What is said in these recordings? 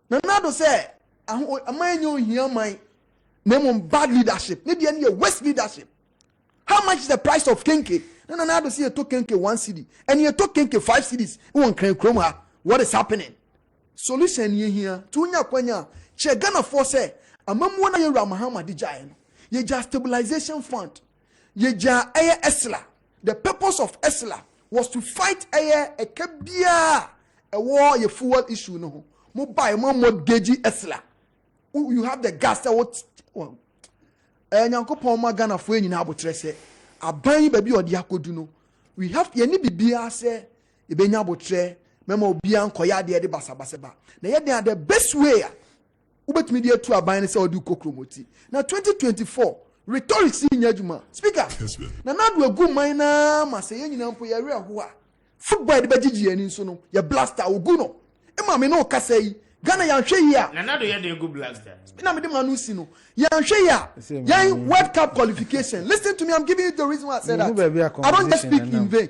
Nanado say, am I new here my name on bad leadership? Maybe any West leadership. How much is the price of kenke? Nanado see a token kenke 1 cedi, and you took kenke 5 cedis. One can chroma. What is happening? Solution here. Tunya kwenya. Che Ghana force say, amamwana ye Ramahama dijayen. Ye ja stabilization fund. Ye ja aye esla. The purpose of esla was to fight aye a kebia a war ye fuel issue no. Mo buy mo mortgage esla. You have the gas that what well. Nyankopon ma Ghana fo nyina abotre se. Aban baby odi akodu no. We have ye ni bibia se e benya abotre mema obia nkoya de basabaseba. Na ye the best way ubetumi de atu aban se odi kokromoti. Na 2024 rhetoric si nyaduma. Speaker. Na nadu egu man na ma se ye nyina mpo ye re ho a. Football de begigi ani so no ye blaster ogu no. E ma me no kasa yi. Ghana ya hwe yi a. Na nadu ye de egu blaster. Na me de manu si no. Ya hwe yi a. Ya World Cup qualification. Listen to me, I'm giving you the reason why I said that. I don't just speak in vain.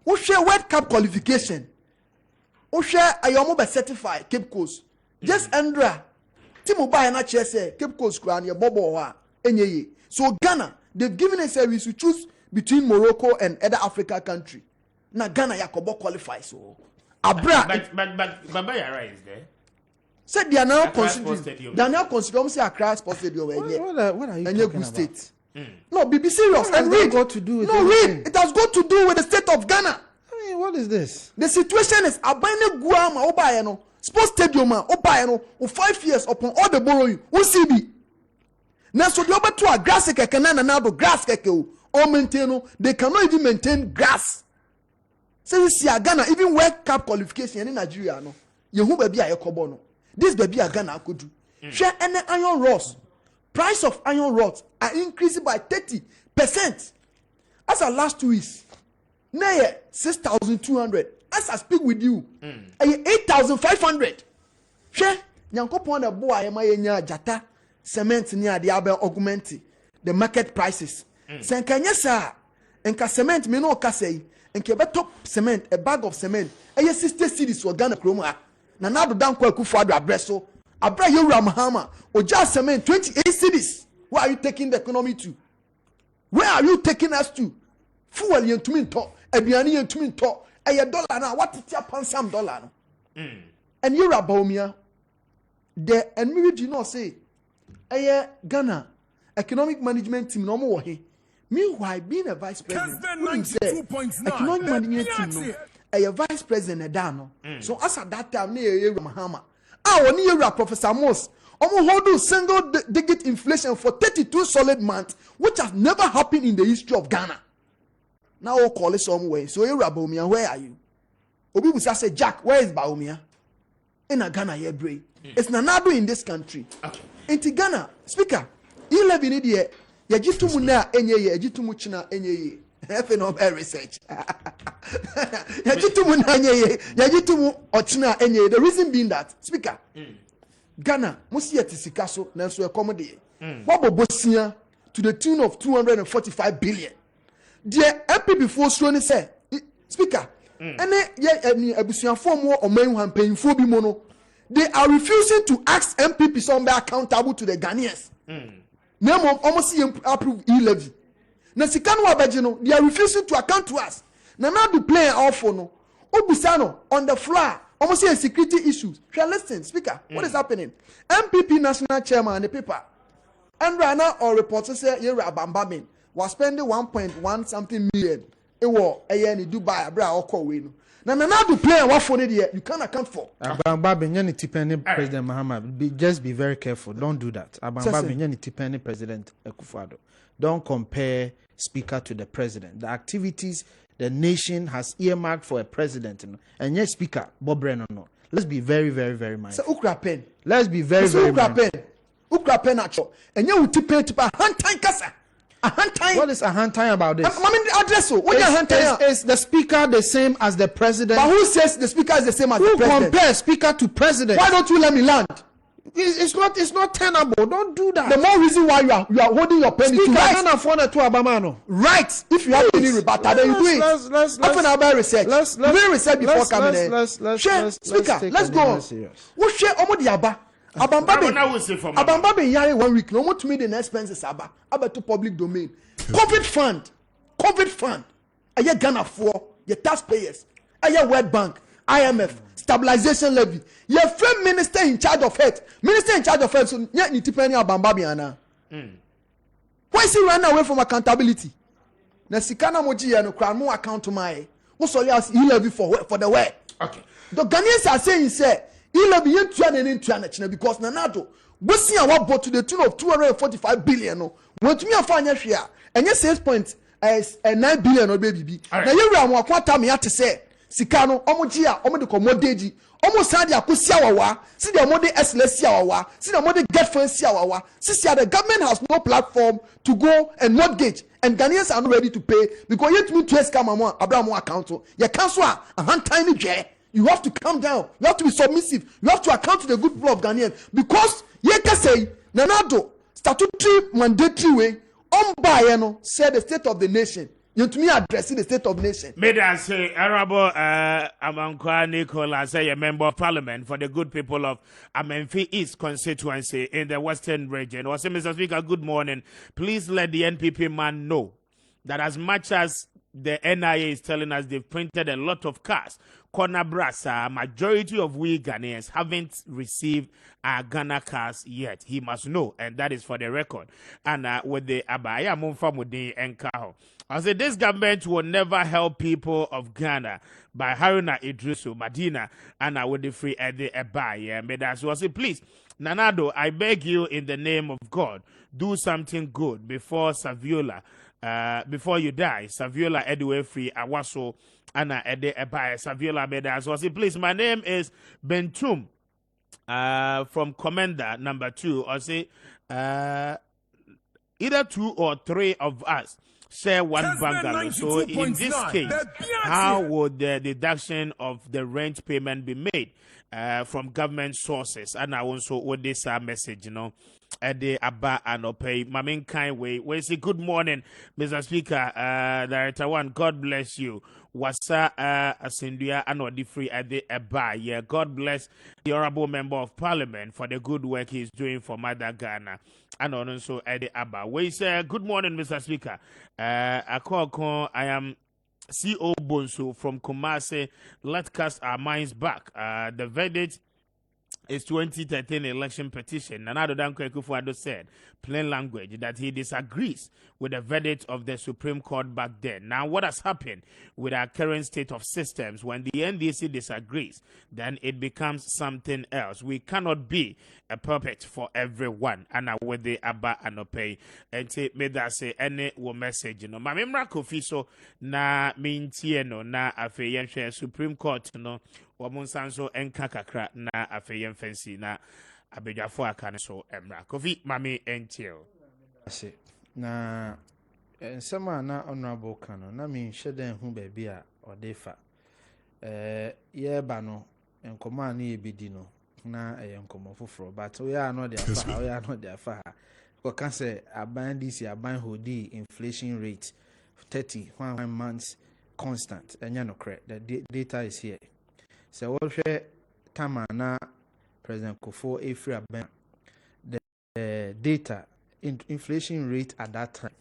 Who share World Cup qualification? Who share ayomo be certified Cape Coast. Just Andra. Timu ba na che say Cape Coast kran ye bobo ho a enyeye. So Ghana, they've given a service to choose between Morocco and other African country. Na Ghana yakobo qualify so. Abra but Baba Yara is there. Said they are now considering. They are now considering say Accra Sports Stadium. What are you talking about? State. No, be serious and read. Got to do with no, read. It has got to do with the state of Ghana. I mean, what is this? The situation is Abane Guama Obayano Sports Stadium Obayano 5 years upon all the borrowing. UCB. Now so the other two are grass canana now grass or maintain. They cannot even maintain grass. So you see Ghana even World Cup qualification in Nigeria no. Yehu baby a yekobo. This baby a Ghana could do. Share any iron rods. Price of iron rods are increasing by 30%. As our last 2 weeks, now 6,200. As I speak with you, 8,500. Share Nyankopon the boy ema jata cement near the abe augment the market prices. Senkanya sa enka cement me no kasei enke beto cement a bag of cement 60 cedis for Ghana kroma. Na nado dan kwa kufu adu abreso abra yewura mahama oja cement 28 cities. Where are you taking the economy to? Where are you taking us to? Fuel yentumi nto aduane yentumi nto eye dollar na what tia pansam dollar no and yewura baomia the enemy do not say eye Ghana economic management team no mo wo he. Meanwhile being a vice president economic management team no a vice president Edano. So as at that time, near Mahama. Our near Professor Moss, almost single digit inflation for 32 solid months, which has never happened in the history of Ghana. Now I'll call it some way. So you Baumia, where are you? Obi will say, Jack, where is Baumia? In a Ghana here, Bray. It's Nanado in this country. In Ghana, speaker, 11 idiot, Yajitu Muna, Enye, Yajitu Muchina, Enye. Have no research. The reason being that, speaker, Ghana must yet Sikaso, Nanso accommodate. Bobo Bosia to the tune of 245 billion. Dear MP before Stroni said, speaker, and then Abusian form more or men paying for Bimono. They are refusing to ask MPP somewhere accountable to the Ghanaians. Name almost approve e-levy. Na sikano abajino they are refusing to account to us. Na now do play off no. Obusano on the floor. Almost say security issues. Listen, speaker, what is happening? MPP national chairman the paper. And right now our reporter say Yera Bambamin was spending 1.1 something million. It was a year in Dubai abra or we no. Na do play what for there you can't account for. Abambabin yani tipeni President Mahama. Just be very careful. Don't do that. Abambabin yani tipeni President Akufo-Addo. Don't compare speaker to the president. The activities the nation has earmarked for a president and yet speaker Bob Brennan no. Let's be very, very, very mindful. So Ukra pen. Let's be very, very mindful. Ukra pen acho. And you tipe hand kasa. A hand time. What is a hand time about this? Is the speaker the same as the president? But who says the speaker is the same as the president? Who compares speaker to president? Why don't you let me land? It's not tenable. Don't do that. The more reason why you are holding your penny to right. Right. If you have any rebuttal, then you do it. Let's about research. Let's research before coming in. Speaker, let's go. What share omo di aba? Abamba been yari 1 week. No more to me the expenses aba to public domain. COVID fund. Aye Ghana for your taxpayers. Aye World Bank, IMF, stabilization levy. Your friend minister in charge of health. So yet ni tipeni Abamba biana. Why is he running away from accountability? Na sikana moji ya no kran mo account to my. Mo so ya levy for the way. Okay. The Ghanaians are saying say levy yen tuan and tuan because nanado we see our bought to the tune of 245 billion no. When to me afanya hwea enye 6.9 billion no baby. Na yewura mo akwata me ate say sika no omoji a omo de komodeji omo san de akosia wawa see the omo de SLC wawa see the omo de get fancy wawa see the government has no platform to go and mortgage and Ghanaians are not ready to pay because yet me to scam amount Abraham account you cancel a hand tiny je. You have to calm down. You have to be submissive. You have to account to the good people of Ghanaians because ye can say nanado statutory mandatory way said the state of the nation. You to me addressing the state of the nation. May I say, Honorable Amankwa Nicola, say a member of parliament for the good people of Amenfi East constituency in the Western region. Was Mr. Speaker, good morning. Please let the NPP man know that as much as the NIA is telling us they've printed a lot of cars, corner brasa, majority of we Ghanaians haven't received our Ghana cars yet. He must know, and that is for the record. And with the Abaya Mumfamudi and Kaho, I said this government will never help people of Ghana by Haruna Idrisu, Madina, and with the free at the Abaya. But that's what I say, please, Nanado, I beg you in the name of God, do something good before Saviola. Before you die, Saviola Edway Free Awaso Anna Ede Ebai Saviola Meda. So I say, please, my name is Bentum from Commander number 2. I say either 2 or 3 of us share one bungalow. So in this case, how would the deduction of the rent payment be made from government sources? And I also would this message, Ede Abba and Opay. My main kind way. We say good morning, Mr. Speaker. Director 1, God bless you. Wasa Asindia and Odifree Ede Abba. Yeah, God bless the honorable member of parliament for the good work he's doing for Mother Ghana. And also Ede Abba. We say good morning, Mr. Speaker. I am CO Bonsu from Kumasi. Let's cast our minds back. The verdict is 2013 election petition. Nanado Danko Ekufuado said, plain language, that he disagrees with the verdict of the Supreme Court back then. Now, what has happened with our current state of systems, when the NDC disagrees, then it becomes something else. We cannot be a puppet for everyone. And with the Abba and Opay, and say, may that say any message, Mamimra Kofiso na mintieno na afeyen Supreme Court, Wamunsanso enka kakra na afeyen fancy na abejafo akane so emra Kofi mami entio ase na ensema na honorable kano na mi hyeden hu ba bia odefa ye ba no enkoma na ebidi no na enkomo foforo but we are not the afa ko kan say aban this aban hodi inflation rate 31 months constant enya no correct the data is here. So what Tamana President Kofo Efri Aben, the data inflation rate at that time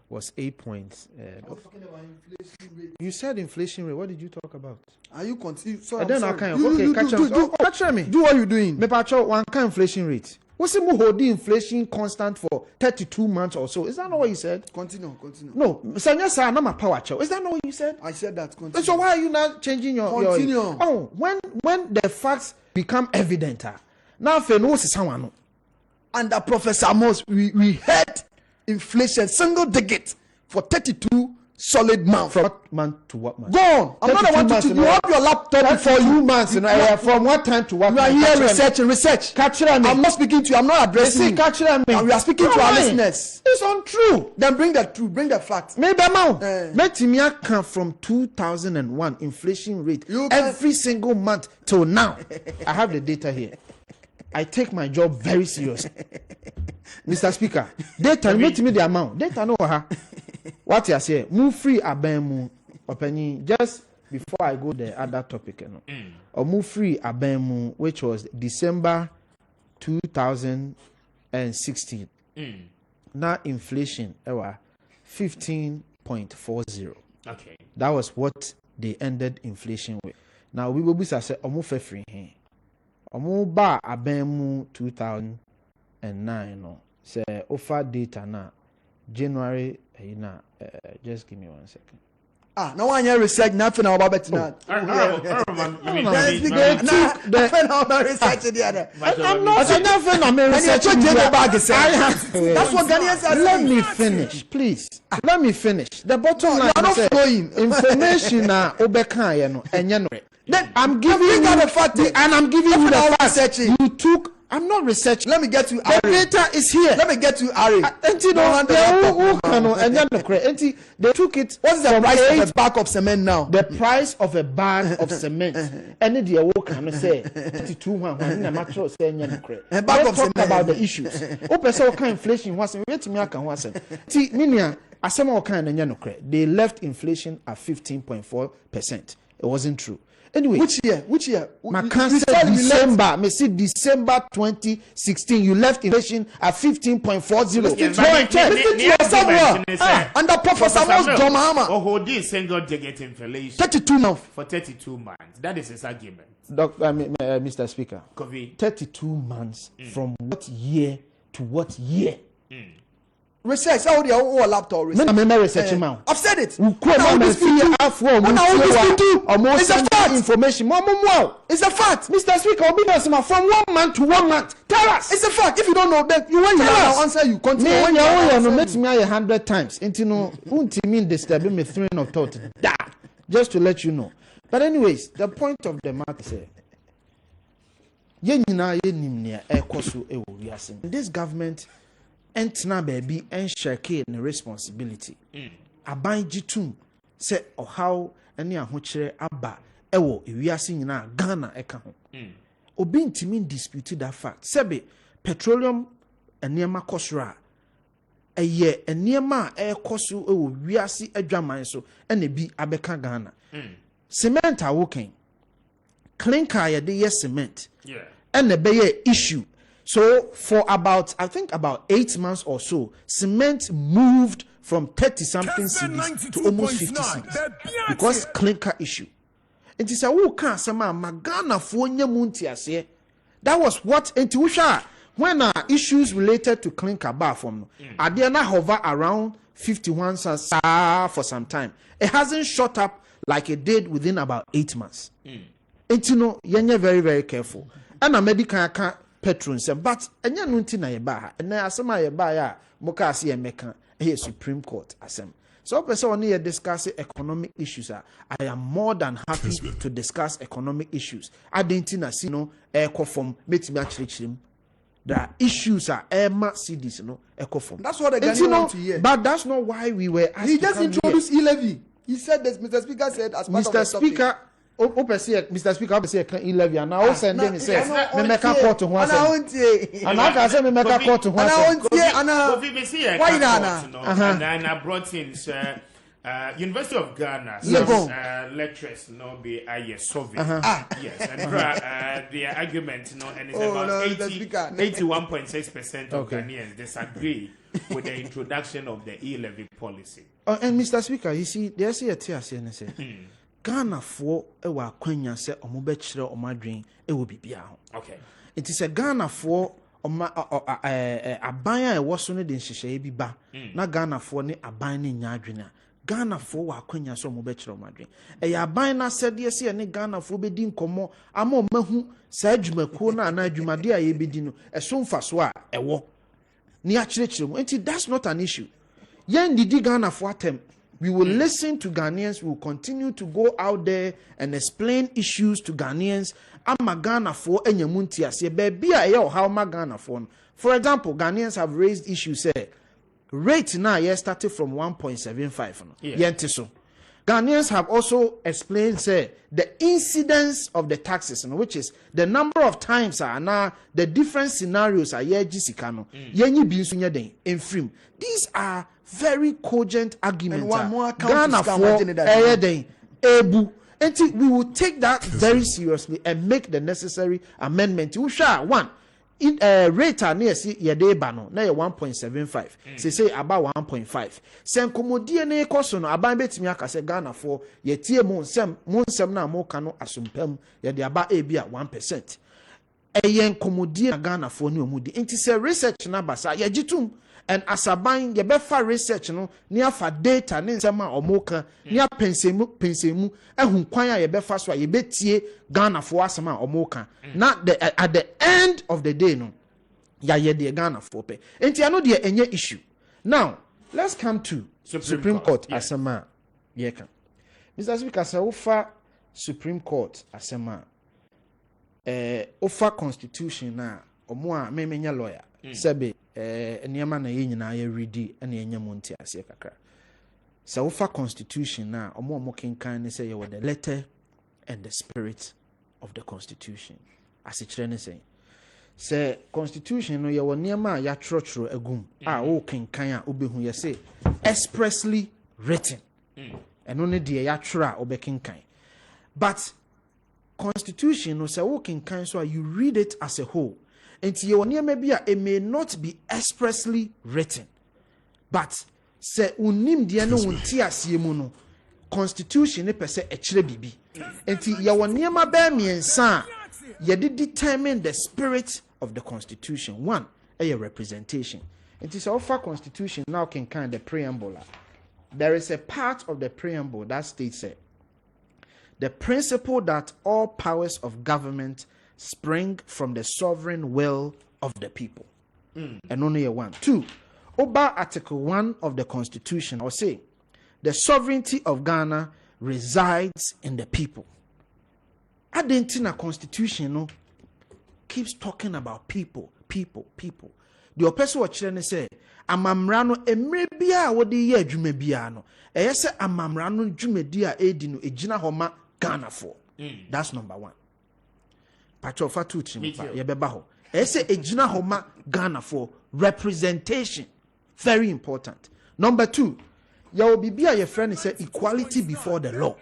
was 8 points. Talking about inflation rate. You said inflation rate. What did you talk about? Are you continue? So and then I can catch me. Do what you doing? Me pacho one kind inflation rate. What's the holding inflation constant for 32 months or so? Is that not what you said? Continue. No, Sanya sa na power chow. Is that not what you said? I said that. Continue. So why are you not changing your continue? Oh, when the facts become evident, now for no someone. Under Professor Amos, we had inflation single digit for 32 solid months. From what month to what month? Go on. I'm not the one to. You have your laptop before you. Months. From what time to what? You are here research. Catch me. I'm not speaking to you. I'm not addressing you. Catch me. We are speaking to our listeners. It's untrue. Then bring the truth. Bring the facts. Maybe now. Metimia come from 2001 inflation rate every single month till now. I have the data here. I take my job very seriously. Mr. Speaker, data make me the amount. Data no ha. What you say? Move free abemu opinion just before I go the other topic, you know. Or move free abemu, which was December 2016. Now inflation 15.40. Okay. That was what they ended inflation with. Now we will be say omo fe free here. Omo ba abemu 2009 no. Say offer data na January just give me 1 second. No one here research nothing about better. I'm not researching. That's what Ghanaians are. Let me finish, please. Let me finish. The bottom line is information na obeka no enye no. Then I'm giving you the fact and I'm giving you the fact. You took. I'm not researching. Let me get you. The data is here. Let me get you, Ari. They took it. What is the price of a bag of cement now? The price of a bag of cement. And the work can say 32 a bag of cement. Let's talk about the issues. Open inflation was wait me aka was. See, minia asema kind they left inflation at 15.4%. It wasn't true. Anyway, which year? December. Me see December 2016. You left inflation at 15.40. Under Professor John Mahama. Oh, this single digit inflation. 32 months. For 32 months. That is his argument. Mr. Speaker. 32 months from what year to what year? Research. How do you laptop research? I've said it. It's a fact. Information. It's a fact. Mr. Speaker, from 1 month to 1 month. Tell us. It's a fact. If you don't know, then you when you answer, you continue. When you make me 100 times. Into no, mean disturbing me train of thought. Just to let you know. But anyways, the point of the matter is, this government. Entna baby and shake the responsibility. Aban jitum say or how any ahochire aba ewo ewiase nyina Ghana eka ho. Obi ntimi disputed that fact. Sebe petroleum eniema kosra eye eniema ekoso ewo wiase adwaman so ene bi abeka Ghana. Cement awoken. Clinker ye de cement. Yeah. Ene be ye issue. So for about 8 months or so, cement moved from 30-something cities to almost 50 cities because clinker issue. It is a who can say magana for muntiase. That was what intuition when issues related to clinker bar from Adiana hover around 51 for some time. It hasn't shot up like it did within about 8 months. And you know, you're very, very careful. And a medical patrons, but enya no nti na ye ba ha na asema ye ba ya moka ase ye meka e Supreme Court asem. So person on here discuss economic issues. I am more than happy to discuss economic issues. I didn't na see no from metimi achirichirim. There are issues are cities no form. That's what the Ghanaians want to hear. But that's not why we were asked. He just introduced e-levy. He said this. Mr. Speaker said as part Mr. of the Speaker. Topic. Mr. Speaker, I say e-levy and now send them say me make a court to one. And I can say me make a court to one. Why and I brought in University of Ghana lecturers be a survey. Yes, and their argument and it's about 81.6% of Ghanaians disagree with the introduction of the e-levy policy. And Mr. Speaker, you see, there's a tear saying Ghana for ewa kwanya se omo be kire omo adwen ewo bibia ho. Okay. It is a Ghana for aban a ewo so ne de nhyehyeye bi ba. Na Ghana for ne aban ne nya adwen a. Ghana for wa kwanya se omo be kire omo adwen. E aban na sede se ne Ghana for be di nkomo ama o mahu sa adwumakuo na na adwumade a ye be di no eso mfaso a ewo. Ni a kire mo. Enti that's not an issue. Yen didi Ghana for atem. We will listen to Ghanaians. We will continue to go out there and explain issues to Ghanaians. I'm Ghana for enyamunti ase baby a how ma Ghana for. For example, Ghanaians have raised issues. Rate now started from 1.75. Yente so. Ghanaians have also explained, say, the incidence of the taxes, which is the number of times now the different scenarios are Jisikano. These are very cogent arguments. Ghana for Ebu. And we will take that very seriously and make the necessary amendment. One. In rate near yede bano na 1.75 say about 1.5 sen komodie na ekoso no aban betimi aka se Ghana for yetie mu nsem na mo ka no asompam yede aba ebi a 1%. Eyen komodie na Ghana for ni omudi enti se research na basa ye gitum and asaban ye befa research no ni afa data ne nsem a omoka ni pensemu ehun kwan a ye befa so a ye betie Ghana for asema omoka na at the end of the day no ya ye de Ghana for pe enti ano de enye issue. Now let's come to Supreme Court asema ye kan Mr. Speaker say ofa Supreme Court asema ofa constitution na omo a memenya lawyer sebe niema na ye nyina ye ready na ye nyam nti ase kakra say ofa constitution na omo kenkan ne say ye with the letter and the spirit of the constitution as it trene say constitution no ye wo niema ya trotro agum a o kenkan a obehu ye say expressly written eno ne de ya tro a obekenkan but constitution no say o kenkan so you read it as a whole. And it may not be expressly written, but say unim dia no unti asiemu no constitution ne pese echire bibi. Enti ye woniema ba miensa ye determine the spirit of the constitution. One, a representation. Enti so offer constitution now can kind the preamble. There is a part of the preamble that states the principle that all powers of government spring from the sovereign will of the people. And only a one. Two, over Article 1 of the Constitution, or say, the sovereignty of Ghana resides in the people. Adentina Constitution no keeps talking about people. The person what children say, amamrano emrebia wodi ye adwuma bia no. Eye se amamrano dwumadia edi no ejina homa Ghana for. That's number one. Pacho fatu chimpa ye beba ho. Ese ejina homa Ghana for representation. Very important. Number two, ya obibia ye friend say equality before the law.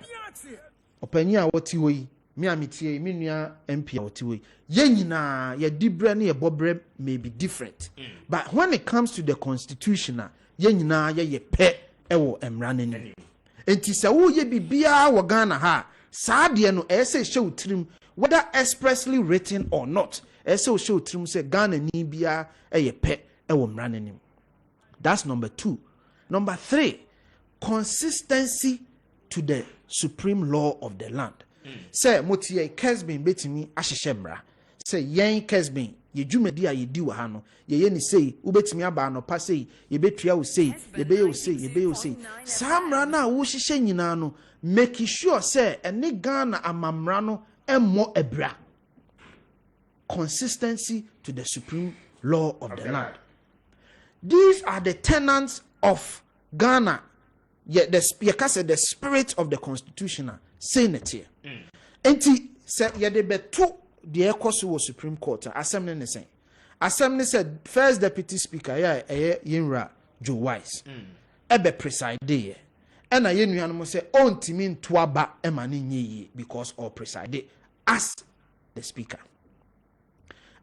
Opani a woti we me amitie me nua MP a woti we. Ye nyina ye dibre ne ye bobre may be different. But when it comes to the constitution ye nyina ye pe ewo emra nani. Enti se wo ye bibia wo Ghana ha saa de no ese show trim whether expressly written or not. Ese show trim say Ghana ni bia ye pe ewo emra nani. That's number two. Number three, consistency to the supreme law of the land. Say motie Kessben betimi ahyehye say yen Kessben ye dwumadi a ye di wa ha no ye ni say ubetimi aba no pa say ye betua wo say ye be yo say samra na wo hyehye nyina no make sure say ene Ghana amamra no emmo ebra. Consistency to the supreme law of the land. These are the tenets of Ghana. Yet the spirit of the constitution saying it here. Enti said ye de beto the ekoso was Supreme Court. Assembly ne say. Assembly said first deputy speaker Yinra Joe Wise. Ebe preside ye. And a yenuanom say on timin tuaba emani nye because all preside as the speaker.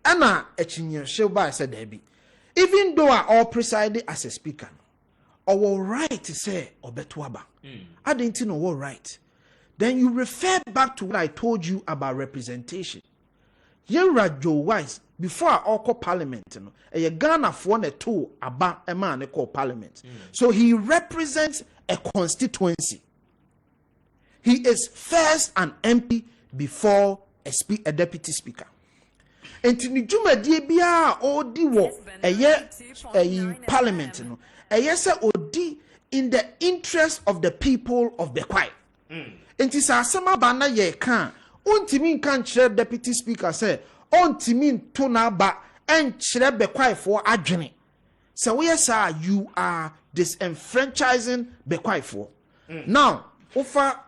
And a chinye sheba said there be. Even though I all preside as a speaker, our right to say obetuaba. I didn't know what right. Then you refer back to what I told you about representation. Yenra Joe Wise, before I all call parliament, a Ghana for a two about a man call parliament. So he represents a constituency. He is first an MP before a deputy speaker. And to Nijuma Diabia or Diwo, a parliament, a yes odi in the interest of the people of the Kwai. And this asama bana ye kan. Untimin kan chere deputy speaker say, untimin tona ba and chere Bekwai for adwene. So yes, sir, you are disenfranchising Bekwai for. Now, offer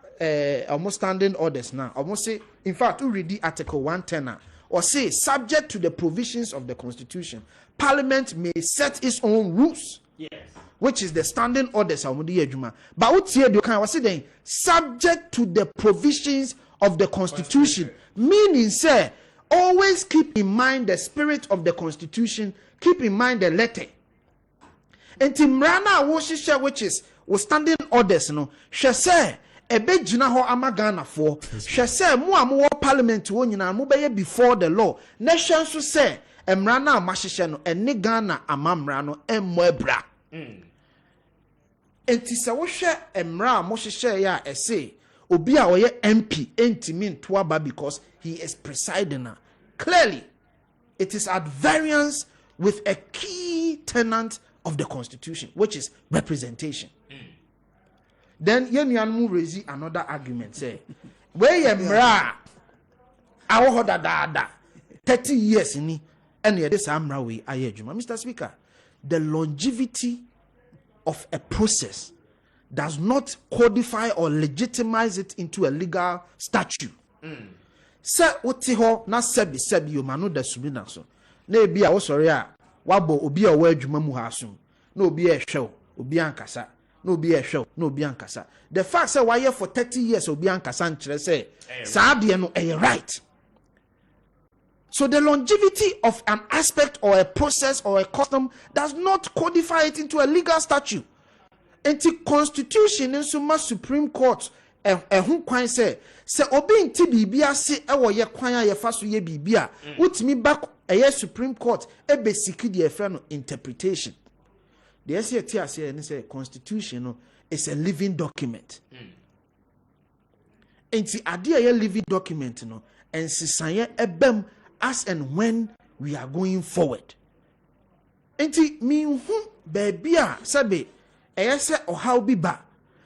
almost standing orders now. Almost say, in fact, we read the article 110 or say, subject to the provisions of the Constitution, Parliament may set its own rules. Yes. Which is the standing orders of the Ejuma. But what here you can say subject to the provisions of the Constitution. Meaning, say, always keep in mind the spirit of the Constitution, keep in mind the letter. And Timrana Woshisha, which is standing orders, no, she say, a big jinaho amagana for, she say, more parliament to one before the law. Nations to say, Emrana Mashishano, and Nigana Amamrano, and Mwebra. Enti se wo hwe emra mo hwehwe ya ese obi a oye MP entimi ntoaba because he is presiding. Clearly it is at variance with a key tenet of the Constitution, which is representation. Then yenuanmu raise another argument, say we emra awo hoda da 30 years ni ene ye this amra we aye adwuma. Mr. Speaker, the longevity of a process does not codify or legitimize it into a legal statute. Se oti ho na sebi yo manu da subina so na ebi a wo sori a wabo obi a wo adwuma mu ha so na obi a hwe obi ankasa na obi a hwe na obi ankasa. The fact say why for 30 years obi ankasa nkyere say saa de no e right. So the longevity of an aspect or a process or a custom does not codify it into a legal statute. And the Constitution in Suma Supreme Court who kwan say obi nti bibia se ewo ye kwan a ye fa so ye bibia utimi back a Supreme Court e be siki de efe no interpretation. The SAT say and say Constitution no is a living document. And the idea ye living document no and sisaye ebem as and when we are going forward. Enti mi hu baby a sebe eyese ohaw bi ba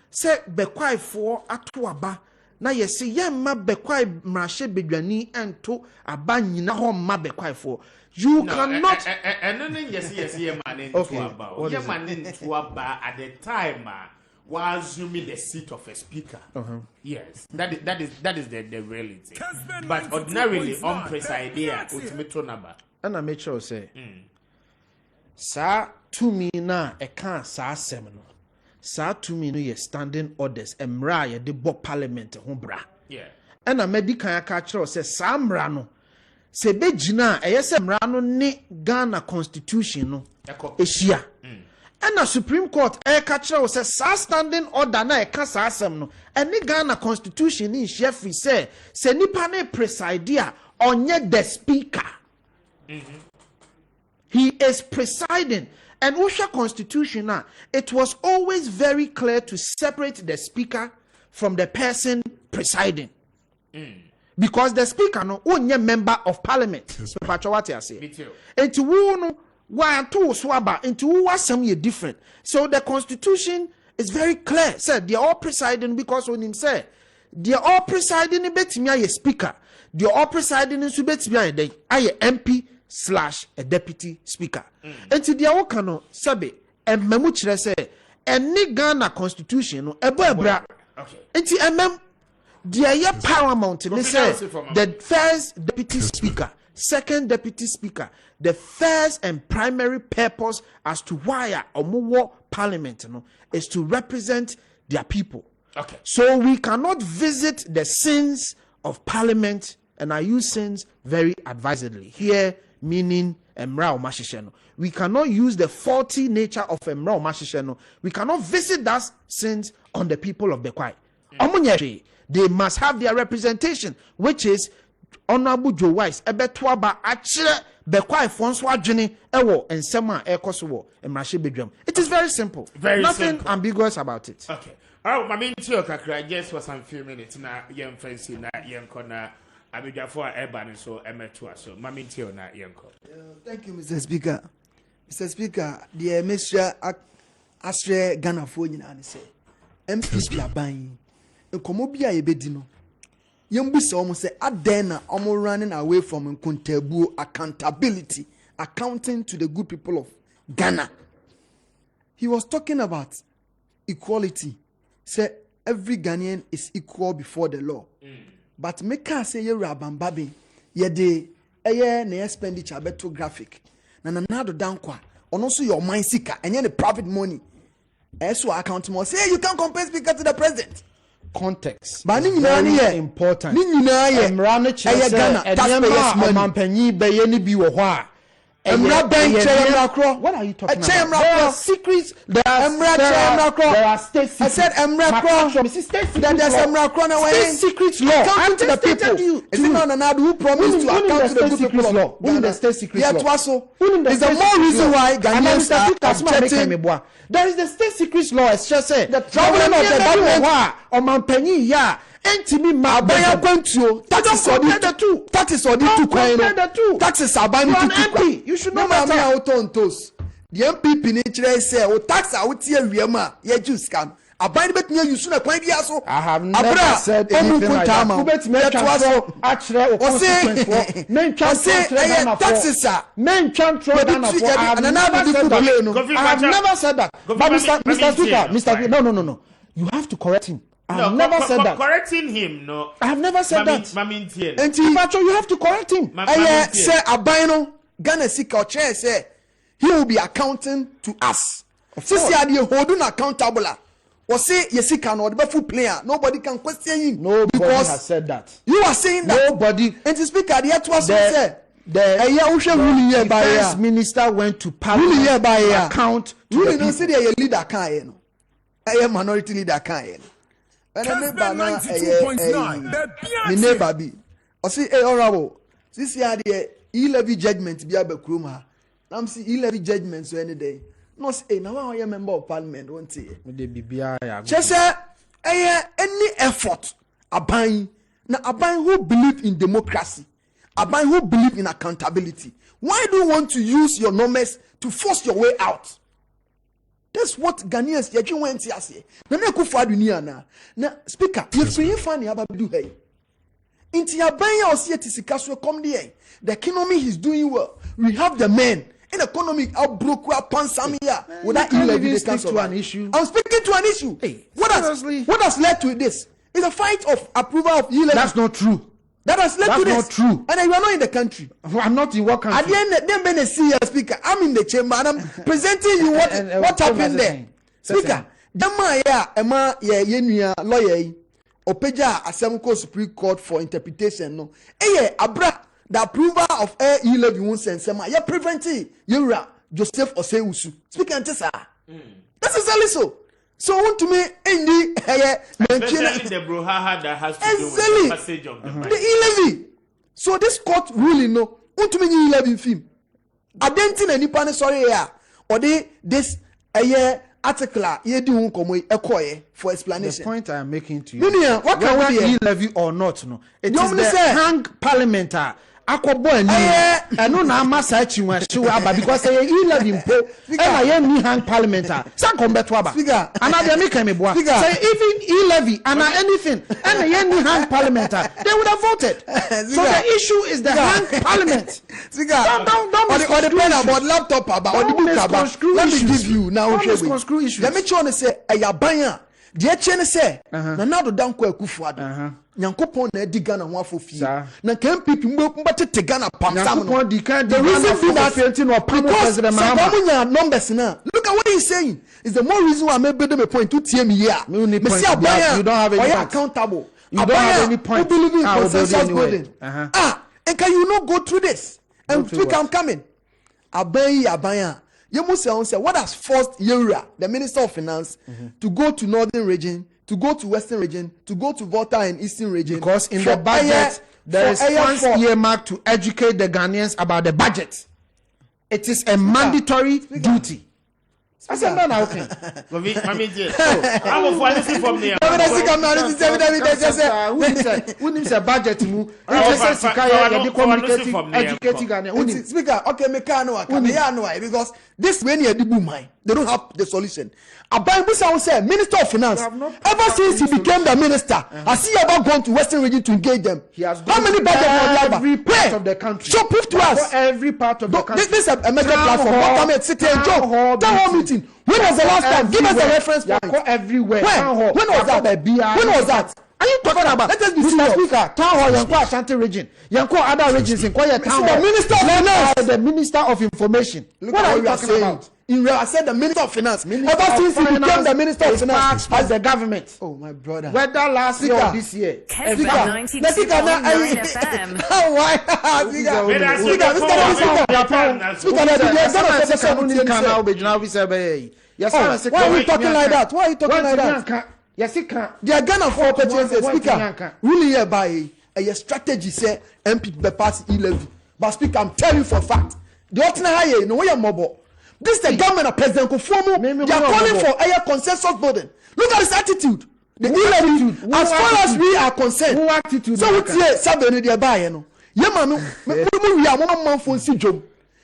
se bekwai for ato aba na yesi yemma bekwai mrahye bedwani ento aba nyina ho ma bekwai for you cannot yes yemma nto aba yemma nto aba at the time was assuming the seat of a speaker. Yes, that is the reality. But ordinarily, unpresided ultimate number. And I make sure say, sa to me na e can sa semino. Sa to me no ye standing orders emra ye de bo parliament ho bra. Yeah. And I medical catcher say sa mra no. Se be gina e se mra no ne Ghana constitution no. Ehia. And the Supreme Court catcher says standing order na kasa asem no any Ghana constitution in Sheffield say nipa ne presidia onye the speaker. He is presiding. And Usha constitution it was always very clear to separate the speaker from the person presiding. Because the speaker no onye member of parliament. So what I say. And to no into some different. So the Constitution is very clear. Said they are all presiding because when him say they are all presiding in betimia a speaker. They are all presiding in subetimia a MP / a deputy speaker. And to the okano sabe and memuchre say any Ghana Constitution no ebra. Okay. And to the paramount they say the first deputy speaker, second deputy speaker, the first and primary purpose as to why Omuwo Parliament is to represent their people. Okay. So we cannot visit the sins of Parliament, and I use sins very advisedly. Here, meaning Emra Mashisheno. We cannot use the faulty nature of Emra Mashisheno. We cannot visit that sins on the people of the Kwai. They must have their representation, which is Honorable Joe Wise, Ebetwaba Achire Bekwai Fonso Adwene Ewo Ensema Ekoso Emrahye Bedwam. It is very simple. Nothing ambiguous about it. Okay. All right, my main tio kakra just for some few minutes na yem fancy na yem kona abidwafo a eba so emeto aso. My main tio na yem ko. Thank you, Mr. Speaker. Mr. Speaker, the Mr. Asre Ghana fo nyina ne say MPs bi aban nkomo bi a yebedi no yembusa omo say aden na omo running away from nkontabu accountability, accounting to the good people of Ghana. He was talking about equality. Say every Ghanaian is equal before the law. But me can say you rabambabi ye de na expenditure beto graphic. Na do dankwa. Also your mind seeker and the private money. So account more say you can't compare speaker to the president. Context. But is very important. Emrano chese taxpayers money be ni bi wo ho a. What are you talking about? There are secrets. There are state secrets. I said there's state secrets law. Account to the people. Is it not another who promised to account to the people? Law. The state secret law. There's a more reason why Ghanaians are objecting. There is the state secrets law. It's just say the traveling of the government. Entimi Abaya kwentio taxes or the two taxes are buying MP. You should know that. The MPP nature say o tax out here wiema ye juice can abide bet near you soon kwan bia so. I have never said anything like that. Taxes are men can't throw down I have never said that. But Mr. Speaker, no. You have to correct him. I have never said that. Correcting him, no. I have never said that. You have to correct him. Say Abino Ghana Sika chair say he will be accounting to us. Since you are holding accountable, or say Yesika no the full player, nobody can question him. Nobody has said that. You are saying that nobody. And to speak at the was said. The defense minister went to parliament to account to the people. Say they leader can a minority leader can. Kessben 92.9. My neighbor be. I say, hey, honorable. This year the e-levy judgment be abekrum ha. I'm see e-levy judgment so any day. No say, now I am member of parliament. Won't say. Just say, any effort aban na aban who believe in democracy, aban who believe in accountability. Why do you want to use your numbers to force your way out? That's what Ghanaians you went here say. Na na kufa dunia na. Na speaker, you free funny about do hey. Inti abanya osie tisika so come there. The economy is doing well. We have the men. In economic outbreak upon Samia without e-levy to an issue. I'm speaking to an issue. Hey, what has led to this? It's a fight of approval of e-levy. That's not true. That has led to this. That's not true. And you are not in the country. I'm not in what country? At the end, then when I see a speaker, I'm in the chamber and I'm presenting you what happened there. Speaker, Emma lawyer, Opeja Asemko Supreme Court for interpretation. No, Abra, the approval of e-levy won't send Sema. You're preventing Joseph Oseusu. Speaker Antessa. That's exactly so. So want to me especially the brouhaha that has to do with the passage of the the e-levy. So this court ruling no want to me e-levy film. Identity any pane sorry here or this article ye di hun komo ekoye for explanation. The point I am making to you. What can we e-levy or not no. It is the hang parliament akobo ani eno na amasa chiwa aba because e-levy mpo e na ye ni hang parliament san kombeto aba and na dem make me boa say even e-levy and anything and ye ni hang parliament they would have voted. So the issue is the hang parliament. Don't or the pen about laptop about or the book about let me give you now let me try to say ayabanya the chen say na do danko akufuado Nyankopon na edi Ghana ho afofie na kan pipi mbate Ghana pamsam no the reason for that president Mahama numbers na look at what he's saying is the more reason why I made me point to tie me here me see abaya you don't have any accountable you don't have any point who believe in consensus building and can you not go through this and we can come in abaya you must say what has forced Yura the Minister of Finance to go to Northern Region, to go to Western Region, to go to Volta and Eastern Region. Because in the budget, there is funds earmarked to educate the Ghanaians about the budget. It is a mandatory duty. I said, no, okay. I'm a policy from there. Wouldn't say budget move. Speaker, okay, because this when you do mine, they don't have the solution. Abaybu say Minister of Finance. Ever since he became the minister, has he ever gone to Western Region to engage them? He has how many budget every part of the country. So prove to us. Every part of the country. This is a major platform. What come and sit here and joke? Tell me meeting. When was the last time? Give us a reference point. Everywhere. When was that? When was that? Are you talking about? Let us be Mr. serious. Speaker, town hall, Yanko Ashanti region, Yanko other regions in Kwaya town hall. The Minister of Finance, the Minister of Information. What are you talking about? I said the Minister of Finance. Ever since he became the Minister of Finance as the government. Oh my brother. Whether last year or this year. Kessben 92.9 FM. Why? Why are you talking like that? Why are you talking like that? Yes, it can. They are gonna for opportunity. Speaker, really here by a strategy say MP be pass 11. But speaker, I'm telling you for fact. The ultimate high no way mobile. This is the government of President Kufuor. They are calling for a consensus building. Look at his attitude. The attitude. As far as we are concerned. So we say somebody they buy you know. Yeah man, we are one man for job.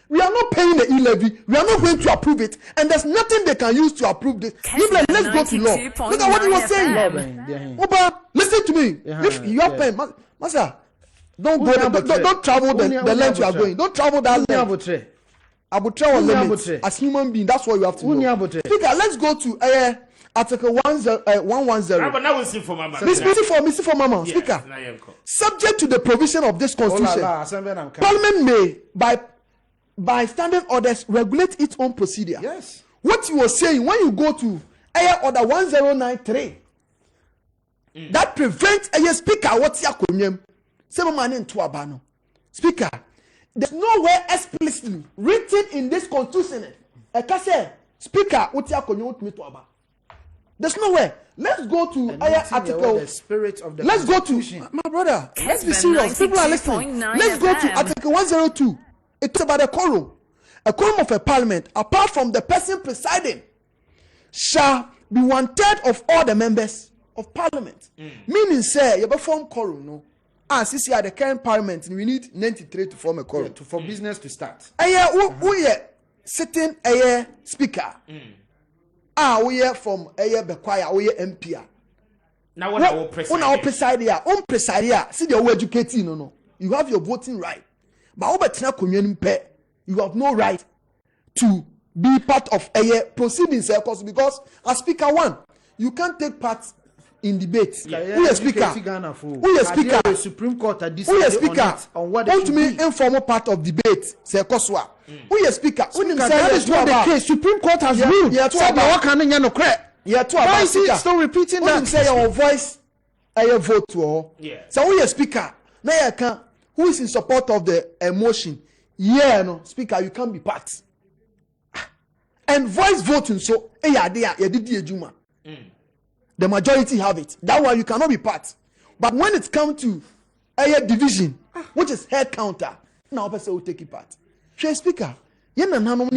We are not paying the e-levy. We are not going to approve it. And there's nothing they can use to approve this. Let's go to law. Look at what he was saying. Oba, listen to me. If you are paying, Master, don't travel the length you are going. Don't travel that length. Arbitrary limits. As human being, that's what you have to do. Speaker, let's go to Article 110. But now we see for Mama. Mr. for Mama. Speaker, subject to the provision of this constitution, Parliament may, by standing orders, regulate its own procedure. Yes. What you were saying when you go to order 1093, that prevents a speaker what's your kunyem. Speaker, there's nowhere explicitly written in this constitution. Speaker, what's your kunyem? There's nowhere. Let's go to article. The spirit of the let's go to my brother. Let's be serious. People are listening. Let's go to article 102. It's about a quorum. A quorum of a parliament, apart from the person presiding, shall be 1/3 of all the members of parliament. Meaning, say, you perform quorum, no? Since you are the current parliament, we need 93 to form a quorum. For business to start. We are sitting a speaker. We are from Bekwaya, we are MP. Now, what our preside see the educating, no. You have your voting right. But you have no right to be part of a proceedings because as speaker one, you can't take part in debates. Who is speaker? Who is speaker? Supreme Court who is speaker? Want to me informal part of debate? Say Koswa. Who is speaker? That is not the case. Supreme Court has ruled. Why is he still repeating that? Say your voice, a vote to. So who is speaker? Now you can. Who is in support of the motion? No, speaker, you can't be part. And voice voting, so the majority have it. That one you cannot be part. But when it comes to a division, which is head counter, now person will take it part. Speaker, but in all of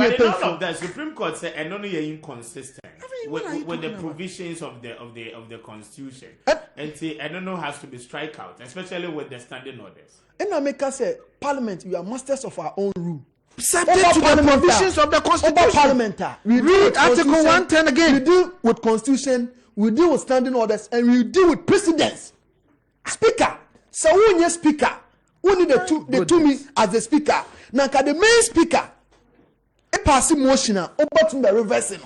that, Supreme Court said, and only you're inconsistent with the provisions of the Constitution. And say, I don't know, has to be strike out, especially with the standing orders. And America said, Parliament, we are masters of our own rule. Subject to the provisions of the Constitution. We read Article 110 again. We deal with Constitution, we deal with standing orders, and we deal with precedents. Speaker, so when you speaker, only the two me as the speaker. Now, the main speaker, a passing motion, over the reversing.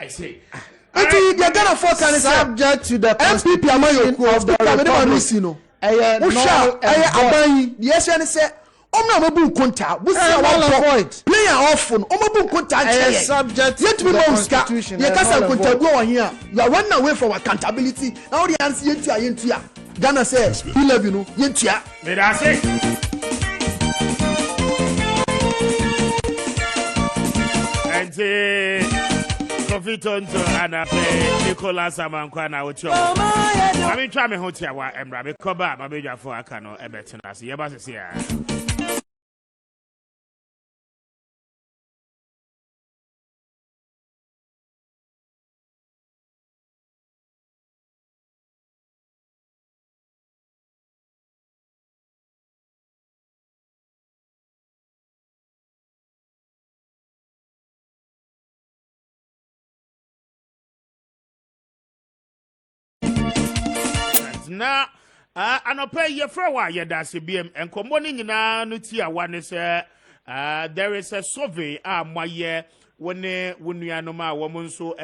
I say. They're gonna focus subject to the Constitution of the Republic. Yes, and say, Omabu Kunta, we say, player often, Omabu Kunta, subject yet we Constitution. You can't go here. You are running away from accountability. Now the answer Yentia. Ghana says, he love you, Yentia. May I say? Coffee Tonto and a Nicholas Amankwana with you. I mean, try me hotel, and Rabbi Coba, my major for a canoe, a better as you ever see. Na anope ye fra wa ye da se biem enkomo ni nyina no ti a wane se there is a survey moye wone wunuanoma womun so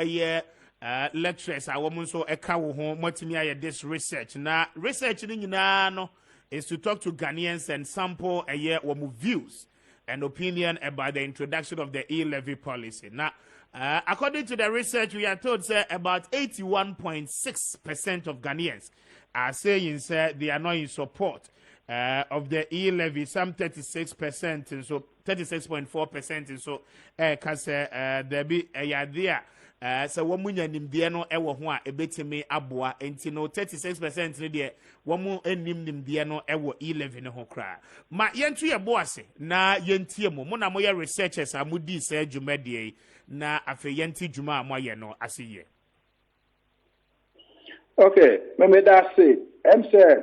lecturers a womun so eka wo ho motimi aye this research na research ni nyina no is to talk to Ghanaians and sample womu views and opinion about the introduction of the e-levy policy. Now, according to the research, we are told about 81.6% of Ghanaians are saying they are not in support of the e-levy. Some 36%, and so 36.4%, and so because there be a idea. So womunya nimdeɛ no ɛwɔ ho a ebetimi aboa enti no 36% ne deɛ womu enim nimdeɛ no ɛwɔ e-levy ne ho kra ma yentu ye boase na yentie mo na moyɛ researchers a mudi sɛ dwumadie na afa yenti dwuma a moyɛ no aseye. Okay, me da say say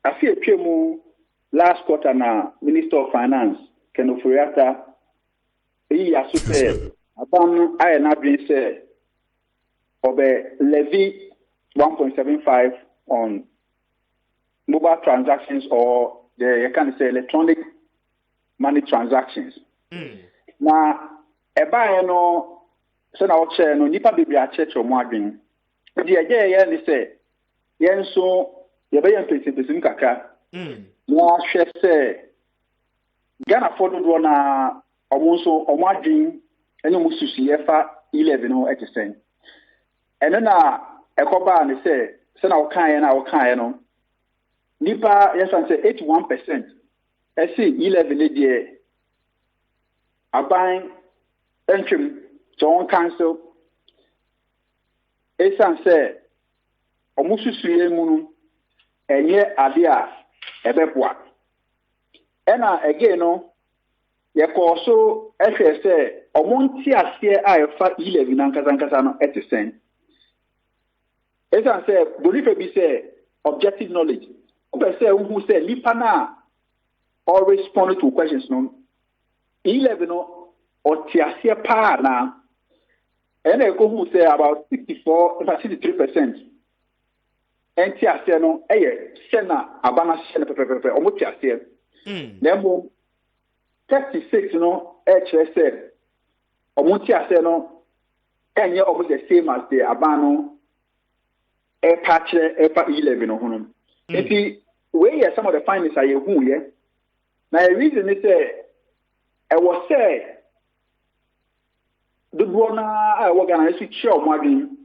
afi etwemu last quarter na Minister of Finance Ken Oforiatta asute aban aye na bring say obe levy 1.75 on mobile transactions or you can say electronic money transactions. Na eba no se na oche no nipa bibia cheche omo adwen di ye ni say yen so ye be yen pese kakra na hwe say Ghana fodo do na omonso omadwin ene mususu yefa 11 no etisen ene na ekoba ne se na wokan no nipa yesan say 81% esi 11 ne die aban entrim John Council esan say omususu yemu no enye ade a ebeboa ena again no yekoso ehwe se omonti ase a yefa 11 nankasa no etisen esan se bonife bi se objective knowledge obe se hu se lipa na or respond to questions no 11 no oti ase pa na ena hu se about 63% enti ase no eye se na abana se na pepepepe omoti ase Nemo 36 no HSL omunti ase no enye almost the same as the abano patch 11 no hono. Enti we here some of the findings are hu ye. Na the reason is I was say the bona I organize to share modern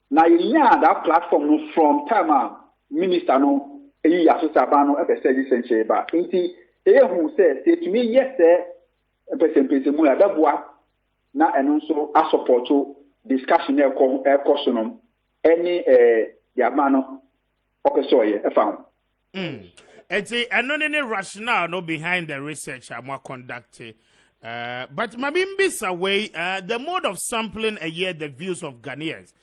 na nya that platform no from time minister no eyi asosa abano epese senche ba enti hu say to me yes epese mu adaboa na eno so support discussion e course no any ya mano okesoye e found enti eno ne rationale no behind the research I'm conducting but mabimbisa way the mode of sampling a year the views of Ghanaians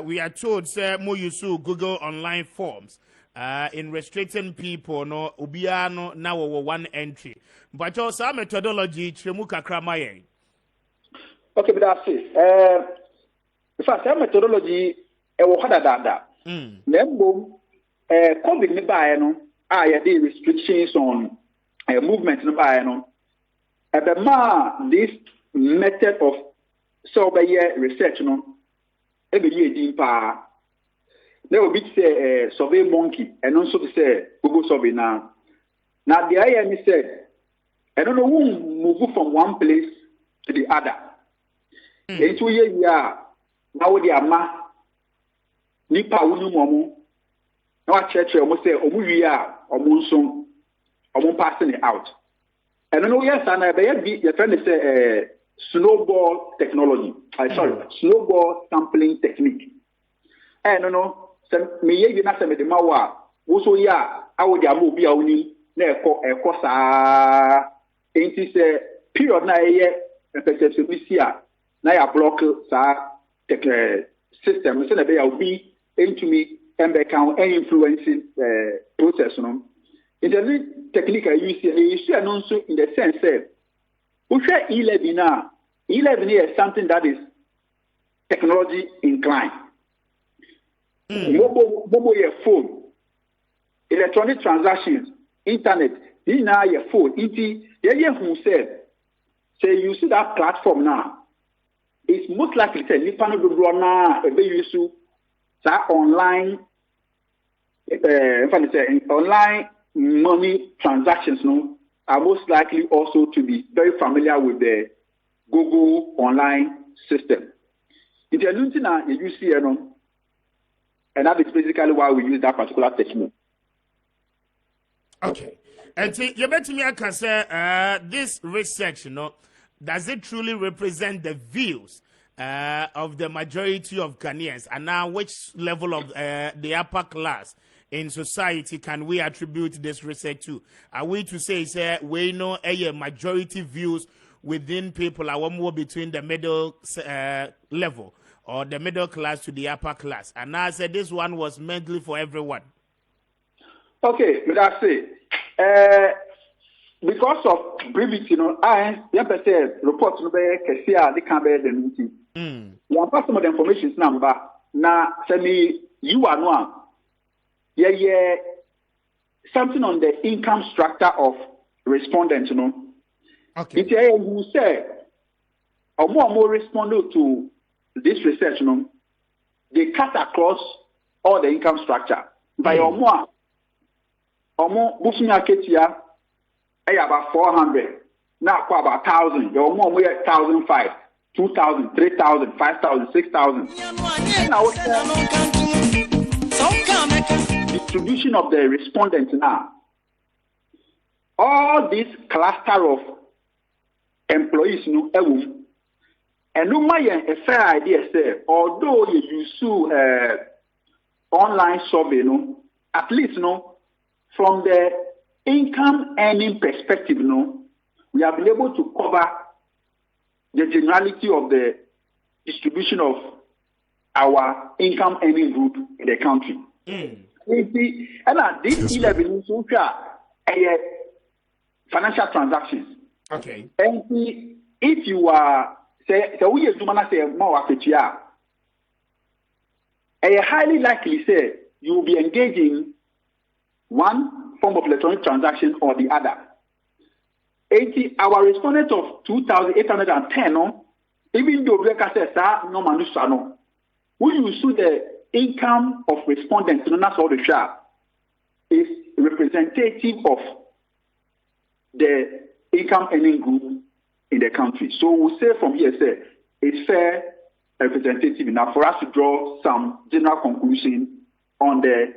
we are told say more use Google online forms in restricting people no ubiano now one entry but also methodology tremu kakrama yen. Okay, but that's it. In fact, methodology e wo hada dada. Nembo COVID ni ba no the restrictions on movement ni ba no this method of so by research no e be ye din pa. There will be say survey monkey and also say Google survey now. Now the IM said, I don't know who move from one place to the other. In 2 years, now the ama nipa unu momu. Now I church almost say omuya omunso omun passing it out. I don't know yes and I be your friend say snowball technology. Sorry, snowball sampling technique. I don't know. Me ye na se me de mawa wo so ya awo de ama obi a oni na eko saa enti se period na ye perception bi si a na ya block saa system se na be ya obi entumi embe kan influencing process no in the technique I use no so in the sense that we share 11 now 11 is something that is technology inclined. Mobile your phone, electronic transactions, internet, this now your phone. Inti, who said, say you see that platform now, it's most likely say nipa no do na ebe use that online online money transactions no are most likely also to be very familiar with the Google online system. In the you see, and that is basically why we use that particular technique. Okay. And you bet me I can say this research, does it truly represent the views of the majority of Ghanaians? And now which level of the upper class in society can we attribute this research to? Are we to say we know a majority views within people are more between the middle level or the middle class to the upper class? And now I said this one was mainly for everyone. Okay, but that's it. Because of brevity, I say reports no be Kessia, they can be the meeting. You have some of the information number. Now, send me you are one. Yeah, something on the income structure of respondents, Okay. It's who say, or more responded to this research, they cut across all the income structure. By or more, Bushina Ketia, about 400, now about 1,000, or more, 1,005, 2,000, 3,000, 5,000, 6,000. Distribution of the respondents now. All this cluster of employees, and no matter a fair idea, say, although you use online survey, at least, from the income earning perspective, we have been able to cover the generality of the distribution of our income earning group in the country. And this 11 is financial transactions. Okay. And if you are we as say more highly likely say you will be engaging one form of electronic transaction or the other. Our respondent of 2,810, even though we no we use the income of respondents, that's all the share, is representative of the income earning group in the country. So we'll say from here, it's fair representative enough for us to draw some general conclusion on the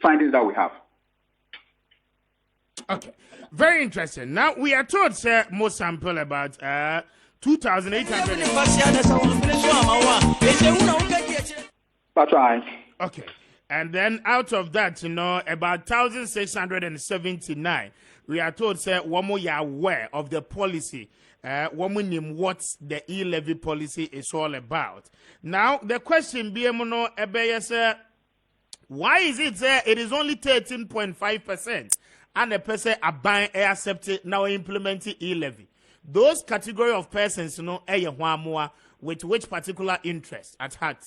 findings that we have. Okay, very interesting. Now we are told, sir, more sample about 2,800. That's right. Okay, and then out of that, about 1,679. We are told, sir, one more you are aware of the policy. One more name what the e-levy policy is all about. Now the question being, sir, why is it it is only 13.5%? And the person are buying accepted now implementing e-levy. Those category of persons, with which particular interest at heart?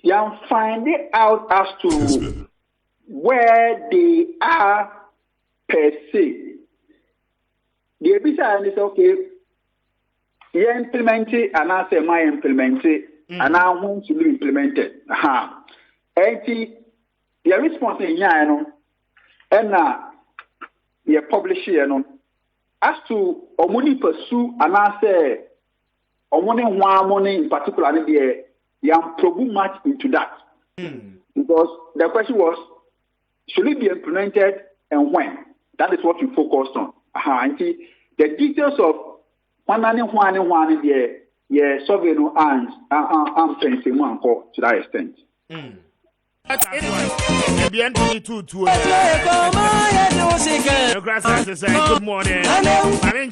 You find it out as to where they are per se. The episode is okay. You implement it, and I say my implement it. And I want to be implemented. And the response in and you publish here as to money pursue and I say money in particular you probe much into that. Because the question was, should it be implemented and when? That is what we focused on. And the details of one survey no and fencing one to that extent. Good morning. I mean,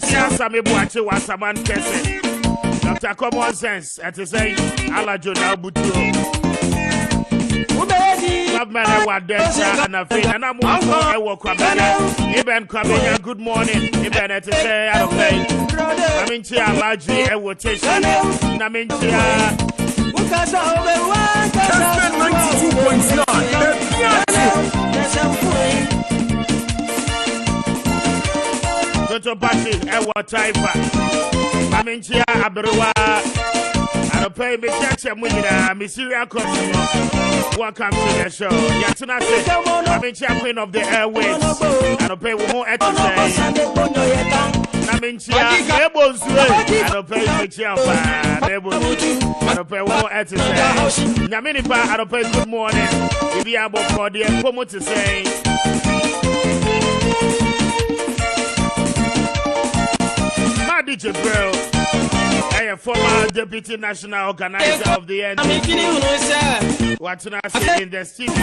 Dr. Common Sense at the same Alajona Butu. And I'm Eben coming. Good morning. Eben at the say I mean, Alaji, I will take Kessben 92.9. Toto Party, Ewa Taifa, Maminchia Abrewa, and pay me catch a winner, Missouri Cosmo. Welcome to the show. Yatuna says, Maminchia Queen of the Airways, and pay more at Maminchia, Nebos, and pay Michia, and pay more at Yaminipa, and pay good morning. If you are for the promo to say. DJ Bro, a former deputy national organizer of the NDC. What's not in the studio? Hey,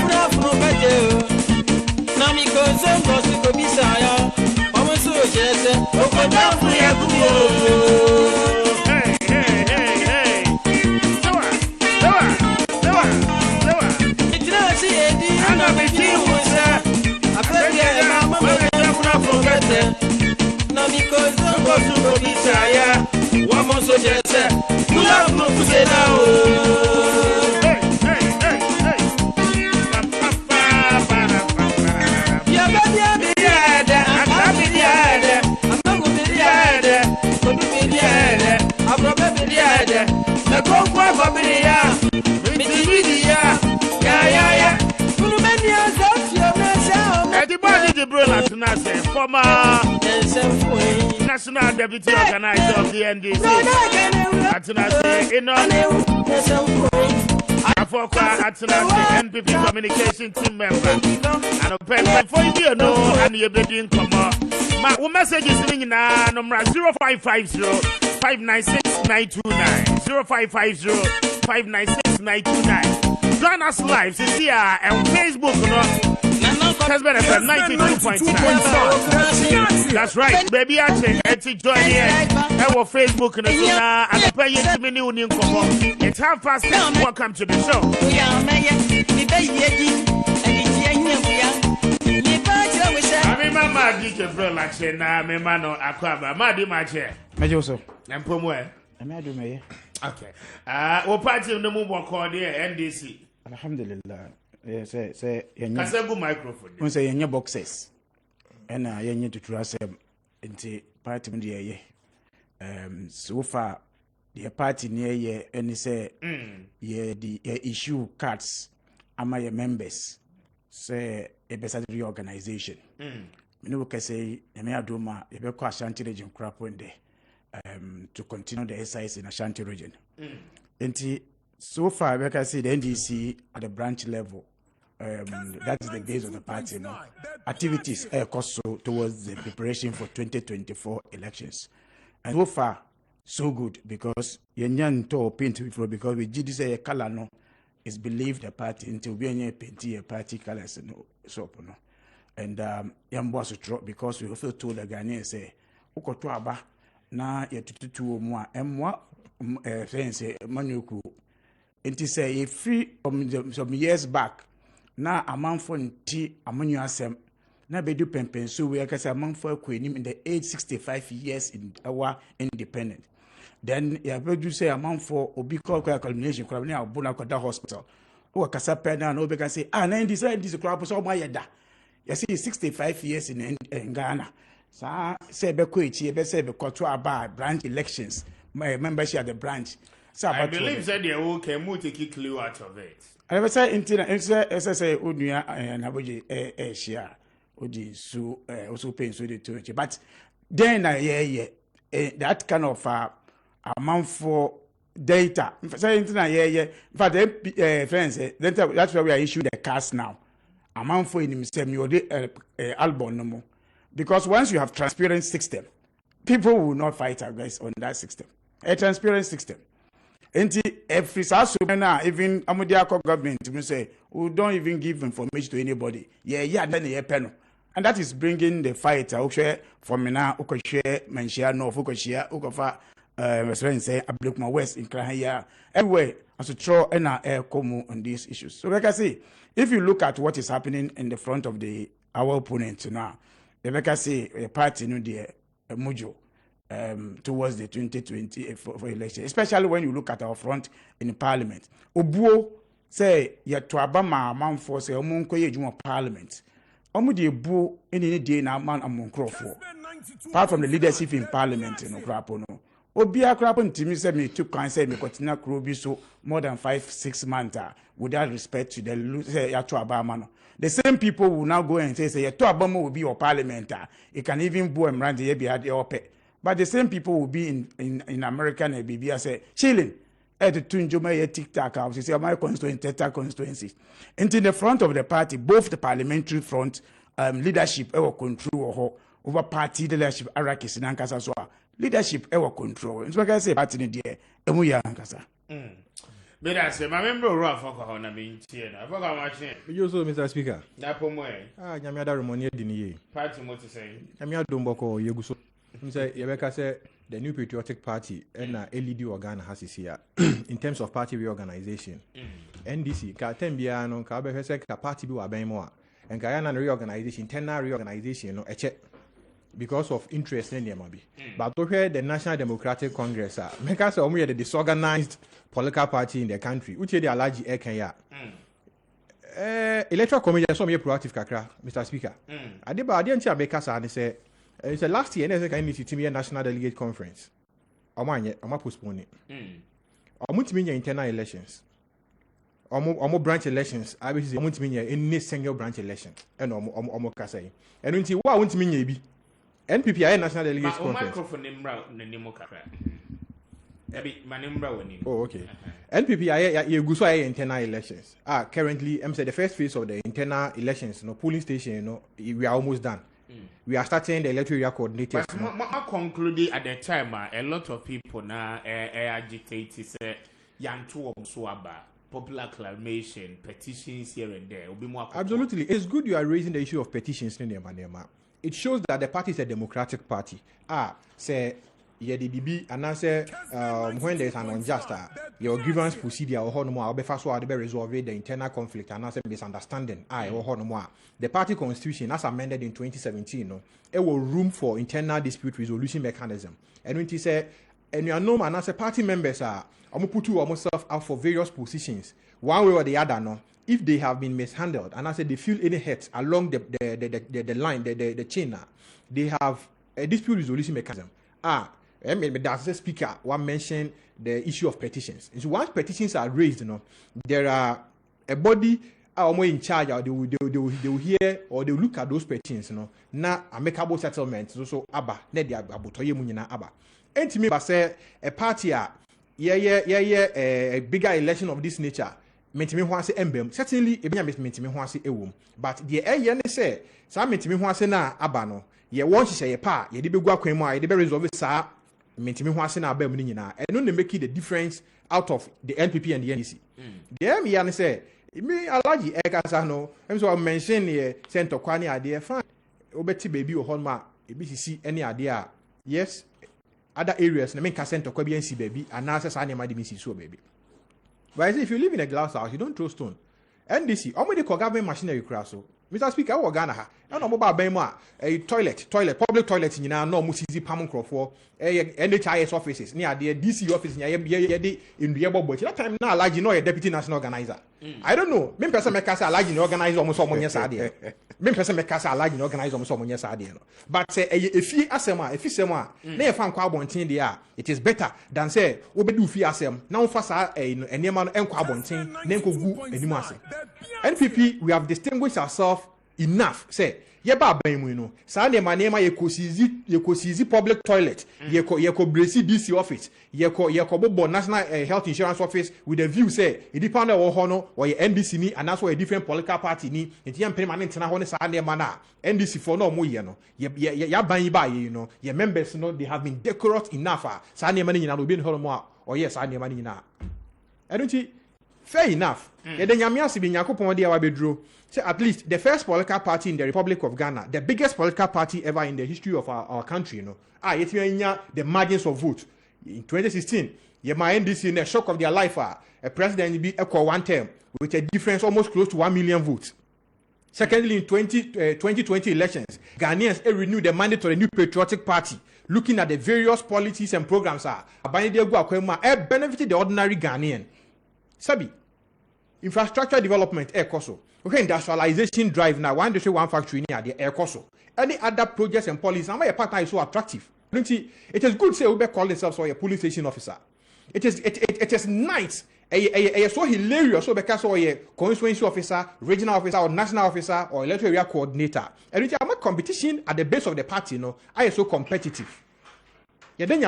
hey, hey, hey. Former national deputy organizer of the NDC. NPP communication team member. And before you know, and you're being come up. My message is ringing now, number 0550 596 929. 0550 596 929. Join us live, see here on Facebook, Kessben FM 92.9. That's right, baby. I check join here. Our Facebook and pay you to me new. It's 10:30. Welcome to the show. I remember DJ Bro like say na me man no akwaba. Ma di ma che. Mejo so. Empomwe. Me do me. Okay. O party no mu boko there NDC. Alhamdulillah. Say yenya. Kasegu microphone. We say yenya boxes. And yenya to trust into party mu dey so far the party near ye and say ye the issue cards ama your members say a better reorganization. Me no can say me adoma e be ko Ashanti region kraponde to continue the exercise in Ashanti region. So far we can see the NDC at the branch level. That is the base of the party. No? Activities cost towards the preparation for 2024 elections. And so far, so good because Yenyan to paint before because we did say a color no is believed the party until we any paint a party colors no soap no. And Yamboss drop because we also told the Ghanaians say Uko aba na ye tutu mo emwa friends manuku. And say free from some years back. Na amanfo nti amanyu asem na bedu pempen so we akasa amanfo akwanim in the age 65 years in our independent then ya bedu say amanfo obi call culmination kwala na abuna kwada hospital o kasa pena na obi can say na this crap so ma yeda you see 65 years in Ghana sa say be ko echi be say be koto aba branch elections my membership at the branch so I believe that they will can take a clue out of it. I never say say Unia and Abuji share Udi so also paying so the two. But then that kind of amount for data. Say in fact friends that's why we are issuing the cards now. Amount for in himself album no more. Because once you have transparent system, people will not fight against on that system. A transparent system. And every now, even Amudiako government will say, we don't even give information to anybody. Then a panel. And that is bringing the fight from now, Ukoshare, Manshia, North Ukoshia, Ukofa, say, Ablukma West in Krahaya, everywhere, as a throw and air como on these issues. So, like I say, if you look at what is happening in the front of our opponents now, like I say, a party, a mojo. Towards the 2020 for election, especially when you look at our front in Parliament. Obuo say yet to Abama man for say Omunko Yejuma Parliament. Omudi bu any day na man among crop for. apart from the leadership in parliament no krapo no obia krapo ntimi say me took kan say me continue krobi so more than 5-6 months without respect to the say ya to abama no the same people will now go and say ya to abama will be your parliament it can even bo emrand ye be had ope but the same people will be in America and BB say chilling at the tunjuma ye TikTok house say my constituencies and in the front of the party both the parliamentary front leadership ever control over party leadership arakis in Ankasa so leadership ever control. It's what I say party in there emu ya Ankasa. But I say my member rough for how na be tie na. For how much? You so Mr. Speaker. Na pomo nyame ada remoni dini ye. Party mo to say. Nyame adomboko yegu so. Say yebeka say the New Patriotic Party and LED organ has here in terms of party reorganization. NDC ka tembia no ka be say ka party bi wa ben mo a and Guyana reorganization, internal reorganization, no, because of interest in them. But to hear the National Democratic Congress, make us the disorganized political party in the country, which is the allergy air Kenya. Electoral Commission, some proactive kakra, Mr. Speaker. I didn't make us say, it's last year, and I need to be a national delegate conference. I'm postponing it. I'm going to be internal elections. Omo branch elections I be say omo ntimi nya any single branch election and omo kasa yi eno nti wa won ntimi nya bi NPP aye national delegate conference microphone nimra nimo kakra ebi manimra woni oh okay NPP aye ye guso aye internal elections currently say the first phase of the internal elections no polling station no we are almost done. We are starting the electoral coordinators. But I concluded at the time a lot of people now agitate say yantu omsuaba popular acclamation, petitions here and there. Absolutely. It's good you are raising the issue of petitions. It shows that the party is a democratic party. Say, DB, and I say, when there is an unjust, your grievance procedure, or no more, resolve the internal conflict, and I say misunderstanding. The party constitution, as amended in 2017, it will room for internal dispute resolution mechanism. And when you say, and you know, and as a party members are, I'm put you almost out for various positions, one way or the other. No, if they have been mishandled, and I said they feel any hurt along the line, the chain, they have a dispute resolution mechanism. That's the speaker. One mentioned the issue of petitions. So once petitions are raised, there are a body are in charge, or they will hear or they will look at those petitions. Now amicable settlements. So aba, ne dia abutoye munyina aba. And to me, say a party a bigger election of this nature. Mentimi ho ase embem. Certainly, ebenya mentimi ho ase ewom. But the say, some mentimi ho ase na aba no. Ye won hye ye pa, ye de begu akwan mu a ye de be resolve sa mentimi ho ase na aba mu ni nyina. Eno na make the difference out of the NPP and the NDC. The me yan say, me alaji ekasa no. Em so mention ye center kwa ni ade fine. Obeti baby o hon ma ebi sisi any ade a. Yes. Other areas, I mean, center kwa BNC baby, and now says I need my DMC so baby. But if you live in a glass house, you don't throw stone. NDC, how many government machinery crash so? Mr. Speaker, what Ghana ha? I don't know about Bema, a toilet, public toilet in no Musisi Pamon Crawford, NHIS offices, near the DC office, near in the Ebo Boy. That time now, like you know, a deputy national organizer. I don't know. Me person make us like you organize almost someone yes idea. Me person make us like you organize almost someone yes idea. But say if you asema, if you say one, never found quabontin there. It is better than say we do fi asem. Now fast a man and quabontin, then go anymore. NPP, we have distinguished ourselves enough. Say, yeba ben no. Sa ne manema ye kosizi public toilet. Ye ko bresi DC office. Ye ko bobo national health insurance office with a view say it depend on hono or ye NDC ni and that's why a different political party ni. Enti yam permanent na hono sa ne mana. NDC for no mo ye no. Ya ban ba ye no. Ye members no they have been decorous enough. Sa ne mani nyina no bi no mo or yes sa ne mani nyina. Edunti fair enough. Yede nyame ase bi Yakopon de awabedro. Say at least the first political party in the Republic of Ghana, the biggest political party ever in the history of our country, yet the margins of vote. In 2016, my NDC in a shock of their life, a president be equal one term with a difference almost close to 1 million votes. Secondly, in 2020 elections, Ghanaians renewed the mandate of the New Patriotic Party, looking at the various policies and programs benefited the ordinary Ghanaian. Sabi, infrastructure development koso. Okay, industrialization drive now. One day one factory near the koso. Any other projects and policies, and my partner is so attractive. It is good say we call themselves or a police station officer. It is nice. So hilarious so because or a constituency officer, regional officer, or national officer, or electoral area coordinator. And it's a competition at the base of the party, I am so competitive. Yeah, then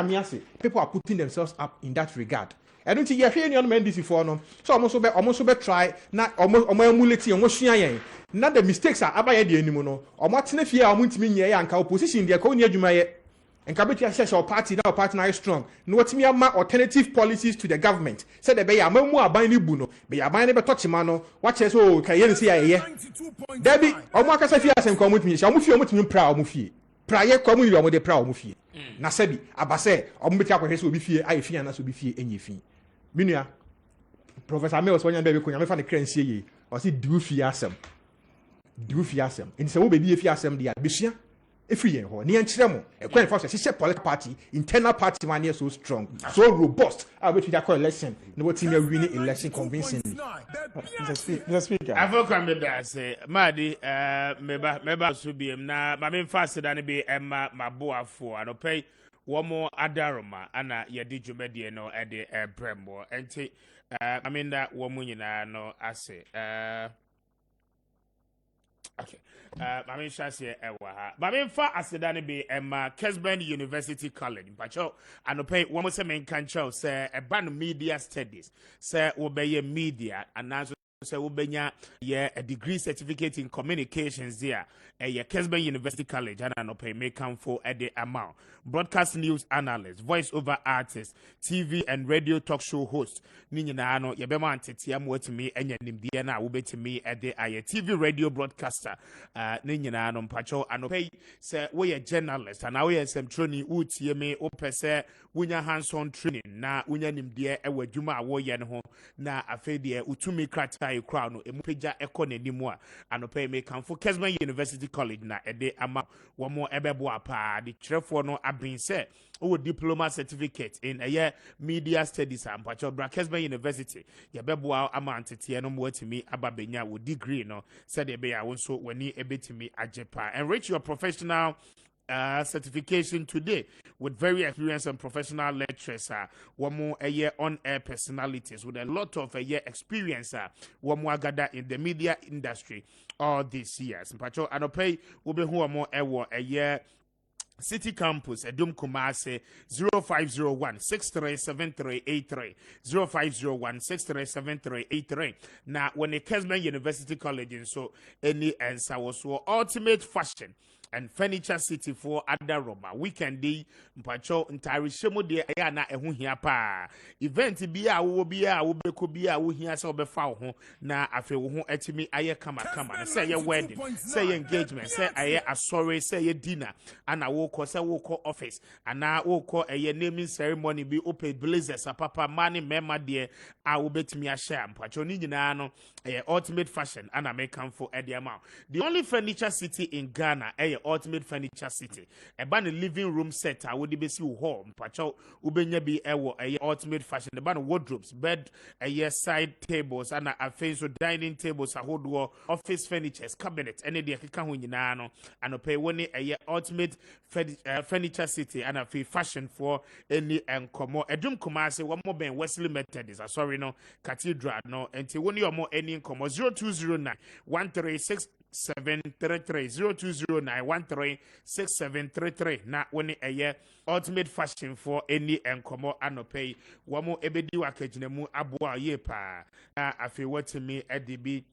people are putting themselves up in that regard. I don't think you're hearing your men this before no. So almost be try na emulate almost share. Not the mistakes are about the anymore no. Almost ne fear almost mean ye and opposition they call near Jumaye. And Kabiti says our party now party now is strong. No what me ama alternative policies to the government. Said the bay more abani buno. Be abani be touch mano. Watch us oh can you see a Debbie Omaka Safias and come with me. Shall move you with me proud mufi. Prior community with the proud mufi. Na sebi abase ombeti akwese obi fie ai fie na so obi fie enye fie. Minua Professor Ame was one day we fa ne kran sie yi o se du fie asem nti se wo be die fie asem dia besua efiri yen ho ne enkyere mo e kwan fa se political party internal party man is so strong so robust about that election no what team win election convincingly. Mr. Speaker Avo kan be da say madi meba so biem na ma me fa se da ne be emma maboafo anopay womo adaroma ana yedi dwumade no ede brembo enti I mean that womo nyina no ase okay I mean shase ewa ha ba me fa aseda ne be emma Kessben University College pacho anopay womo se men kan chow say eba no media studies say wo be ye media ananso say wo benya ye a degree certificate in communications there Kessben University College and anopay may come for at the amount broadcast news analyst voice over artist TV and radio talk show host ni nyina no ye bema antetia mo atimi enya nimdie na wo betimi at the TV radio broadcaster ni nyina no mpacho anopay say we ye journalist and we some training utie me opese wunya hands on training na wunya nimdie ewa dwuma wo ye ne ho na afedie utumi krata crowd no emupeja economy a anopay me come for Kessben University College na ede ama womo ebebo apa the trefo no abin say o diploma certificate in media studies and pacho Kessben University yebebo ama antete no mo atimi ababenya wo degree no said e be ya wonso wani ebetimi ajepa enrich your professional certification today with very experienced and professional lecturers one more a year on air personalities with a lot of experience one more gather in the media industry all these years mpacho anopay will be who more a year City Campus, Edum Kumase 0501 637383 0501 637383. Now, when a Kessben University College, and so any answer was for ultimate fashion and furniture city for Adaroma. Weekend day, Mpacho, Ntari Shemo de Ayana Ehunhia pa. Event be a will be a will be a will hear so be foul. Na afe wo etimi aye kama. Say your wedding, say your engagement, say aye a sorry, say your dinner, and I will call say will call office, and I will call a naming ceremony be open blazers, a papa money member dear. I will bet me a share. Mpacho ni no ultimate fashion, and I may come for the amount. The only furniture city in Ghana, ultimate furniture city. A band living room set, I would be see home. Pacho Ubenya be a ultimate fashion. The band wardrobes, bed, side tables, and a face of dining tables, a whole office furnitures, cabinets, any day Kikahuinano, and a pay one a ultimate furniture city, and a fee fashion for any and como. A drum commerce, one more ben Wesley Methodist, sorry no, Cathedral, no, and when you are more any income 0209 136 733 0209 136 na when a year ultimate fashion for any enkomo anopay wamo ebedi wakajinemu abua ye pa na afi watimi edibi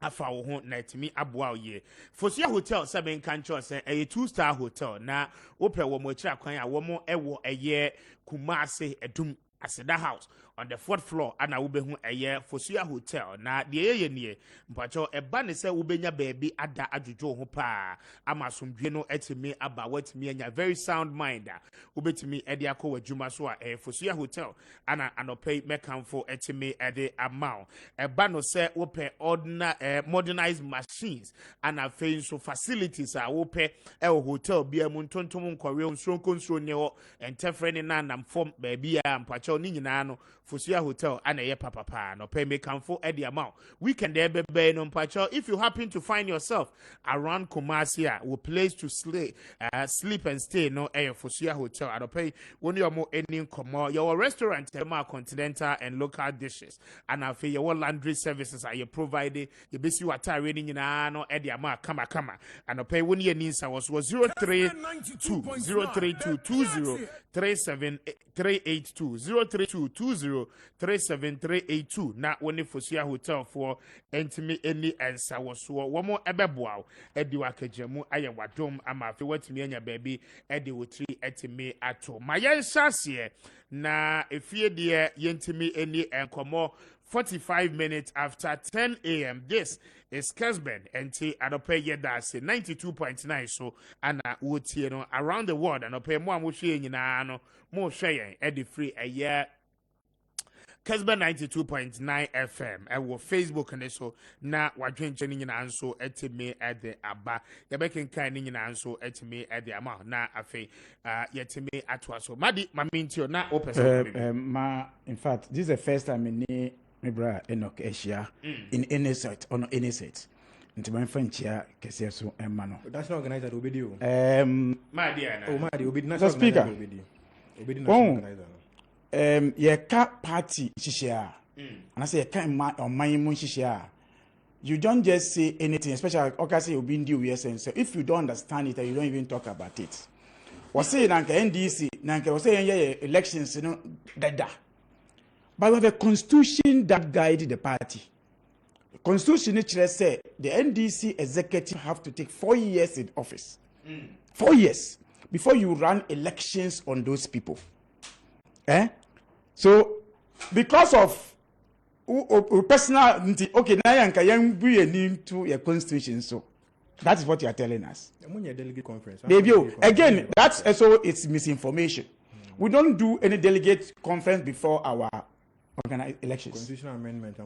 afa wo ho na etimi aboa ye Fosia Hotel Kessben Kanawu say a 2-star hotel na ope wo mo akira kwan a wo mo ewo eye Kumase Edum Aseda House on the 4th floor and I will be Fosia Hotel. Na the ye mpacho eba ne se ubenya baby ada ajujo ho pa amasumdwe no etimi aba watimi anya very sound mind ubetimi ede akọ wadwuma so Fosia Hotel ana anopay mekanfo etimi ede amount eba no se wope ordinary modernized machines ana fein so facilities a wope hotel bia mu ntontom nkore nsronko nsro ne ho entefre ne nanam form baby a mpacho ni nyina no Fosia Hotel and a papa no pay me for Eddie amount. We can there be no pacho. If you happen to find yourself around Kumasia, will place to sleep and stay no air Fosia Hotel. I don't pay when you are more any come your restaurant, continental and local dishes, and I feel your laundry services are you provided. You basically what I reading in no Eddie amount come and I pay when you need was 032 032 382 032 38382 na woni Fosia Hotel for entimi any answer was one more ebeboa edi wakagemu aye wadom ama afi watimi anya baby edi wotri etimi ato mayen sase na efie de yentimi any enkomo 45 minutes after 10 a.m. This is Kessben NT Adope Yedase 92.9 so ana wotie no around the world and pay more amuhwe nyina no mo hwe edi free a year Kessben 92.9 FM ewo Facebook and so na wadwenche ni nyina nso etime ede aba yebeken kan ni nyina nso etime ede ama na afi yetime atwa so madi mamintio na opese ma in fact this is the first time in Mebra Enoch Asia in any site on any site. Into my friend Chia Keseso and Mano. That's not organized at Obedio. My dear, oh, my dear, the speaker. Yeah, cat party shishia. And I say, I can't on my moon shishia. You don't just say anything, especially Okasi will be in due yes and so if you don't understand it, you don't even talk about it. Was saying Nanka NDC, Nanka was saying, yeah, elections, you know, that. But we have a constitution that guides the party. The constitution actually says the NDC executive have to take 4 years in office. 4 years before you run elections on those people. So, because of personal, okay, now you can be into your constitution. So, that is what you are telling us. Delegate conference. Again, that's also it's misinformation. We don't do any delegate conference before our organize elections. Constitutional amendment.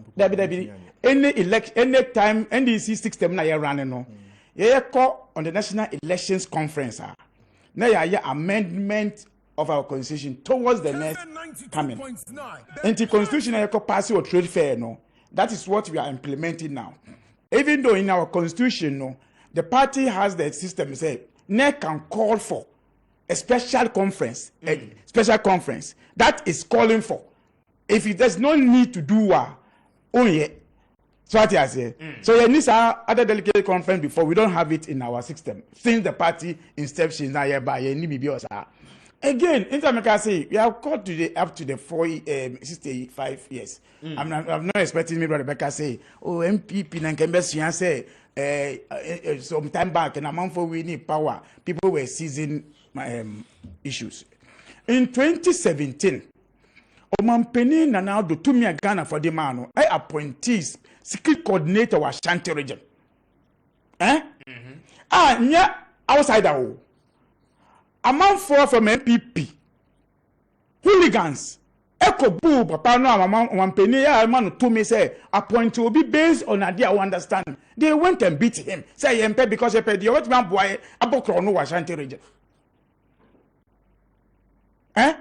Any time NDC system na you running no. You call on the National Elections Conference. Now you amendment of our constitution towards the next coming. Anti-constitutional you pass or trade fair no. That is what we are implementing now. Even though in our constitution no, the party has the system say NEC can call for a special conference, a special conference that is calling for. If there's no need to do only so what I say. So there needs other delegate conference before we don't have it in our system since the party inception now by any BBS. Again, Intermediate say we have got to the up to the 65 years. I'm not expecting me, Rebecca say, oh MPP and Kembesian say some time back and a month for we need power. People were seizing issues. In 2017. Omampeni na now do Tumia Ghana for the man. I appointees secret coordinator was Shanti region. Nya outside o. A man for from MPP. Hooligans. Eko boo papa no Omampeni ya man to me say appointee will be based on idea we understand. They went and beat him. Say MP because he paid the what man boy abokro no was Shanti region. In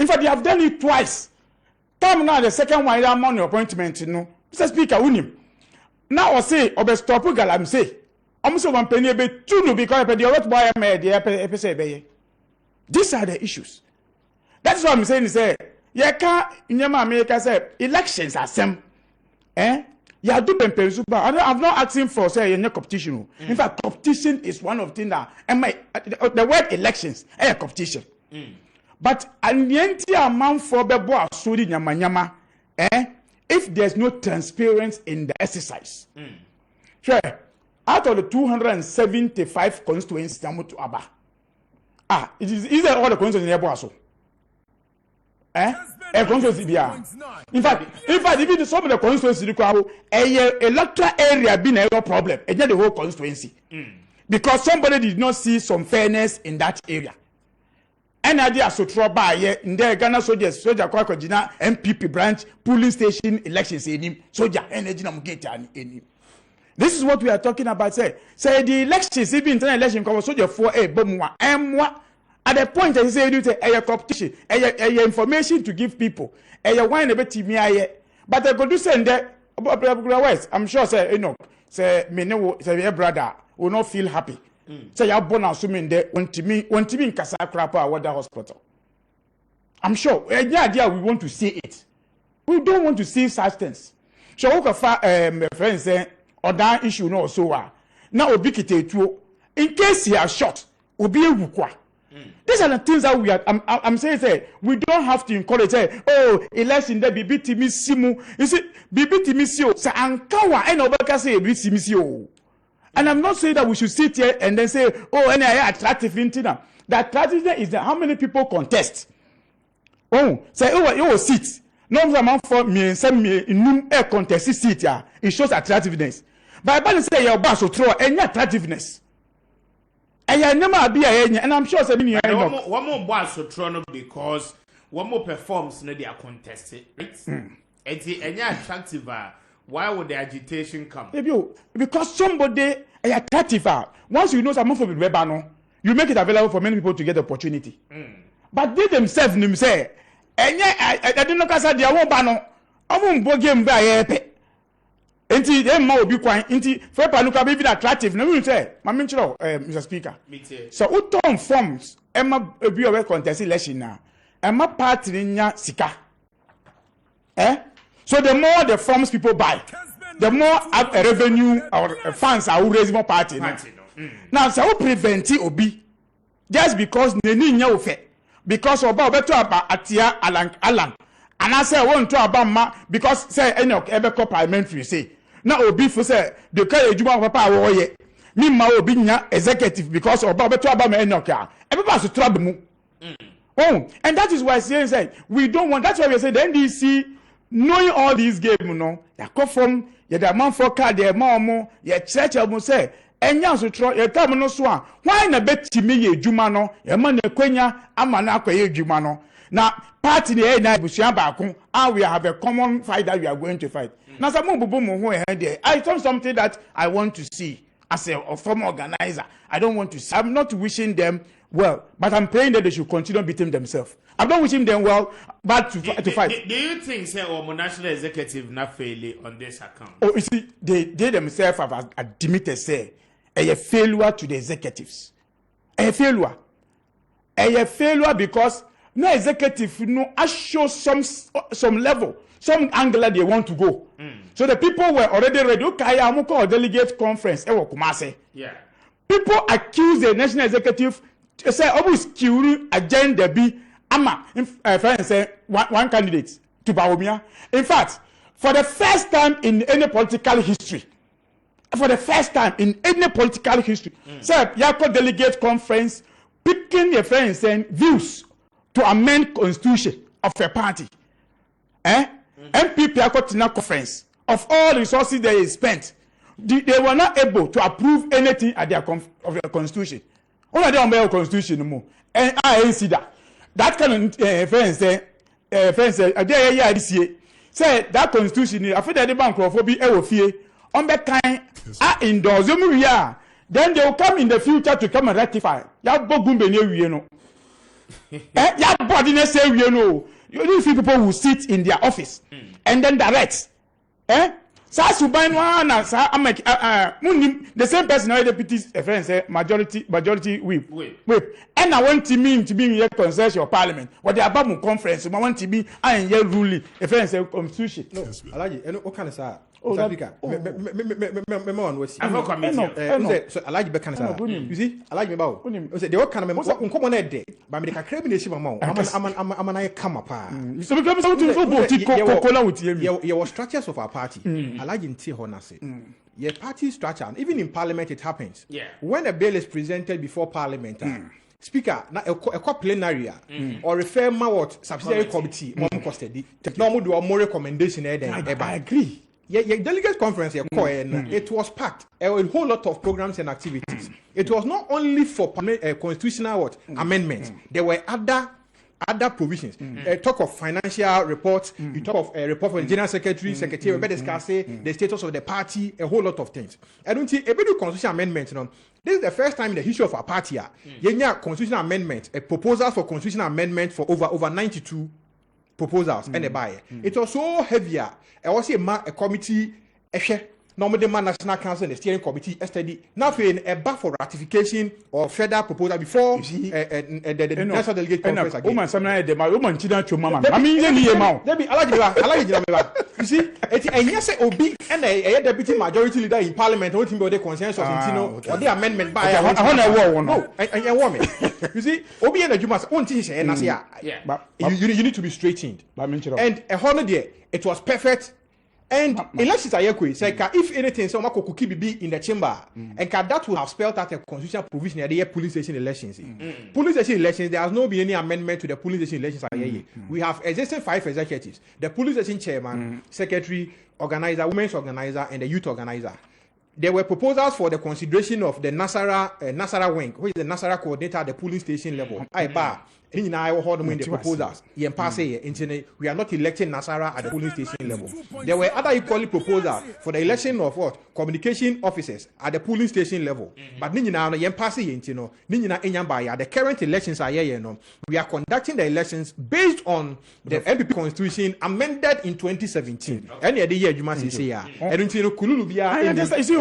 fact, they have done it twice. Come now, the second one, I'm on your appointment. No, Mr. Speaker, unim. Now I say, Obe stop galam say. I'm so one penny be too because the what boy made the episode. These are the issues. That's what I'm saying. Say, yeah, can't in America say elections are same. Yeah, do I'm not asking for say any competition. In fact, competition is one of the things that the word elections is competition. But an entire amount for the boy suri nyama if there's no transparency in the exercise. Sure. Out of the 275 constituencies to Aba. It is either all the constituencies in Ebo. In fact, even some of the constituency require a electoral area being a problem, and not the whole constituency. Because somebody did not see some fairness in that area. And idea so trouble in there Ghana soldier Kwakojina MPP branch polling station elections in him soldier energy na mugeta in. This is what we are talking about. Say the elections, even internal election come soldier for a bomwa emwa At the point that you say you say a competition, a information to give people, a wine a bit me but I could do send that I'm sure say say me no say your brother will not feel happy. Say you're born assuming that want to me in Casa Crapa or the hospital. I'm sure any idea we want to see it. We don't want to see such things. So my friend say or that issue no so now obikite too in case he are shot obi ewukwa. These are the things that we are. I'm saying, say we don't have to encourage. Say, oh, election there be simu. You see, misio. Say ankawa and obeka say misio. And I'm not saying that we should sit here and then say, oh, any attractive intina. The attractiveness is that how many people contest. Oh, say oh, you will sit. No man for me send me in air contest seat. Yeah, it shows attractiveness. But I say your boss will throw any attractiveness. And I'm sure one more boss to Toronto because one more performs no they are contested, right? It's any attractive. Why would the agitation come? Because somebody attractive. Once you know someone from the web, you make it available for many people to get the opportunity. But they themselves say, I don't know because they won't ban. I won't go game by Enti dem ma obi kwan enti for panuka be attractive na we say ma me nchiro Mr Speaker so uton forms emma obi owe contest election na emma party nya sika so the more the forms people buy the more a revenue or funds are raise more party now so we prevent obi just because neni nya ofe because oba obeto aba atia alan and I say want to aba ma because say Enoch ebeko parliamentary say na obi for say the carry ejuma papa wo ye me ma obi nya executive because oba beto aba ma Enoch everybody should trouble mu and that is why say we don't want. That's why we say the NDC knowing all these games ya come from ya the man for card the more ya church almost say enya so tro ya tam no so a why na betimi ye ejuma no ya ma na kwanya ama na akwaye ejuma no na party ni na busuan baako and we have a common fight that we are going to fight. Now, I saw something that I want to see as a former organizer. I don't want to see. I'm not wishing them well, but I'm praying that they should continue beating themselves. I'm not wishing them well, but to fight. Do you think, say, our national executive not failing on this account? Oh, you see, they themselves have admitted, say, a failure to the executives. A failure because no executive show some level. Some angle they want to go. So the people were already ready. Okay, I'm going to delegate conference. Yeah. People accuse the national executive say almost kill agenda be ama friend say one candidate to Bawumia. In fact, for the first time in any political history, say Yako delegate conference picking a friend saying views to amend constitution of a party. MPP Akotina conference of all resources they spent, they were not able to approve anything at their of the constitution. Only they don't constitution no more. And I see that kind of friends say this year say that constitution. I feel that the bank will be ewofie on that kind endorse them. Then they will come in the future to come and rectify. Ya bogumbe ne wie no. Ya body ne say wie no. You see people who sit in their office and then direct. The same person the deputy friend say majority whip. And I want to be in concession of parliament. What the about conference, I want to be and ye ruling a friend say constitution. No, Alaji, and what kind of say? I'm not committing. So Alaji Bekan, you see, I like me about. Say the what kind of come on a day, but make a credibility amount. I'm an come apart. So become something with you. Your structures of our party. Alaji in Tihonase. Your party structure, even in parliament, it happens. Yeah. When a bill is presented before parliament, speaker, a plenary or refer what subsidiary committee, more custody. No do more recommendation. I agree. Yeah, delegate conference it was packed. A whole lot of programs and activities. It was not only for constitutional amendments. There were other other provisions. Talk of financial reports, you talk of a report from the general secretary, secretary, we discuss the status of the party, a whole lot of things. I don't think a bit of constitutional amendment, this is the first time in the history of our party, constitutional amendment, a proposal for constitutional amendment for over 92 proposals and a buyer. It was so heavier. I was a committee, normally the National Council and the steering committee yesterday. Now a bar for ratification of federal proposal before the national delegate conference again. You see, and yes, Obi and a deputy majority leader in parliament who think about the consensus or the amendment by you see, Obi and the Jumas own things and you need to be straightened. And a holiday, it was perfect. And elections are equal. So if anything, so Mako could be in the chamber, and that would have spelled out a constitutional provision at the police station elections. Police station elections, there has not been any amendment to the police station elections. We have existing 5 executives: the police station chairman, secretary, organizer, women's organizer, and the youth organizer. There were proposals for the consideration of the Nasara wing, which is the Nasara coordinator at the polling station level. The proposals. We are not electing Nasara at the polling station level. There were other equally proposals for the election of communication officers at the polling station level. But the current elections are here. We are conducting the elections based on the MPP constitution amended in 2017. Any other year you must say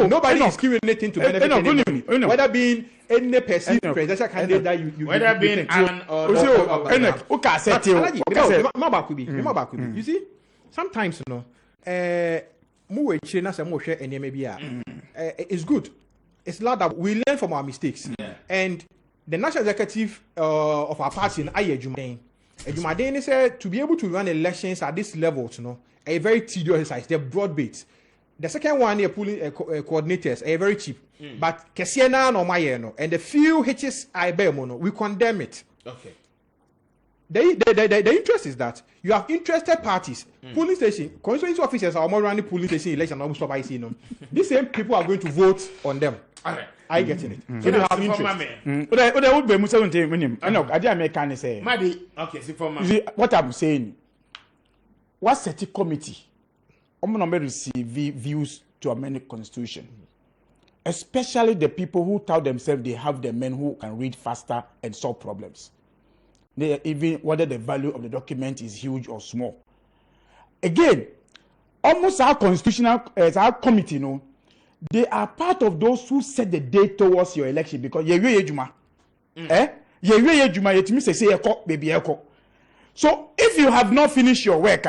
nobody is giving anything to benefit anybody. Whether being any perceived presidential candidate that you whether being an or you see, sometimes it's good. It's loud that we learn from our mistakes. And the national executive of our party in Jumaden said to be able to run elections at this level, a very tedious exercise. They're broad based. The second one, they're pulling coordinators, are very cheap. But Kessiena no Mayeno and the few H's I bear mono, we condemn it. Okay. The interest is that you have interested parties, polling station, constituency officers are more running polling station election almost stop IC. These same people are going to vote on them. Okay. I get it. So they have interest. What I'm saying, what city committee? I'm going to receive views to amend the constitution, especially the people who tell themselves they have the men who can read faster and solve problems. They even whether the value of the document is huge or small. Again, almost our constitutional our committee, they are part of those who set the date towards your election because so if you have not finished your work,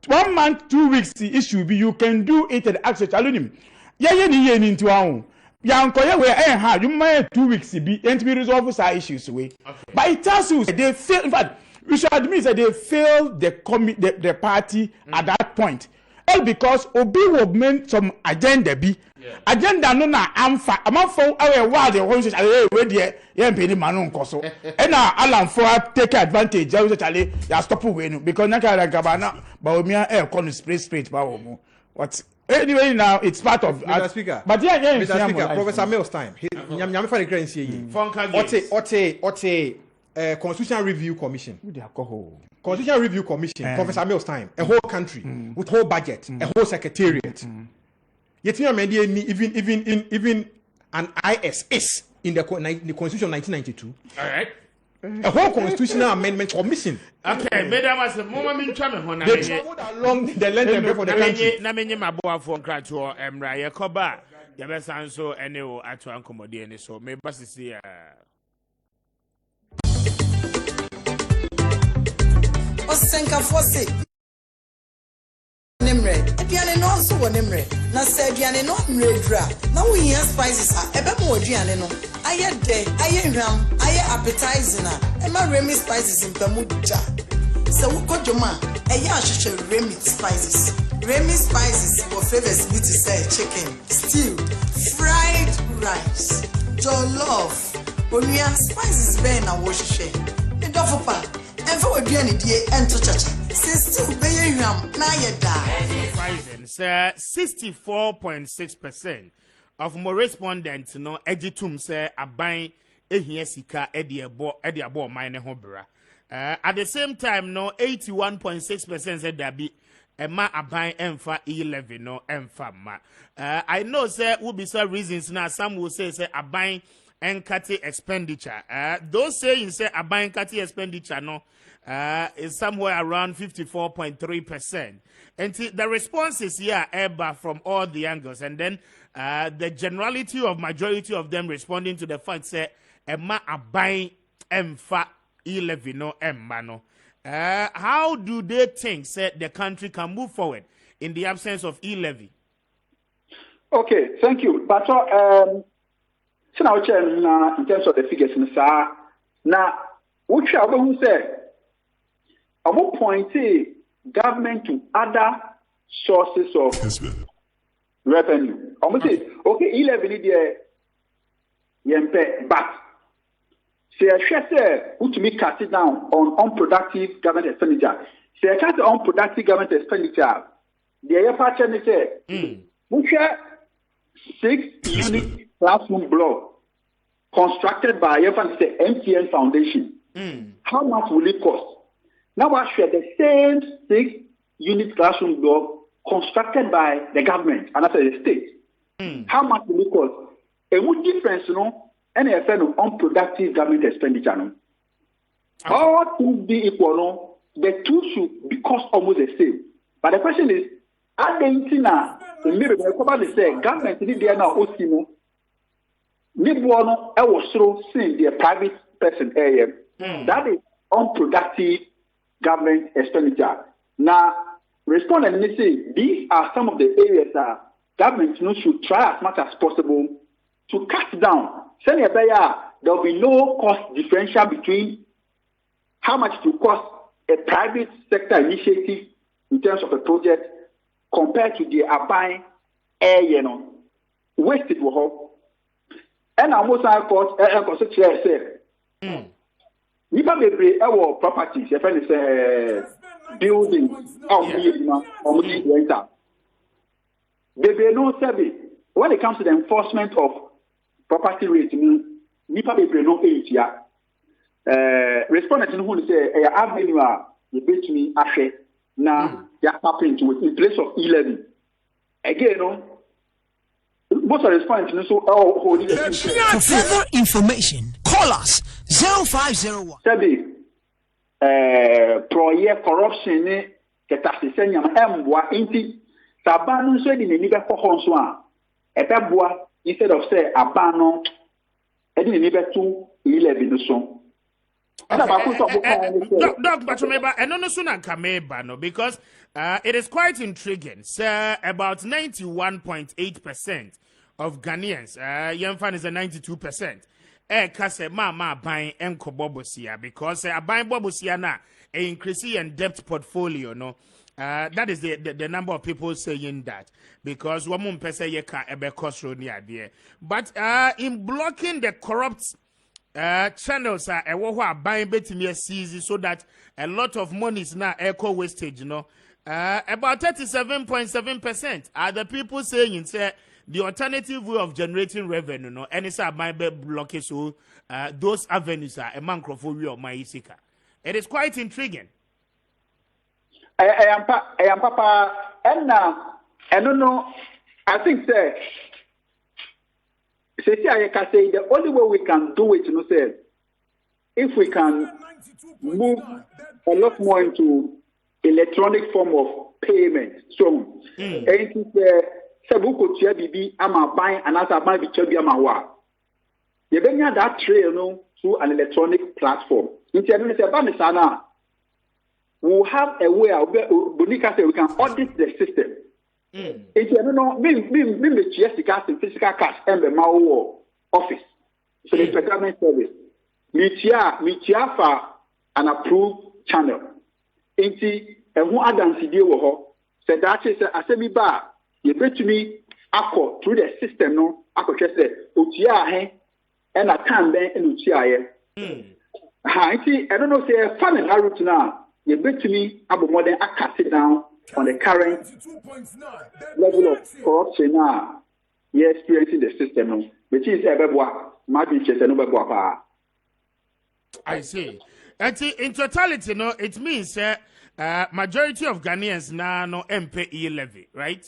1 month, 2 weeks, the issue be you can do it at access. Alunim. Into our you might 2 weeks be and to be resolved our issues away. But it tells you they fail. In fact, we should admit that they failed the party at that point. All because Obi will make some agenda be agenda no na amfa amafo awe wa the whole say we dey pay manu nkoso and na alam for take advantage just chale ya stop we no because na ka gabana ba omia come spray ba wo what anyway now it's part of Mr. Speaker. But Mr. Speaker, Professor Mills time nyam fa the currency Constitutional Review Commission. Constitutional Review Commission, Professor Mills time, a whole country with whole budget, a whole secretariat. Yet even an ISS in the Constitution of 1992. All right. A whole constitutional amendment commission. Okay, madam, as a moment, they traveled along the length and breadth of the country. Namenya Mabua for Krato, Emra Yakoba, Yabesanso, and no at one commodity, so maybe see. Osenka Fosse Nimre, Ediane no so wo Nimre. Na se Ediane no mredra. Na wo yin spices a ebe mo aduane no. Aye de, aye nhwam, aye appetizing a. E ma Remy spices mpamu ja. Se wo kodwoma, eye ahwehwe Remy spices. Remy spices for flavors be to say chicken, stew, fried rice, jollof. Onua spices be na wo hwehwe. Me dofopa and for a journey, dear, and to church. Since 64.6% of more respondents editum say a buying a here sika abo mine hobra. At the same time, no 81.6% said there be Emma Abai Emfa 11 no Emfa ma. I know say will be some reasons now. Some will say Abai Enkati expenditure. Those saying say Abai Enkati expenditure no is somewhere around 54.3%. And the response is here Eba from all the angles, and then the generality of majority of them responding to the fact say Emma Abai Emfa 11 no Emma no. How do they think say the country can move forward in the absence of e-levy? Okay, thank you. But so now in terms of the figures, now which I will say, I will point government to other sources of revenue. I will say, okay, e-levy there, but say put me cut it down on unproductive government expenditure. Say I cut unproductive government expenditure. The other part say, we share 6-unit classroom block constructed by the MTN Foundation. How much will it cost? Now I share the same 6-unit classroom block constructed by the government and that's the state. How much will it cost? And what difference, any effect of unproductive government expenditure. No? All two be equal, no? The two should be cost almost the same. But the question is, are they now? The say government need there now Osimo. Need one I was through seeing the private person area. That is unproductive government expenditure. Now, respondent may say these are some of the areas that government should try as much as possible to cut down. There will be no cost differential between how much it will cost a private sector initiative in terms of a project compared to the Abai air, wasted for her. And I most of course, Nipa bebre our properties, if any say building, renter. Bebre no survey. When it comes to the enforcement of property rate, nipa bebre no age ya. Respondent who say avenue you bet me ashe na ya tap into it in place of e-levy. Again, most of the respondents so holding for further information, call us 0501. Sabi project corruption ne ketasese nyama emboa enti sabanu so di nani be kokon so a ebeboa instead of say abano edi nani be to e-levy no so. Doc Bachomeba, and no sooner Kameba, no, because it is quite intriguing. Sir, about 91.8% of Ghanaians, Yemfan is a 92%. Kase mama buying enko bobosia because buying bobosia na increasing in debt portfolio, no. That is the number of people saying that because woman pesa yeka ebe cost road near there. But in blocking the corrupt channels are buying betting season so that a lot of money is now eco wastage, about 37.7% are the people saying say the alternative way of generating revenue, and it's a my blockage, so those avenues are a microphone or my isika. It is quite intriguing. I am Papa, and I don't know. I think say I can say the only way we can do it, say, if we can move a lot more into electronic form of payment. So, Sabuko Chia Bibi, I'm buying another buy Bichabi Amawa. You bring that trail through an electronic platform. In the we'll have a way Bonica say we can audit the system. If you don't know, physical cash and the Mao office. So the government service. Mitia for an approved channel. Inti and who Adam Sidio said that is a semi bar. You bet to me ako through the system no ako say Utia he and a time then in Utia. I don't know say fun and route now. You bet to me about more than I cut it down on the current level of corruption now. You're experiencing the system, which is a beboa, maybe just a no beboa. I see. In totality, no, it means majority of Ghanaians now no MP levy, right?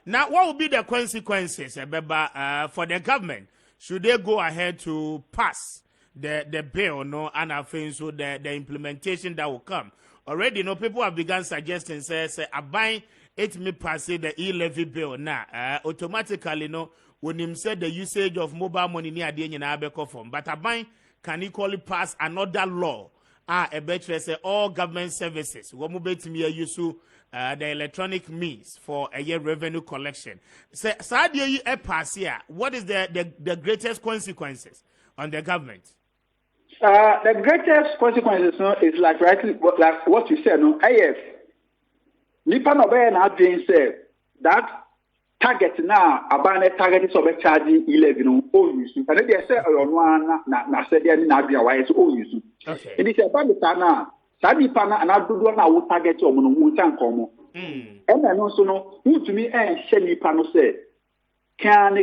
Now, what will be the consequences, Beba, for the government? Should they go ahead to pass the bill, no, and I think so the implementation that will come? Already, no, people have begun suggesting, say, I buy it me pass the e-levy bill now. Automatically, no, when him said the usage of mobile money near the Abeko form, but I buy can equally pass another law. A better say all government services. What move to me use the electronic means for a year revenue collection. Say, pass here. What is the greatest consequences on the government? The greatest consequences is like what you said. No, AF. Nipa no be na adwin say that target now about target is over charging 11 no use. And they say ono na say dey na adwin why so use. Okay. It is about the na sadi pana and adodo na wo target omo no wo tan komo. No so no to me share nipa no say can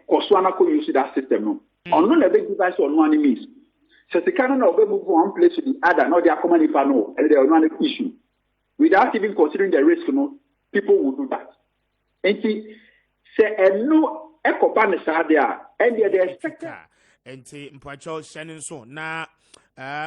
koso anako use that system no. Ono na be device ono ani means. So the canon of move from one place to the other, not their common if I know, and they are not an issue. Without even considering the risk, people will do that. And see, say no echo panels are there, and they expect. And see, Mpacho Shannon so now,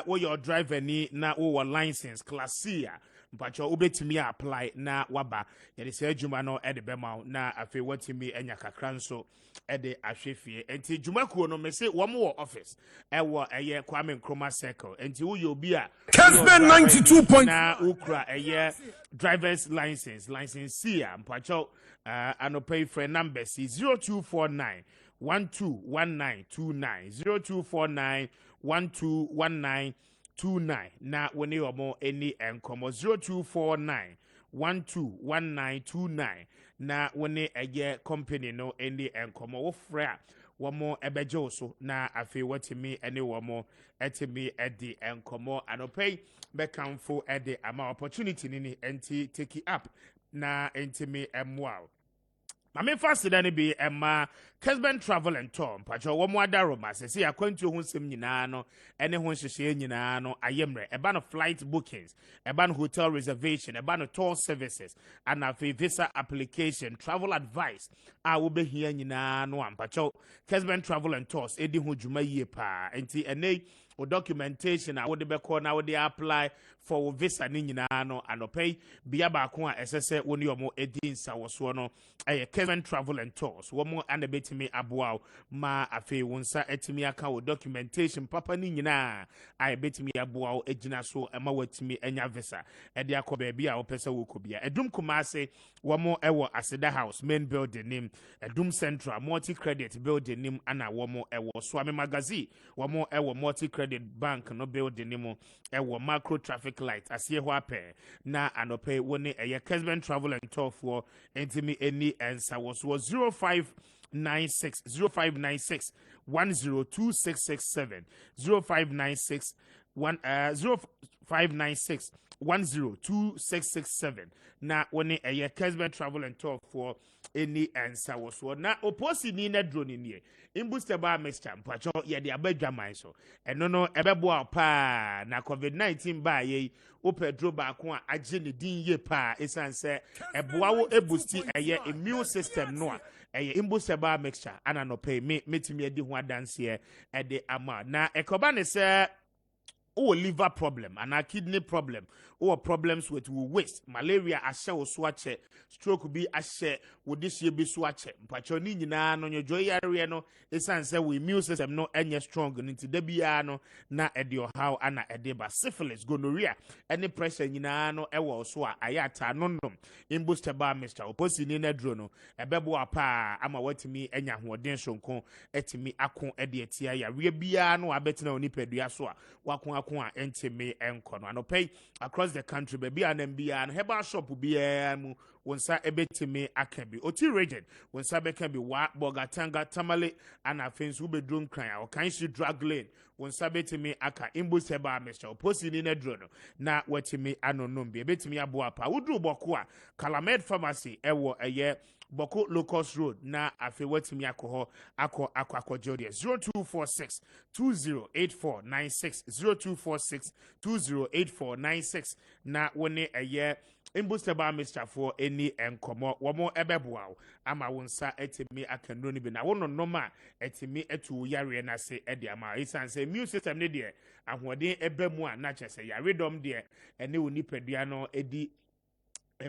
what your driver need now, our license class C. Mpacho ubetimi apply na waba. Yet is a Jumano at the Bema na afe what me and Yakakranso at the Ashefie. And see, Jumaku no me say one more office. A year Kwame Nkrumah Circle. And see who you'll be a Kessben 92 point. Na Ukra a year driver's license C. Mpacho and pay for number C 0249 121929 0249 121929 na when you are more any encomo 0249 121929 na when a year company no any encomo ofra one more ebejo so na afi what me any one more at me at the encomo and pay become for at the amount opportunity nini enti take it up na enti me wow. I mean, first, then be Emma Kessben Travel and Tour. Pacho, one more daroma. Say, I can't you who sim Yinano, anyone should say Yinano, I am a ban of flight bookings, a ban hotel reservation, a ban of tour services, and a visa application, travel advice. I will be here Yinano, and Pacho, Kessben Travel and Tours, Eddie Hujuma Yepa, and T or documentation. I would be called now, they apply for visa Ninano and pay Biaba Kwa SSA when you're more Edin Sawaswano. A Kessben Travel and Tours. One more and a bit me abuao ma afe wonsa etimi aka wo documentation papa ni nyina I bet me abuao ejina so ema watimi enya visa e de akọ baabi a opese wo kobia edum kumase one more ewo Aseda House main building name edum Central multi credit building name ana one more ewo Swami Magazine one more ewo multi credit bank no building name ewo macro traffic light asie ho ape na anope woni eye Kessben Travel and Tour for entimi any answer was 0596 102667 0596 102667 na woni eye Kessben Travel and Tour for any answer was na oposi ni na drone ni imbuster ba mixture mpacho ye de abadwaman so eno no ebebo pa na covid-19 ba ye o pedro ba ko agye ne din ye pa esanse eboa wo ebusti eye immune system no a eye imbuster ba mixture ana no pay me metimi adi ho adanse e de ama na ekoba ne se or liver problem and a kidney problem or problems with waste malaria ashe wo swache stroke be ashe wo this year be swache mpacho ni nyina no nyojo area no esan say we immune system no enye strong nti da bia no na ede how ana ede ba syphilis gonorrhea any pressure nyina no ewo so a ayata nonom imbuster ba mr oposi ni na dro no ebebo apa ama watimi enya hoden sonko etimi akon ede etia ya we bia no abetina oni padua so a wakon entime enkono anopay across the country baby and mbia and herbal shop bia mu wonsa ebetimi akambi oti region wonsa bekambi wa Bogatanga Tamale and afensu bedroom kran o kan shi drug lane wonsa betimi aka imbu seba Mr. Oposi ni na drono na watimi anonombi ebetimi abo apa wudru boko a Calamed Pharmacy ewo eye Boko Locust Road na afe watimi akoho akọ Jodie 0246 208496 0246 208496 na wone eye imbusteba Mr. for any enkomo womo ebeboa ama wonsa etimi akandro ni bi na wono noma etimi etu yare na se ede ama isan se immune system ne de ahoden ebemu a na chese yare dom de ene oni pedua no edi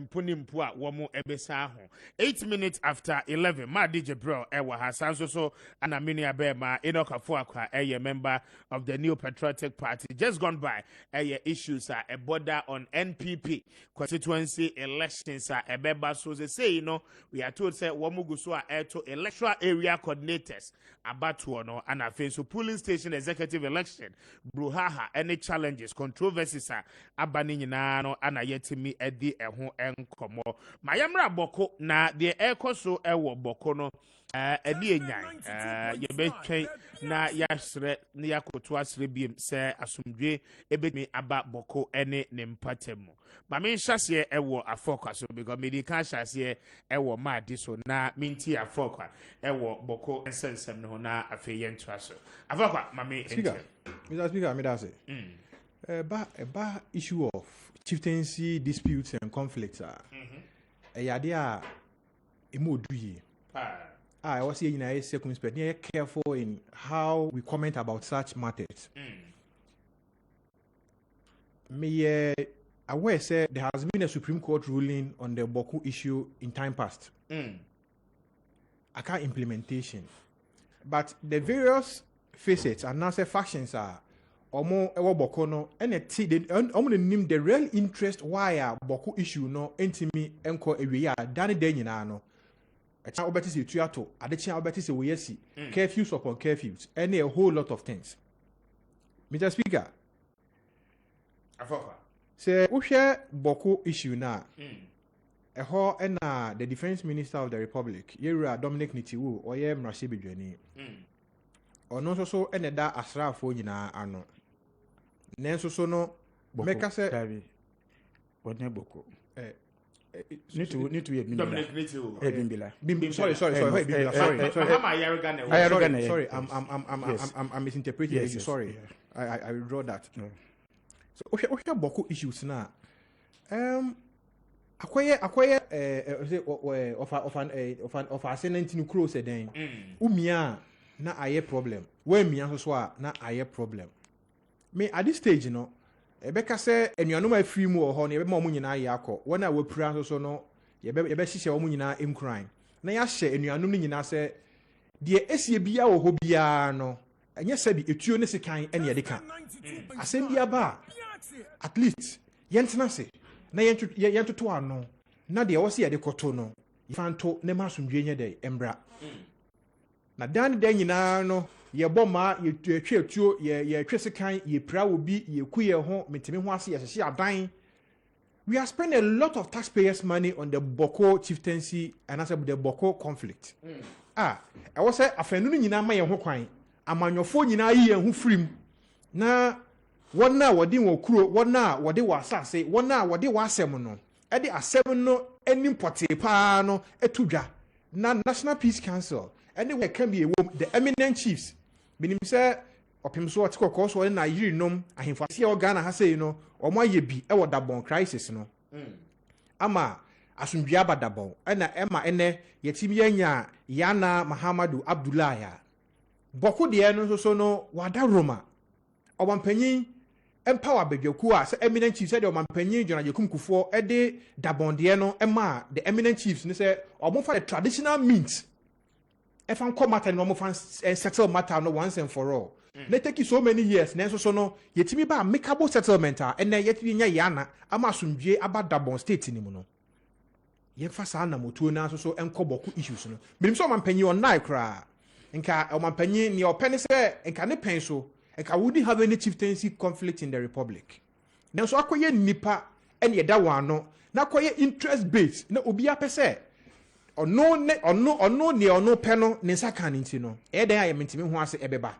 Mpunimpu a womo ebesa ho 8 minutes after 11 ma DJ Bro ewa hasanso so ana mini abema enokafo akwa member of the New Patriotic Party just gone by issues a border on NPP constituency elections ebeba so they say we are told say womo guso to electoral area coordinators abatu no ana so polling station executive election bruhaha any challenges controversies abani nyina no ana yetimi edi eho enkomo mayamra boko na the ekoso ewo boko no edi enyan yebetwe na yasre na yakoto asre biem se asumdwe ebetimi aba boko ene ne mpatemu mame nhase ewo afokwa so because medical nhase ewo madi so na minti afokwa ewo boko ensensem no na afeye ntoaso afokwa mame Mr. Speaker, me da say ba issue of chieftaincy disputes and conflicts yade a emoduye I was saying I circumspect careful in how we comment about such matters. Me aware say there has been a Supreme Court ruling on the Boku issue in time past. I can't implementation. But the various facets and now say factions are omo ewo Boko no and omo name the real interest why a Boku issue no entimi enko ewie a dane den nyina no a cha obeti se tuato ade cha obeti se we yesi curfews upon curfews and a whole lot of things. Mr. Speaker, afofa say wo hwe Boku issue na eho na the Defense Minister of the Republic Yewura Dominic Nitiwu oye mrase bedwani ono so ene da asrafo nyina ano nenso so no meka se Davi wodne Boko need to Dominic Nitiwu Bimbila sorry I'm misinterpreting you. Sorry, I withdraw that. So okay Boko issues na akoye of ascendant no close den umia na aye problem we mia so na aye problem me at this stage no ebeka se enuanom afiri mu ho no ebema omu nyina aye akọ wona wapura so no yebe hihye omu nyina emkran na ya hye enuanom ni nyina se de esie bia wo ho bia no enye se bi etuo ne sekan ene ye de ka asem bia ba at least yentena se na yentoto ano na de wo se ye de koto no yifanto ne masomdwe nye de embra na dan de nyina no ye boma ye twatuo ye twesekan ye pra obi ye kuye ho metime ho ase ye hye adan. We are spending a lot of taxpayers' money on the Boko chieftaincy and also the Boko conflict. I was say afenu nyina ma ye ho kwan amanyofo nyina yi ye ho frim na wona wodi wo kuro wona wodi wasase wona wodi wasem no e de asem no enim pote pa no etudwa na National Peace Council anywhere can be the eminent chiefs minim say opim so otikoko so na yiri nom ahemfase organa ha say no omo aye bi e wo dabon crisis no ama asundua badabon na ema ene yetimi anya yana Muhammadu Abdullah ya Boko de no so no wada Roma obampanyin empower bedwaku a say eminent chiefs say the obampanyin John Ajekum Kufo e de dabon de no ema the eminent chiefs ni say omo fa the traditional means if I'm come matter no mo fan settle matter no once and for all. They take you so many years nenso so no yetimi ba amicable settlement and yetimi nya yana ama asumdwe abadabon state ni mu no. Ye fa sa na motuo na so enko Boko issues no. Minim so manpanyi on nai kra. Nka manpanyi ni opene se nka ne pen so nka wouldn't have any chieftaincy conflict in the republic. Nenso akoye nipa ene yeda wan no na koye interest based na obi apese ono ne peno ne saka nti no e den aye mentimi ho ase ebeba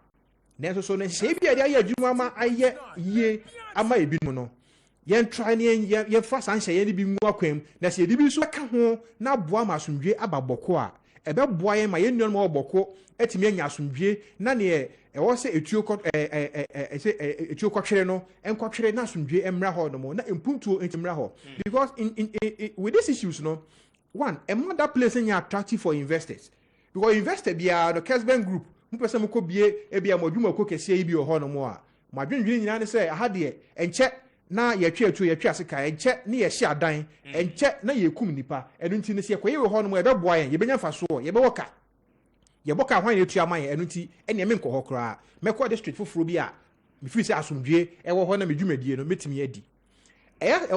na so no hye bia dia adwuma ma aye ye ama ebi no yen try ne yen fa san hye ne bi mu akwam na se de bi so ka ho na boa ma asomdwe ababoko a ebe boa yen ma yen nyon ma oboko etimi anya asomdwe na ne wo se etuo kwatwere no enkwatwere na asomdwe emra ho no mo na empuntuo entimra ho because in with these issues no one a mother place in attractive for investors because investor bia the Kessben group mu pese mu ko bie e bia modwuma ko kese yi bi ho no mo a madwendwene nyina ne se aha de enche na ye twa ye twa seka enche ne ye hye adan enche na ye kum nipa enu nti ne se ko ye ho no mo e be boa yen ye benya fa so ye be woka ye boka hwan ye tua man enu nti ene me nko kra me ko district foforo bi a me fi se asomdwe e wo ho na me dwumadie no metimi adi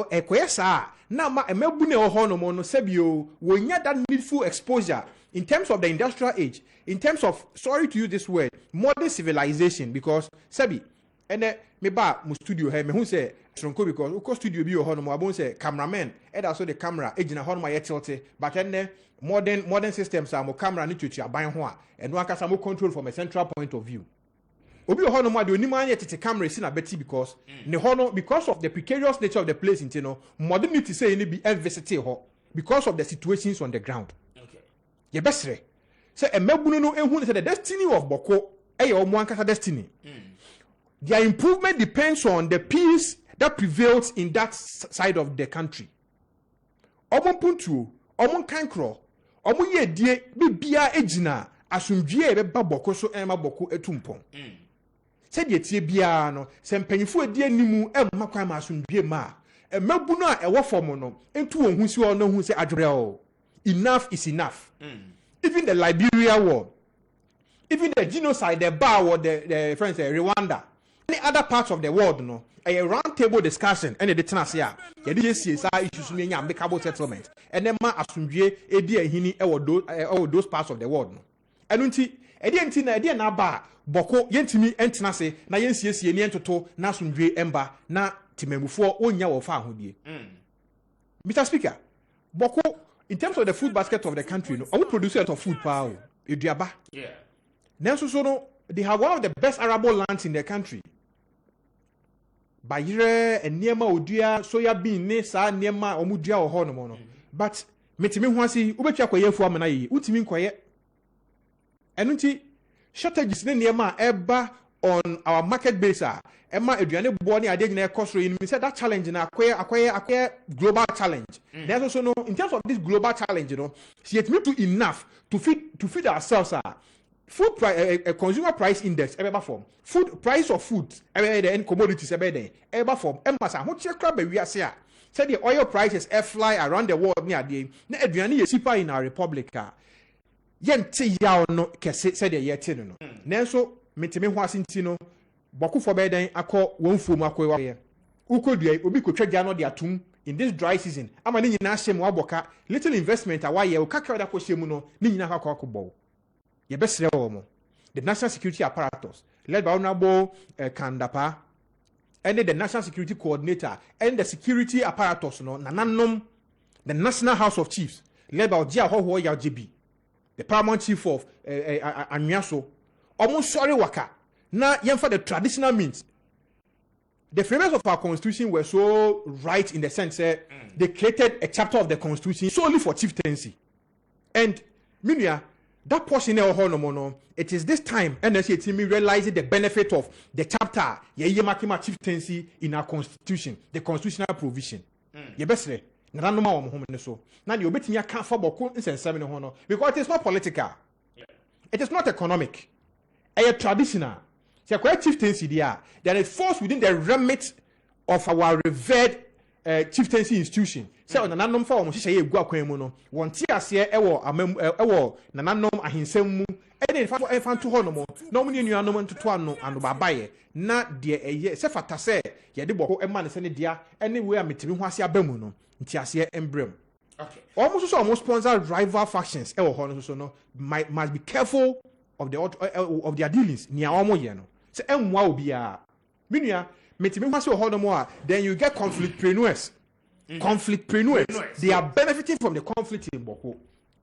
ekoye saa na ma emebu ne ho no mo no sebio wonya that needful exposure in terms of the industrial age, in terms of, sorry to use this word, modern civilization, because sebi ene me ba mu studio he me hu say tronko because uko studio bi ho no mo abon say cameraman e da so the camera ejina ho no ma ye tilte but ene modern systems are mo camera ni tutu aban ho a eno akasa mo control from a central point of view. Obi ho no ma de onima anye tete camera si na beti because ne ho no because of the precarious nature of the place into no modernity say ni be visit ho because of the situations on the ground. Okay. Ye besre. Say emebunu no ehun say the destiny of Boko e your omo ankasa destiny. Their improvement depends on the peace that prevails in that side of the country. Omo puntuo, omo kankro, omo ye die bibia ejina asumdwie be ba Boko so ema Boko etumpon. Said ye tie bia no se mpanyifo edi animu emma kwan ma asomdwie ma emabunu a ewo fom no entu won hu si o no hu se adwereo enough is enough. Even the Liberia war, even the genocide, the bar war, the friends Rwanda, any other parts of the world no a round table discussion and the tenasia ye dey see issues me nya amicable settlement and then ma asomdwie edi ahini ewo those parts of the world no enu nti edi na edi na ba Boko yentimi entena se na yensiesie ne entoto na asomdwe emba na timamufo onya wo fa ahodie. Mr. Speaker, Boko in terms of the food basket of the country no are we producers of food power eduaba. Yeah. Nanso so no they have one of the best arable lands in the country. Bayire eniema odua soya bean ne sa niema omudua wo ho no mo no. But metimi ho ase ubetwa kwaye fu amana yi utimi nkwaye. Enu nti shortages ne niema eba on our market base ema eduane bo ne ade nyina ekosoro yin me say that challenge na akwaye global challenge. There's also no in terms of this global challenge you know yet me to enough to feed ourselves food price consumer price index eba form food price of food the commodities eba form emma sa ho chekra ba wiase a say the oil prices fly around the world ne ade na eduane ye sipa in our republic yente yaw no kese said the yete no nanso meteme ho asenti no bokufo be den akọ wonfuom akọ ye ukodua obi kotwa gya no de atum in this dry season ama ni nyina hyem waboka little investment awaye ukaka da ko hyem no ni nyina akọ ye besre wo mo the national security apparatus led by Honorable Kandapa and the national security coordinator and the security apparatus no nananom the national house of chiefs led by Odia Hoho Yajibi the paramount chief of Anyaso almost sorry waka na yemfa the traditional means. The framers of our constitution were so right in the sense that they created a chapter of the constitution solely for chieftaincy. And Minia, that portion of Honomono, it is this time NSA realizing the benefit of the chapter Yemakima chieftaincy in our constitution, the constitutional provision. Yebesre, Nanoma Mohammed so. Now you bet me a can't for Boko in seven honor because it is not political, it is not economic, a traditional. So, chieftaincy there is force within the remit of our revered chieftaincy institution. So, nananom fa omo hye egu akwan mu no, won ti ase ewo nananom ahensem mu, ene fa to ho no mo, na omo ne nuanom ntoto ano babaye, na de eye se fata se ye de Boko ema ne se ne dia, ene we ametimi ho ase abamu no, nti ase embrem. Okay. Almost so almost sponsor rival factions ewo ho no so no, must be careful of their dealings near omo ye no. Se enwa obi a minua metimi hwase ho no mo a then you get conflictpreneurs conflictpreneurs. They are benefiting from the conflict in Boko.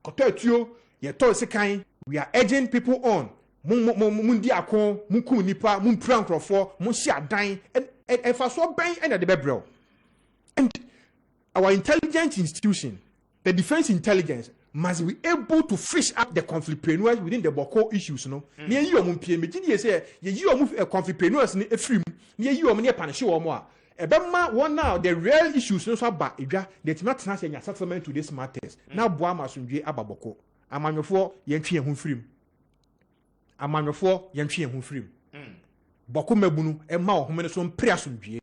Kototuo, ye to sekan, we are urging people on. Mundi akon, munku nipa, mun prank for, mun share dying, and for so bang and the bebro. And our intelligence institution, the defense intelligence, must be able to fish up the conflictpreneurs within the Boko issues. No, near you, Mumpie, say, you move a conflictpreneurs in a free, near you, near Panashi or more. Ebema one now the real issues no so ba edwa that not na say settlement to this matters na boa masundwe ababoko amanyofo yentwe ehun firim amanyofo yentwe ehun firim boko mabunu ema ohome no so mpre asundwe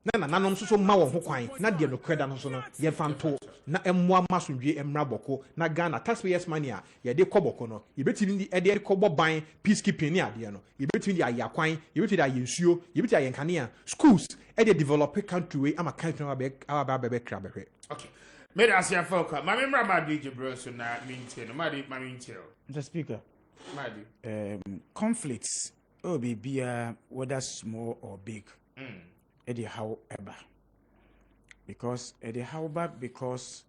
na nanom so ma wo ho kwan na de no kweda no so no ye fanto na emmoa masundwe emra boko na Ghana taxpayers money a ye de koboko no ye betimi de de kobo ban peacekeeping ni ade no ye betimi de ayakwan ye betimi de ayensuo ye betimi ayenkane a schools e de develop country way ama country aba bebe krabehwe. Okay, made as your focus my member ma DJ bro so na maintain ma maintain Mr. Speaker, conflicts be whether small or big, however, because because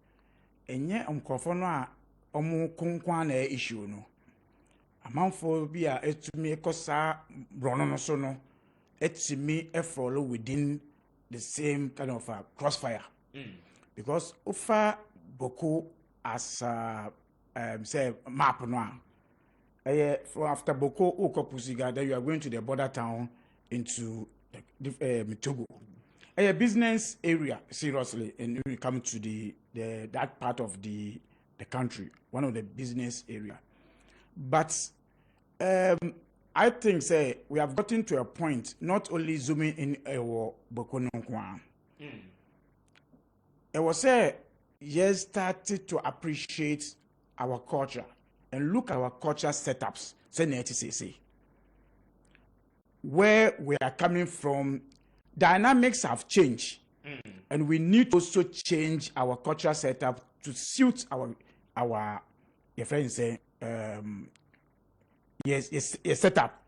enye no a omo konkwan na issue no amanfo bi a etumi ekosa brono no so no etumi follow within the same kind of crossfire because ofa Boko as say map no from after Boko Okopusiga, then you are going to the border town into Togo. A business area, seriously, and when you come to the that part of the country, one of the business area. But I think say we have gotten to a point not only zooming in Boko Nonkwa. It was say yes started to appreciate our culture and look at our culture setups. Say where we are coming from, dynamics have changed, and we need to also change our cultural setup to suit our your friends say yes setup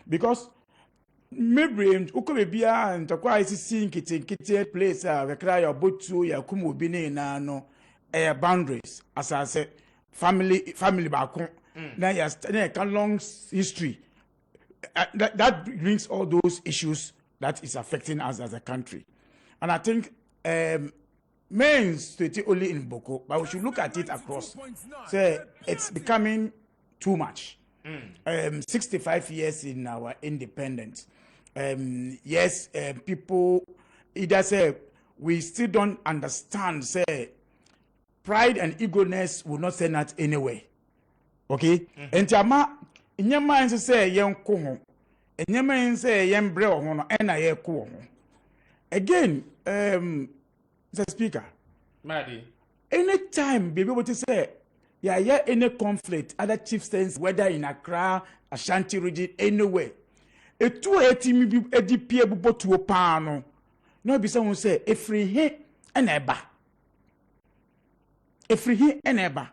because maybe uko be and to kwa isi nkete place we cry your botu ya kumu bi na no boundaries as I say family back now yes long history that brings all those issues that is affecting us as a country. And I think main state only in Boko, but we should look at it across. Say it's becoming too much. 65 years in our independence. Yes, people either say we still don't understand. Say pride and eagerness will not send us anywhere. Okay? And Tama, in your mind, say young Kumo, and your mind say young Breo, and I hear Kumo. Again, the speaker, Maddie, anytime be able to say, yeah, any conflict, other chieftains, whether in Accra, Ashanti region, anywhere, a 280 ADP able to a pano. No, be someone say, a free hit and ever. A free hit and ever.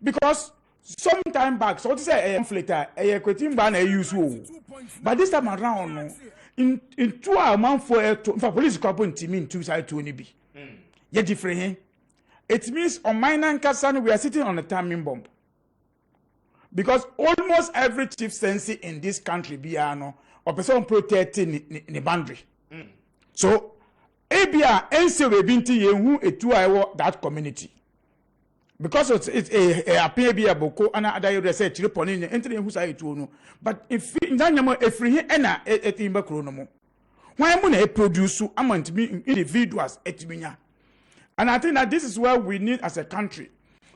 Because some time back, so to say, a conflict, a quitting ban a usual. But this time around, in 2 months for police couple in team in 2 side to any be. Yet different. It means on mine and Kassan, we are sitting on a timing bomb. Because almost every chieftaincy in this country, Biano, or person protecting in the boundary. So, ABA, NCW Binti, who a 2 that community. Because it's a PBA Boko, and other research, reporting, entering who's I to know. But if Daniel, a free and a timber chronomo, why am I produce among to me individuals at Minya? And I think that this is where we need as a country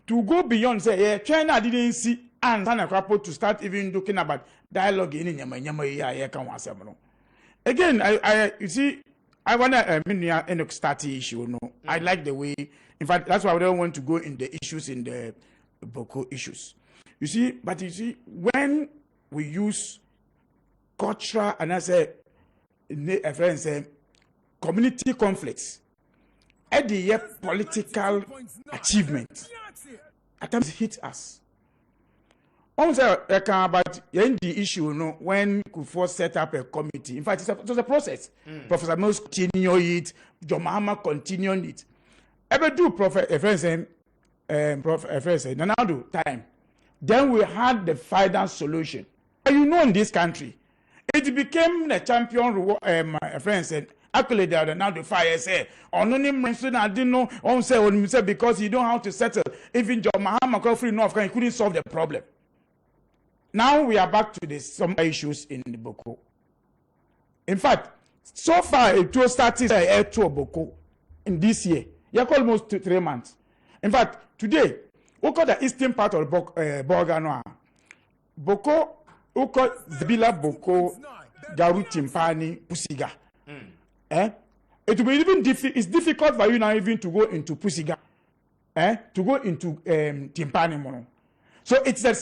to go beyond, say, yeah, China didn't see and a couple to start even looking about dialogue in Yama. Again, you see, I want to start issue. No, I like the way. In fact, that's why I don't want to go in the issues in the Boko issues. You see, but you see, when we use culture and I say, a friend say, community conflicts, at the year political achievement, at times hit us. Also, about the issue, when Kufuor set up a committee. In fact, it was a process. Professor Mills continued it, John Mahama continued it. ever do Prophet Nanado time. Then we had the final solution. You know, in this country, it became the champion friends and accolade now the fire say anonymous I didn't know on say because you don't have to settle. Even John Mahama free North he couldn't solve the problem. Now we are back to some issues in the Boko. In fact, so far it was started to Boko in this year. You have almost 3 months. In fact, today, we call the eastern part of Borganoa. Boko, we call Zebila Boko, Garu Timpani, Pusiga. It will be even it's difficult for you now even to go into Pusiga. To go into Timpani Mono. So it's an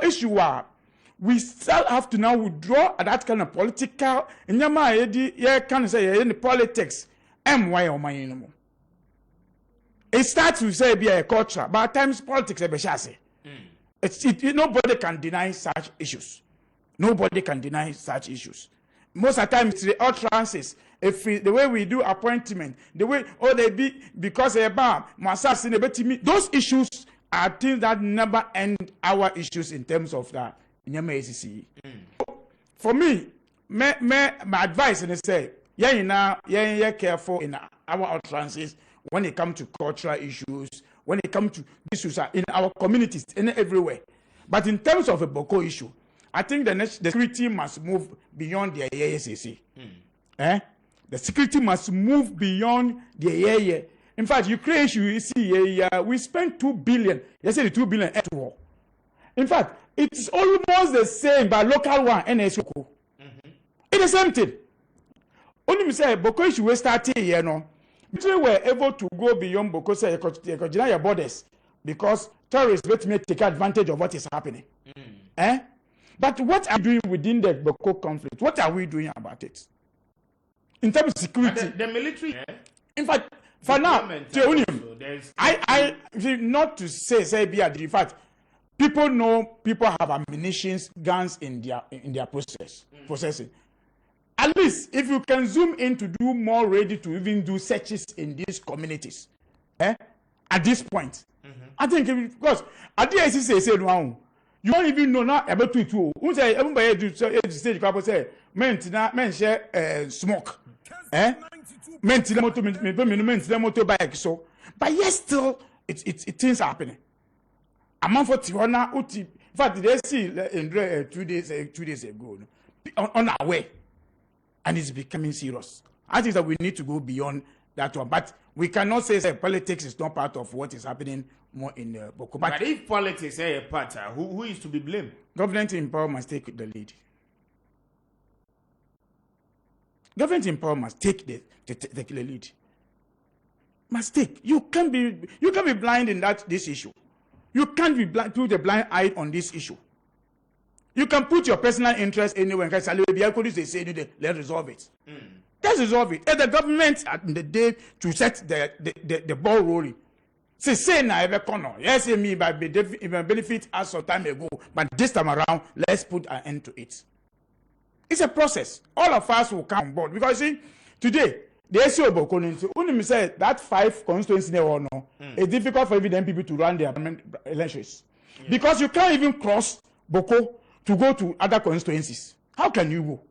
issue where we still have to now withdraw that kind of political can say in politics. It starts with say be a culture, but at times politics nobody can deny such issues. Nobody can deny such issues. Most of the time it's the utterances. If the way we do appointment, the way they be because those issues are things that never end our issues in terms of that. For me, my advice is say, careful in our utterances when it comes to cultural issues, when it comes to issues in our communities, in everywhere. But in terms of a Boko issue, I think the security must move beyond the AACC. The security must move beyond the AAA. In fact, Ukraine issue, you see, we spent 2 billion. You say the 2 billion at war. In fact, it's almost the same by local one, NSO. It's the same thing. Only me say Boko issue we started here, no. We were able to go beyond Boko say your borders because terrorists may take advantage of what is happening. But what are we doing within the Boko conflict? What are we doing about it? In terms of security, the military. In fact, for now, I not to say in fact, people know people have ammunitions, guns in their processing. At least if you can zoom in to do more ready to even do searches in these communities, at this point, I think because at the ICC say no, you don't even know now about it too. Who say everybody do stage couple say men share smoke, men motorbike so, but yes still it things happening. Among for Tiwana, in fact they see in 2 days ago on our way. And it's becoming serious. I think that we need to go beyond that one. But we cannot say that politics is not part of what is happening more in Boko. But if politics is a part, who is to be blamed? Government in power must take the lead. Government in power must take the lead. Must take. You can't be blind in this issue. You can't be blind, put a blind eye on this issue. You can put your personal interest anywhere. Let's resolve it. Let's resolve it. If the government at the day to set the ball rolling, say na ever corner. Yes, me by benefit us some time ago, but this time around, let's put an end to it. It's a process. All of us will come on board because see today the issue of Boko only say that 5 constituencies or no, it's difficult for even people to run their elections because you can't even cross Boko to go to other constituencies. How can you go?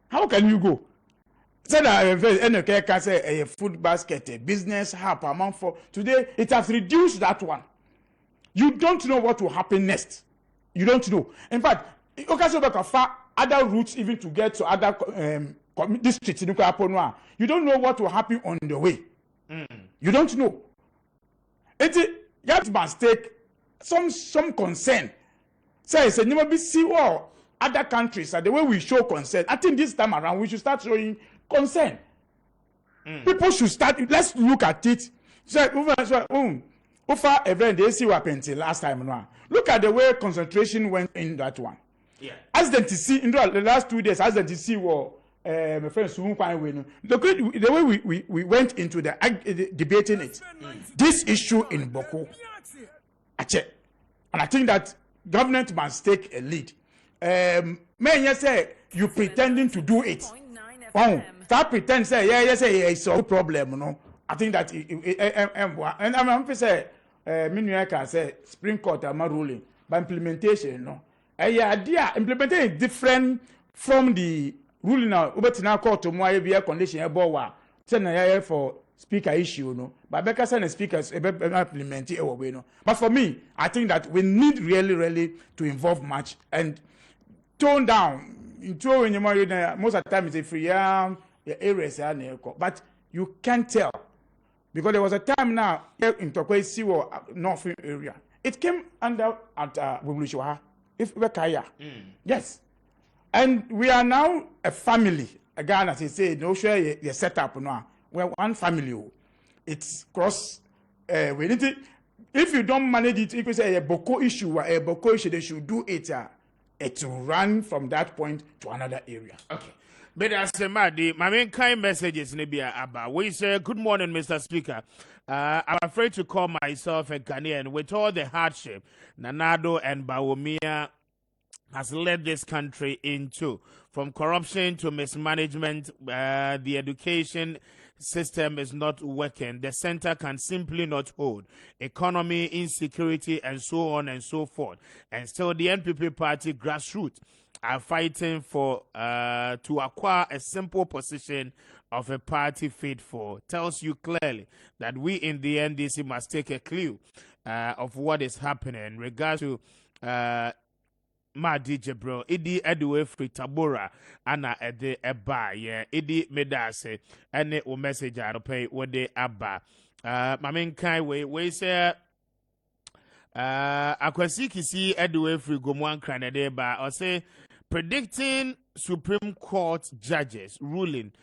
How can you go? Say that can say a food basket, a business hub amount for today, it has reduced that one. You don't know what will happen next. You don't know. In fact, other routes even to get to other districts. You don't know what will happen on the way. You don't know. You must take some concern. Say, you must be see all other countries the way we show concern. I think this time around we should start showing concern. People should start. Let's look at it. Say, event they see what happened last time now. Look at the way concentration went in that one. Yeah. As the see in the last 2 days, as the see my friend the way we went into the debating it. This issue in Boko, and I think that government must take a lead. Men say you pretending to do it. Start pretend say it's a problem, I think that and I'm say Minuya can say Supreme Court am ruling, but implementation no. Idea implementation is different from the ruling now. Ubetina court to more be a condition about say for speaker issue no. But because the speakers implement it away no. But for me, I think that we need really to involve much and tone down. When you most of the time it's a free areas but you can't tell. Because there was a time now in Tokwe Siwo North area. It came under at Bumulishoha. If we Kaya. Yes. And we are now a family. Again, as I say, no share you set up now. We're one family. It's cross we need to, if you don't manage it, if you say a Boko issue, they should do it to run from that point to another area. Okay. But as my main kind messages Nibia Abba. We say good morning, Mr. Speaker. I'm afraid to call myself a Ghanaian with all the hardship Nanado and Bawumia has led this country into, from corruption to mismanagement. The education system is not working. The center can simply not hold. Economy, insecurity, and so on and so forth. And still the NPP party grassroots are fighting for to acquire a simple position of a party faithful. Tells you clearly that we in the NDC must take a clue of what is happening in regards to Ma DJ bro, idi edwe free tabora ana ede eba ye idi medase ene o message arope wode aba mamen kai we say akwasi kisi edwe free gomuan kranede ba or say predicting Supreme Court judges ruling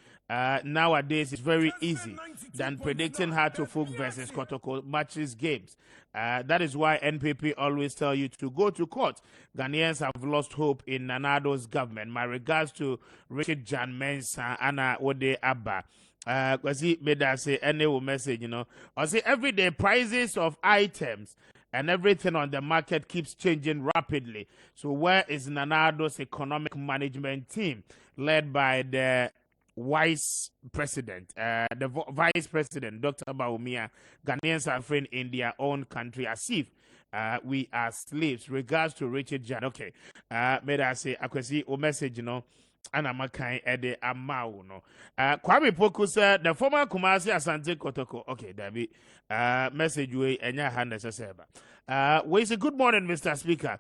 nowadays is very easy than predicting how to folk versus Kotoko matches games. That is why NPP always tell you to go to court. Ghanaians have lost hope in Nanado's government. My regards to Richard Jan Mensah, Anna Ode Abba. Because he made us say any message, you know. I say every day prices of items and everything on the market keeps changing rapidly. So where is Nanado's economic management team led by the vice president, vice president, Dr. Bawumia? Ghanaians are free in their own country as if we are slaves. Regards to Richard Jan. Okay, made I say, I could see a message, you know, and I'm a kind of amount, no. Kwame Poku said the former Kumasi Asante Kotoko. Okay, David, message way and your hand necessary. We say good morning, Mr. Speaker.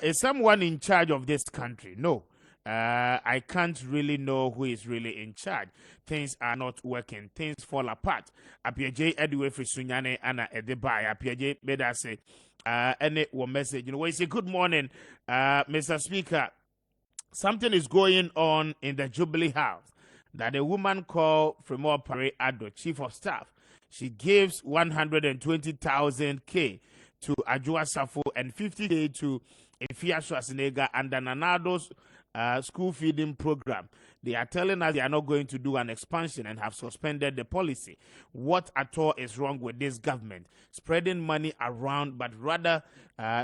Is someone in charge of this country? No. I can't really know who is really in charge. Things are not working. Things fall apart. Apiaje Edwe Frisunyane Anna Edebai. Apiaje Beda say, any one message. You know, we say good morning, Mr. Speaker. Something is going on in the Jubilee House that a woman called Fremor Pare Ado, Chief of Staff, she gives 120,000 K to Ajua Safo and 50K to Efia Schwarzenegger under Nanado's school feeding program. They are telling us they are not going to do an expansion and have suspended the policy. What at all is wrong with this government? Spreading money around, but rather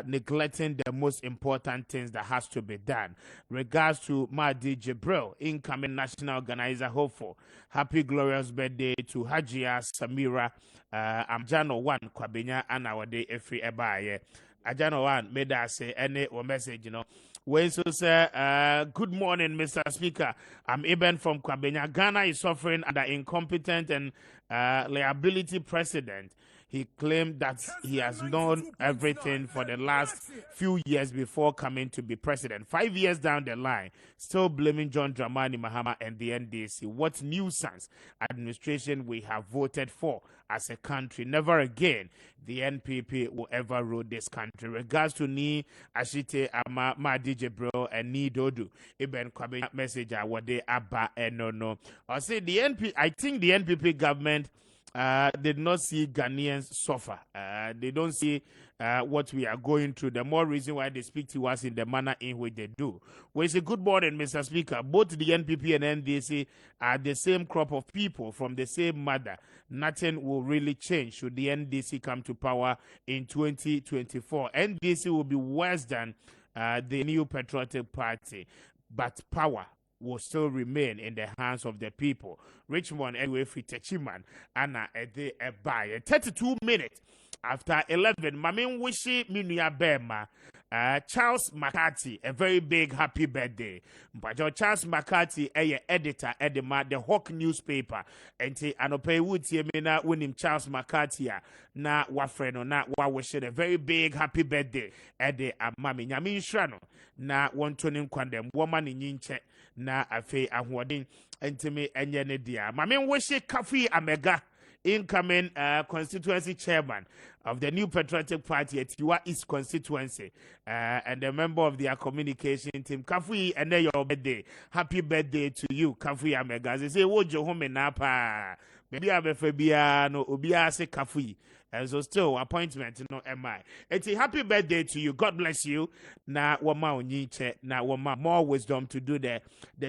neglecting the most important things that has to be done. Regards to Mahdi Jibril, incoming national organizer, hopeful. Happy glorious birthday to Hajia Samira Amjano 1 Kwabenya and our day every ebaye. Ajano 1 made us say any or message, you know. We so say, good morning, Mr. Speaker. I'm Eben from Kwabenya. Ghana is suffering under incompetent and liability president. He claimed that he has known everything for the last few years before coming to be president. 5 years down the line, still blaming John Dramani Mahama and the NDC. What nuisance administration we have voted for as a country. Never again the NPP will ever rule this country. Regards to Ni Ashite Ama Mahdi Jibril and Ni Dodu. Eben Kwabe message what they Abba and no. I say I think the NPP government did not see Ghanaians suffer. They don't see what we are going through. The more reason why they speak to us in the manner in which they do. We say good morning, Mr. Speaker. Both the NPP and NDC are the same crop of people from the same mother. Nothing will really change should the NDC come to power in 2024. NDC will be worse than the New Patriotic Party. But power will still remain in the hands of the people. Richmond anyway for Techiman Anna Ede Ebaye. 32 minutes after 11. Mamin Wishi Minya Bema. Charles McCarthy, a very big happy birthday. But Charles McCarthy, a editor at the Hawk newspaper, and te anope would na winning Charles McCarthy na wafreno na wa wish a very big happy birthday at the mami Yamin Shrano na one toning kwandem woman in yinche na afe ahwadin entime enyene dia. Mamin wish Kafi Amega, incoming constituency chairman of the New Patriotic Party at Yua East constituency, and a member of their communication team. Kafui, and then your birthday. Happy birthday to you, Kafui Amega. They say, "Would you home napa? Maybe I have a Fabiano, Ubia se Kafui." And so still appointment, no MI. It's a happy birthday to you. God bless you. Na wama onyiche, na wama more wisdom to do the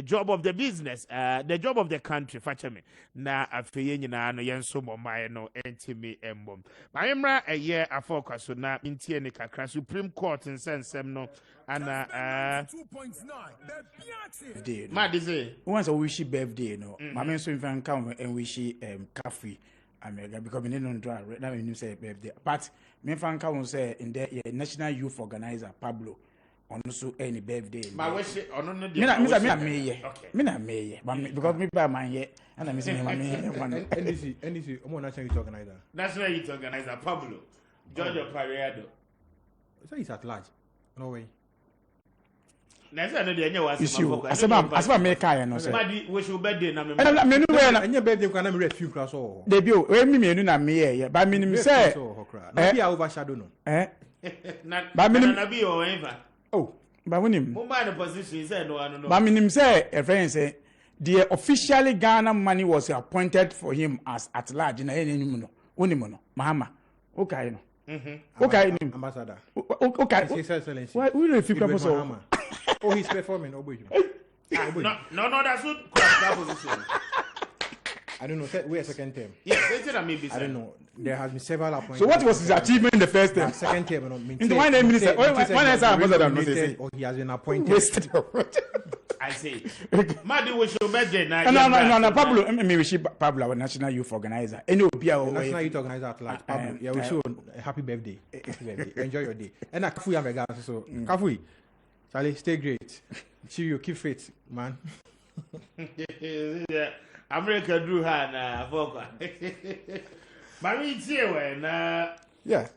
job of the business, the job of the country. Fachame. Na afeye nyina no yenso momae no entimi embom. Maimra a year afoka so na intie ne kakra Supreme Court nsensem no ana 2.9 ma dize once a wish birthday no mama so infan come and wish Kafi Amega because me no do na me say birthday but me fan come say in the national youth organizer Pablo on so any birthday ma wish ono no me na me because me by man ye and me say me NDC omo national youth organizer Pablo Giorgio Pareado so he's at large no way. Nasa no de anya wase mafoko asema me kai no say madi wish you birthday na me no we na anya birthday kwa na me refu kra so de bio we mi menu na me ye ba minim say na be overshadow no ba minim na be o eva oh ba wonim mo man the position say no ano no ba minim say a friend say the officially Ghana money was appointed for him as at large na enyim no wonim no mahama okay no okay ambassador okay his excellency why we refi people so oh he's performing oboju no that's not that position. I don't know. We're a second term. Yes, I don't know. There has been several appointments. So what was his achievement in the first term? Second term, in the one minister, one ambassador, or he has been appointed. I say, Madi wish your birthday now. No, Pablo, me wish Pablo, our national youth organizer. Any national youth organizer at large. Pablo, yeah, wish you a happy birthday. Enjoy your day. And Kafui Amega, so Kafui, Charlie, stay great. Cheerio, keep fit, man. America drew her na voka. Mami tie na yeah.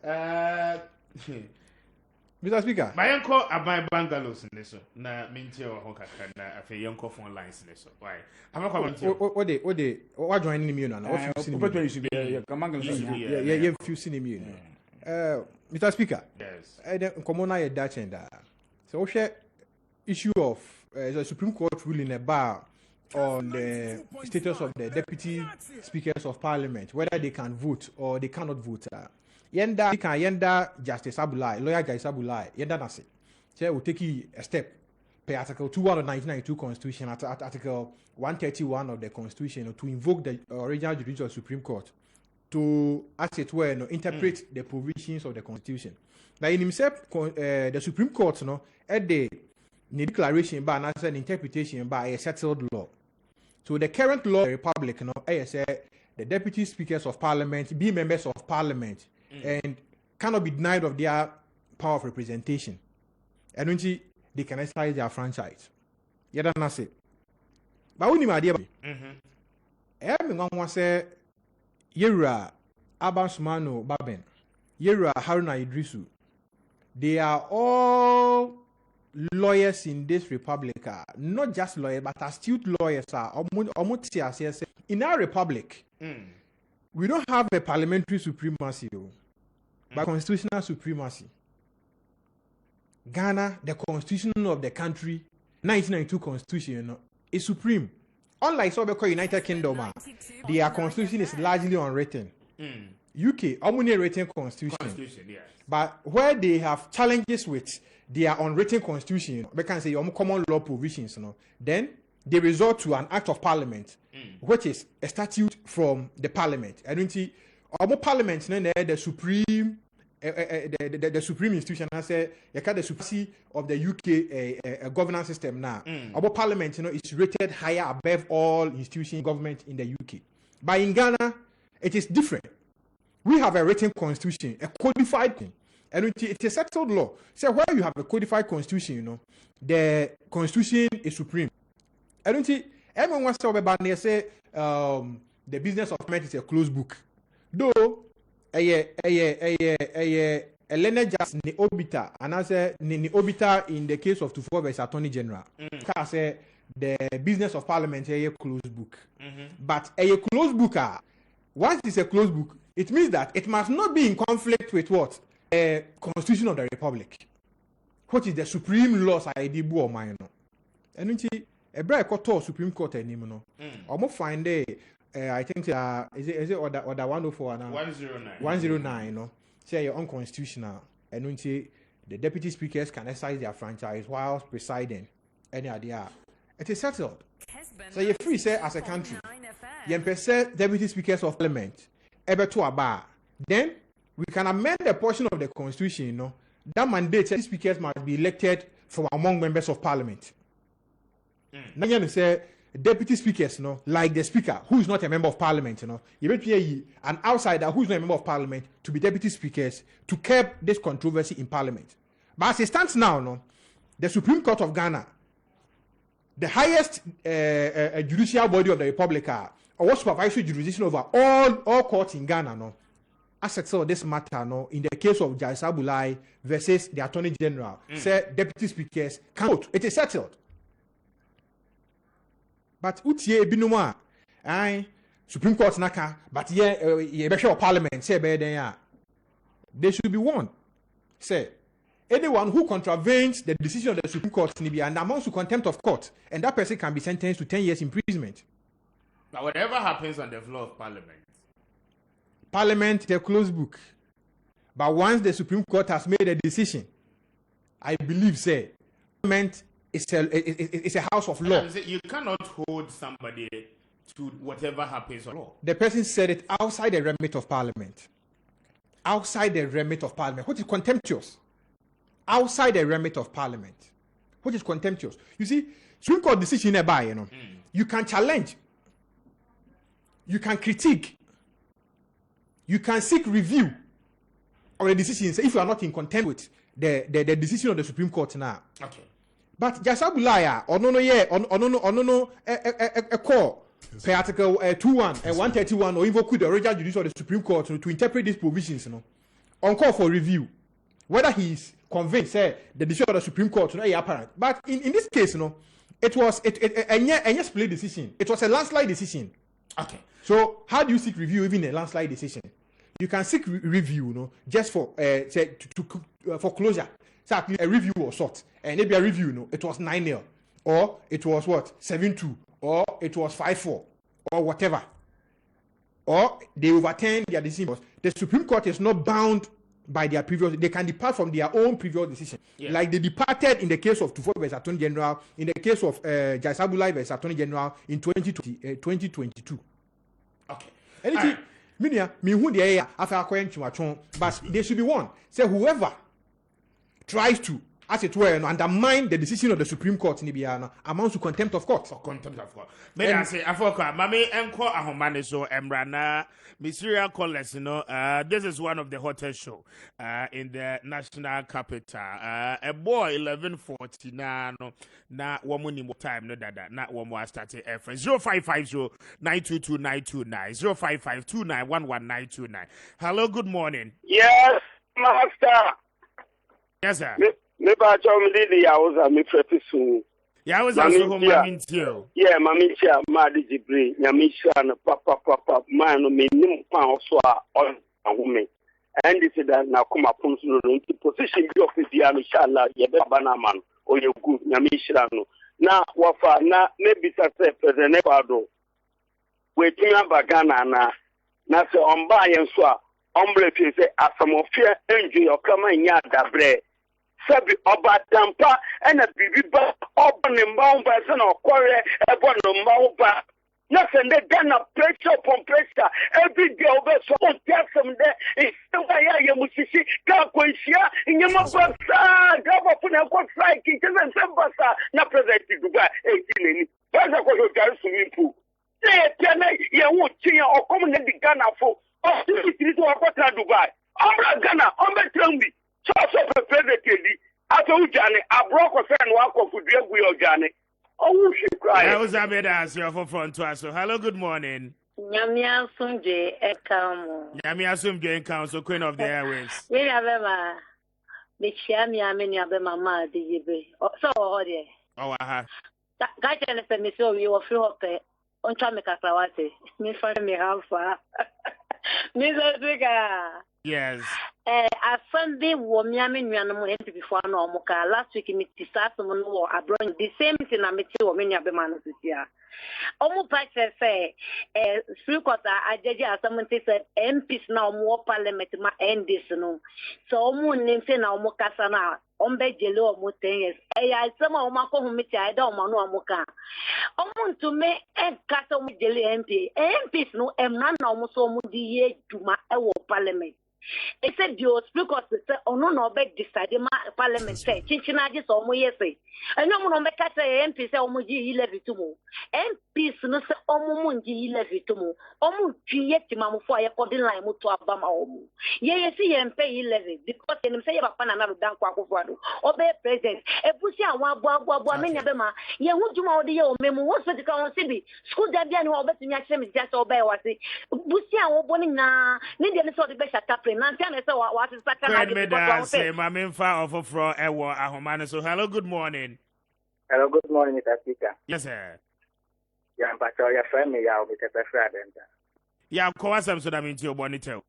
Mr. Speaker. My uncle abai bungalows in this na mintie o kakra na afi yanko phone lines in this. Why? Amako mintie. What joining me na? What you should be yeah, few me. Mr. Speaker. Yes. Komo na ye Dutch and so we share issue of the Supreme Court ruling about on the status of the deputy speakers of parliament, whether they can vote or they cannot vote. Yenda Justice Abulai, lawyer Justice Abulai, yenda nasi. So we take a step per Article 2 of the 1992 Constitution, at Article 131 of the Constitution, to invoke the original judicial Supreme Court to, as it were, interpret the provisions of the Constitution. Now, in himself, the Supreme Court, at the declaration by an interpretation by a settled law. So the current law of the Republic, the deputy speakers of parliament be members of parliament and cannot be denied of their power of representation. And when they can exercise their franchise. You don't know say. But when you my dear, everyone say Yera Abansumano Baben, Yera Haruna Idrisu, they are all lawyers in this republic, not just lawyers, but astute lawyers. In our republic, we don't have a parliamentary supremacy, but constitutional supremacy. Ghana, the constitution of the country, 1992 constitution, is supreme. Unlike Sobeko United Kingdom, their constitution is largely unwritten. UK, only written constitution. Yes. But where they have challenges with their unwritten constitution, we can say common law provisions, then they resort to an act of parliament, which is a statute from the parliament. I don't see parliament, the supreme the supreme institution, I say, you the supremacy of the UK governance system now. Our parliament, is rated higher above all institution government in the UK. But in Ghana, it is different. We have a written constitution, a codified thing, and it's a settled law. So where you have a codified constitution, the constitution is supreme. And everyone wants to talk about say the business of government is a closed book. Though a learned just ni obita, and I say ni obita in the case of Tufo versus Attorney General. Because say the business of parliament is a closed book. But a closed book, once it's a closed book, it means that it must not be in conflict with what? A Constitution of the Republic, which is the supreme laws I did or mine. And a break or Supreme Court anymore. Almost find I think is it order 104 now? 109, no. Say you're unconstitutional. And the deputy speakers can exercise their franchise while presiding. Any idea? It is settled. So you're free, say, as a country. You say deputy speakers of parliament ever to a bar. Then we can amend a portion of the constitution, that mandates that speakers must be elected from among members of parliament. Now you say deputy speakers, like the speaker who is not a member of parliament, you may be an outsider who is not a member of parliament to be deputy speakers to curb this controversy in parliament. But as it stands now, the Supreme Court of Ghana, the highest judicial body of the Republic, or supervisory jurisdiction over all courts in Ghana, as settled this matter, in the case of Jai Sabulai versus the Attorney General, say deputy speakers can vote. It is settled. But utie binuma, Supreme Court naka, but yeah, Parliament say they should be warned. Say anyone who contravenes the decision of the Supreme Court and amounts to contempt of court, and that person can be sentenced to 10 years imprisonment. But whatever happens on the floor of Parliament is a closed book. But once the Supreme Court has made a decision, I believe, say, Parliament is a house of law. You cannot hold somebody to whatever happens on law. The person said it outside the remit of Parliament. Outside the remit of Parliament, which is contemptuous. Outside the remit of Parliament, which is contemptuous. You see, Supreme Court decision nearby, you can challenge, you can critique, you can seek review of the decisions if you are not in contempt with the decision of the Supreme Court now. Okay. But Jasabulaya, a call per article 21 and 131 or invoke the original judicial of the Supreme Court to interpret these provisions, on call for review. Whether he is convinced, the decision of the Supreme Court, apparent. But in this case, it was a split decision. It was a landslide decision. Okay. So how do you seek review even a landslide decision? You can seek review, just for for closure. So a review was sought, and maybe a review, it was 9-0, or it was what 7-2, or it was 5-4, or whatever, or they overturned their decision. The Supreme Court is not bound by their previous. They can depart from their own previous decision, like they departed in the case of Tufo versus Attorney General, in the case of Jai Sabulai versus Attorney General in 2022. Okay. Anything, but they should be warned. Say whoever tries to, as it were, undermine the decision of the Supreme Court in Ibiana amounts to contempt of court. Contempt of court. May I say, Mami Enko Ahomane so Emrana, Mysterious Callers, this is one of the hottest show in the national capital. A boy 11:49 na woman in time no dada na one more started F 0550 922 929 055 2911929. Hello, good morning. Yes, master. Yes, sir. Me ba chom lili ya uza mi prefi soon. Ya uza so ho mamintio. Yeah, mamintio ma di jibri nyamisha na papa ma no me nim kwa oso a on ahome. And this is that na kuma pon so no nti position bi of dia no inshallah ye be bana man o ye good nyamisha no. Na wafa na maybe say president Ecuador. We tumi abagana na se omba yen so a ombre fi say asamofia enjoy okama nya dabre. Sabi oba dampa ena bibiba oba ne mbawo ba se na okore ebo no mbawo ba Nothing they Ghana pressure upon pressure. Every day over so tell some there is still ya musisi ka kwensia nyama basa gaba funa ko strike kinse sembasa na president Dubai 18 ni. Basa ko hotel swimming pool. Say tena ye wo tia okom na di Ghana fo. O ti to akota Dubai. Amra Ghana ombe trambi. So president di. Aso ujane abro ko fe no akofu duegu yo jane. Oh, she cried. That was Abedas, you're for front to us. So, hello, good morning. Nyamia Sunje Ekamo. Nyamia Sunje Council, Queen of the Airways. We have a Michiamia, many of them are mad, so, oh, dear. Oh, aha. Gajan is a miss of you of Flope on Chamika Sawate. Miss me how far. Mr. Trigger. Yes. A Sunday woman before no moka last week in Mississippi war abroad the same thing I met you many of the man this year. Almost say three quarter I judge as someone said MPs now more parliament ma end this no. So almost name say now mokasana ombe jelo almost 10 years. I some of my committee I don't know moka. Almost to me and castle jeli MP. MPs no emna almost so mudi ye juma ewo parliament. Except you speak of the no beg decided my parliament say, Chinchinaji or Moyese. I know no make a MP say Omuji levy to mo. MPs no say Omuji levy to mo. Omu yet mamu for a coding line to Abama Omu. Ye see and pay levy because they say about another down Quackofado. Obey president. A pussy and one boy, many of them are. Ye would you the old memo was the council. School that then over to me, just obey what they. Pussy and one na, need the sort of best at So, hello, good morning. Hello, good morning, Mr. Speaker. Yes, sir. Yeah, but your friend, I'll be the friend. Yeah, of course, I'm so damn into your bonito.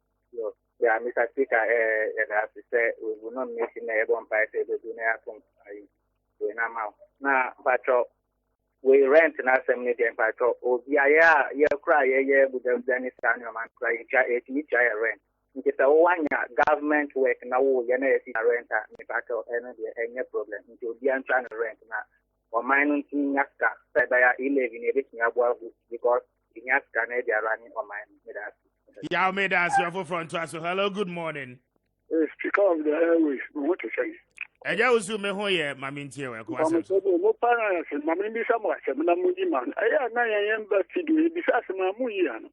Yeah, Mr. Speaker, and as you say, we will not miss in a one party to do now, but we rent in our community and patrol. Oh, yeah, cry, with them, Dennis Daniel, man, cry, each rent. It's a 1 year government work now. You know, it's a renter, any problem. Until the trying to rent now. Or mine in Yaska, said by 11 everything about because in Yaska, they are running on mine. Yeah, made us your front to us. So, hello, good morning. Speaker of the Airways, what to say? And you also me who ye, Mammy Tio, no parents, Mammy Samwa, Seminamuji man. I am 9 a.m. but to do it besides Mamuyan.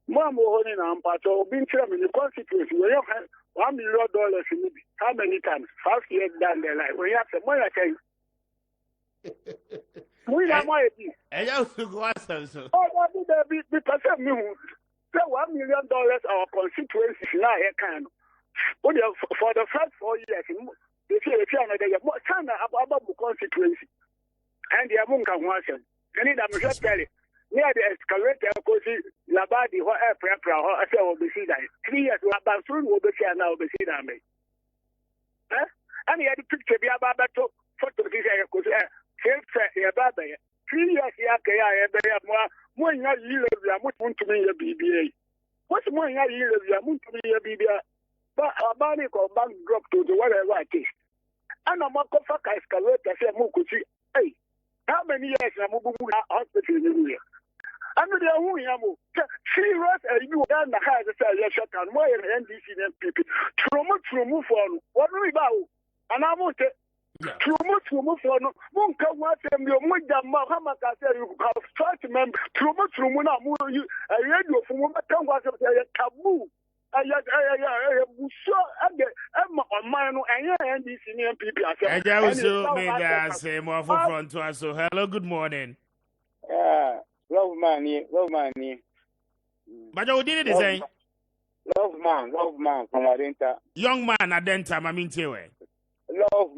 Mom, I'm part of being chairman in the constituency where you have $1 million in it. How many times? 5 years down the line. When you have some money, I can. We have my idea. And you also go ask so. Oh, what did there be? Because of me, so $1 million our constituency is now a kind. For the first 4 years, if you are another year, more time about the constituency. And the Amunka Watson. And I'm just telling you. Near the excavator, because Labadi, what I said, will be seen. 3 years, but soon will be seen now, be seen. And he had a picture of Yababa to photo this area, because Yababa, 3 years, Yakaya, more than a year of Yamun to me, a BBA. What's more than a year of Yamun to me, a BBA? But a bank or bank drop to the whatever it is. And a Makofaka excavator said, Mukuchi, hey, how many years am I moving hospital in the year? I'm the only one. Serious, and you down the high as I shut down. Why are NDC and people? To move on. What do we bow? And I want to move on. Won't come what them your mother, Muhammad, I tell you, have tried to remember. To move on, you a radio from what time was a taboo. I also made that say more for front to us. So, hello, good morning. Love money. But you did it say love man from Adenta. Young man Adenta, Mamintewe. Love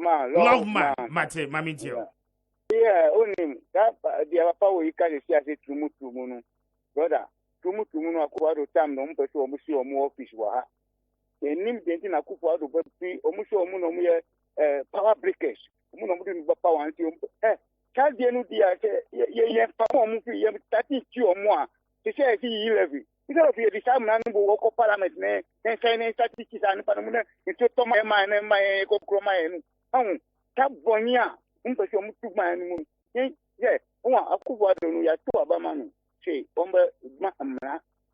man, Mate, Maminteo. Yeah, only that the other power you can see as a Tumutu, brother. Tumutu Akuado Tam, no Peso, Monsieur, more office. And Nim Dentin Akuado, but Omusho Munomia power breakers. Munomu power until Child Dia, ye perform 30 or more. He says he levy. Because of the time, walk up parliament, and signing statistics and Panamuna, into Thomas and my Chroma and Tabonia, Umpesom took my moon. Yeah, Akuado, we are 2 Abamano. say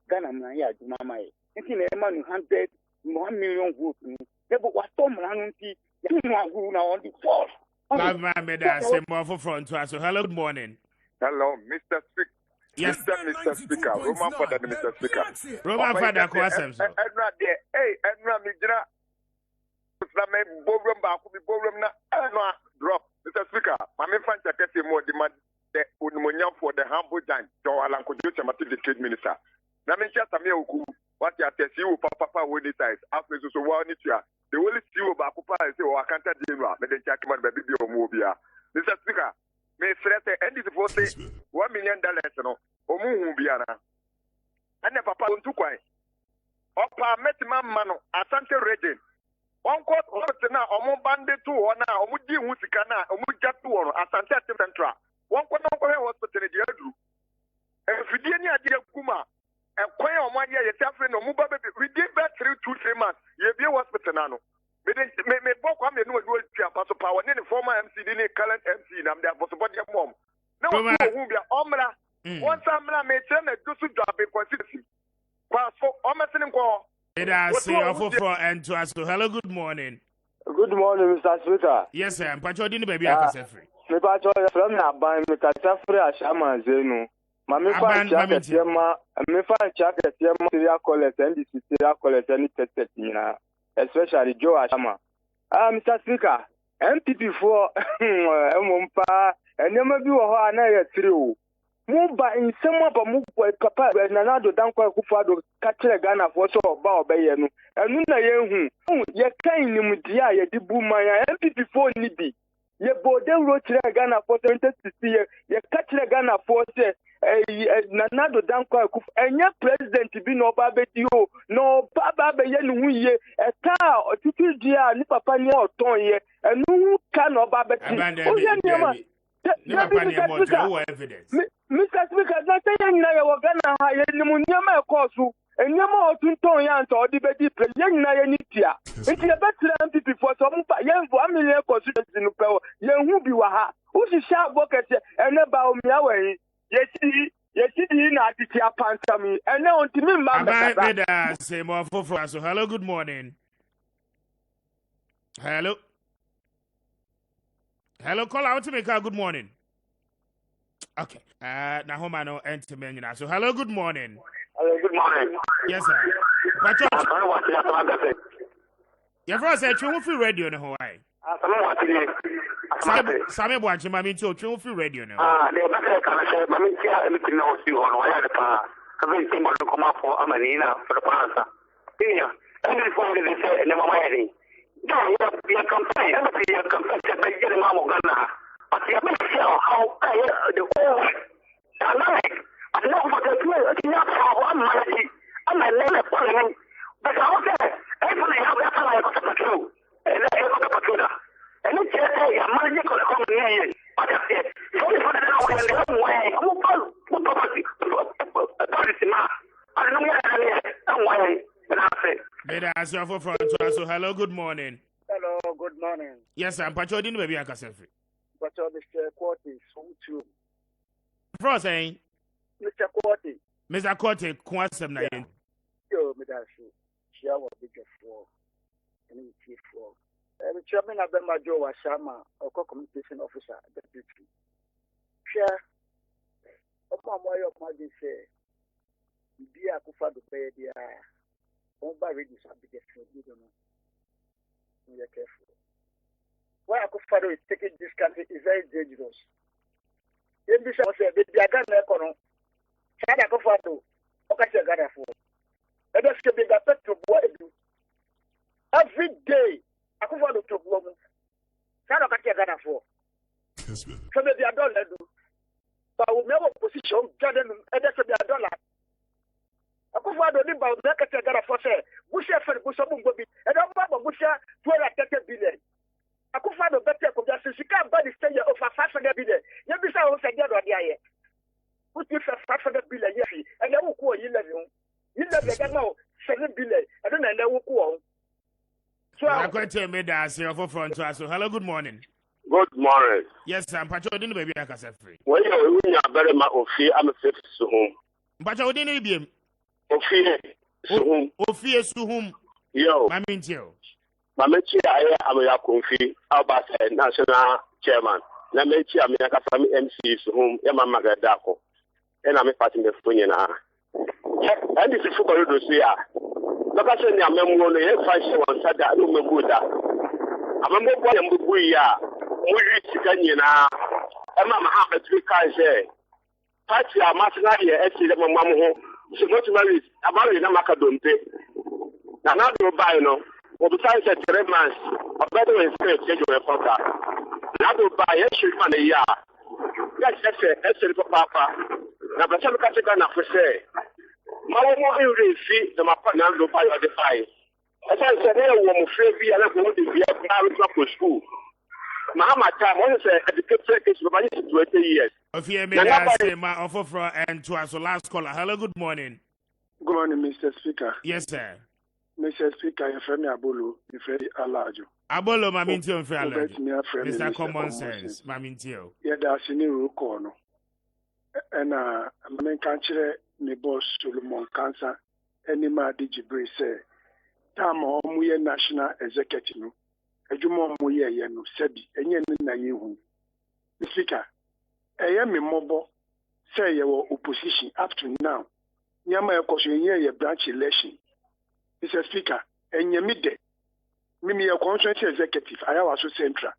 Ghana Maya Mama. It's in a man 1 million votes. Never was Tom Ranunti, you know, who now on the fourth. Love man, made that say more for front to us. So, hello, good morning. Hello, Mr. Speaker. Yes, Mr. Speaker. Roman Father, Mr. Speaker. Roman Father, Kwasem. Hey, Edna Mijra. Borum Baku, Borum, drop. Mr. Speaker, my main fan check more demand the Unimonia for the humble giant, Joe Alan Kojucha, the trade minister. Namincha Samioku, what you test you, Papa, when it is, after so one year. The only see you about Papa and say, oh, I can't tell you, but then check my baby or movia. Mr. Speaker, may threat and this for say $1 million, no, or Mubiana. And the Papa on 2 coins. Opa Metima Mano, Asante Region. One court now, Omo Bande 2 or now, Omudi Musikana, Omuja 2 or Asante Central. One court hospital in the Yadu. And Fidiania Dia Kuma, and Quay on 1 year, your friend of Mubabe, we did that 3 months. You be a hospital now. May both come and do it, Paso Power, any former MC, any current MC, and I'm there for support your mom. No, who be Omra. Once I'm not made a good job in consistency. So, I'm at him call. I say off for and to us. Hello, good morning. Good morning, Mr. Speaker. Yes, sir. Pacho didn't baby I can free. Me pacho from na ban me ka free ashama zenu. Ma me fan chaka tema, me fan chaka tema serial collect and this serial collect any tested na, especially Joe Ashama. Mr. Speaker, MPP for Mumpa and never be wa na ya three. Muba in some of a papa and another Danko Kufado catcher Ghana for so about Bayenu. And Nuna Yehu, ye kind Mudia, ye Dibumaya, MPP for Nibi. Ye Bodel wrote Ghana for 20 ye catcher Ghana for Nanado Danko Kuf, and your president to be no Babetio, no Baba Bayenu, ye a car or 2 dia, ni papa ni or Tony, and no can or Babetio. Evidence. Mr. Speaker, not saying I was gonna hire Nimunyama Kosu, and Yama to Tonyant or the Betty play young Nayanitia. It's a better MPP for some young 1 million constituents in the power, young Hubiwaha, who is sharp workers and about Miaway. Yes, he not the Pansami, and now to me, Mamma. Say more for us. So, hello, good morning. Hello. Hello, call out to make a good morning. Okay. Now, home I know entertainment. So, hello, good morning. Hello, good morning. Yes, sir. Your first said, you will feel radio in Hawaii. Sammy watching my mean to you feel radio now. The better can say, Mammy, anything else you on why the car. Everything will come up for Amanina for the pastor. Here, every Friday they say, never mind. Don't be a company, be a company, but get a mamma Ghana. But you make sure how the whole dynamic. I know for the two, it's not for 1 month. I'm a little following. But I was there. Everybody have that time I got the patrol. And I got the patrol. And it's just a money could come near you. But I said, sorry for the now and the other way. I'm a property. I don't know why. And I said, May I answer for front to us? So, hello, good morning. Hello, good morning. Yes, sir. Pacho didn't baby I can say free. Pacho, Mr. Quarty, so too. Frost, eh? Mr. Quarty. Mr. Quarty, Kwasem na yen. Yo, Medashi. She was bigger for. And it's for. The chairman of the Majo was Shama, or communication officer, deputy. Share. Upon my of my say, dear Kufado Bay, dear. Don't buy ready to be careful. We are careful. Why Akufado is taking this country is very dangerous. In this house, they are going to econo. China Akufado, okay, Ghana for. And that's to be the best to do. Every day, Akufado to woman. China Ghana for. So maybe I don't let do. But we never position, Jordan, and that's to be a dollar. Akufado ni ba na kete gara fose busha fer busha mumbobi e do ba busha 230 billion Akufado bete ko just sika ba di stay over 500 billion ye bisa o se dia do dia ye put you 500 billion ye fi e le wo ko yi le ga no 7 billion e do na le wo ko so I quite tell me that say for front to us. So hello, good morning. Good morning. Yes, sir. Pacho didn't baby I can say free. When you are very much of fear, I'm a fifth to whom. But I didn't be him. Of fear to whom? Of fear to whom? Yo, I mean, you. Mamachi, I am a Yakunfi, Albert, national chairman. Namachi, I'm a family MC to whom Yamma Magadako. And I'm a party of Funyana. And this is for you to see. Look at the memoir, the fashion on Saturday, I don't know that. I'm a more boy and Buya, Mujikanyana. I'm a habit to say. Party are Martinari, actually, my mamma, she got to marry about in a Macadonte. Now, not to buy no, or besides that 3 months, a better way to change your photo. Now to buy a ship on a year. Yes, that's it for Papa. Now, but some Categana for say. My woman will see the Mapana to buy or the fire. As I said, I will free and I'm going to be a private school. Mahama time, what is educated case for 20 years. Of here, may I say my offer for and to us, last caller. Hello, good morning. Good morning, Mr. Speaker. Yes, sir. Mr. Speaker, your friend Abolo, your friend Alajo. Abolo, Mamintio, and Fairland. Mr. Common Sense, Mamintio. Yeah, that's in the corner. And I'm a country, my boss, Solomon Cancer, any ma Digibre say, Tam home we national executive. Ejuma mo ye no sebi enye na yehu Speaker me mobo say ye opposition up to now nyama e koso ye branch election Mr. Speaker enye mi de mimi ye constituency executive aya waso central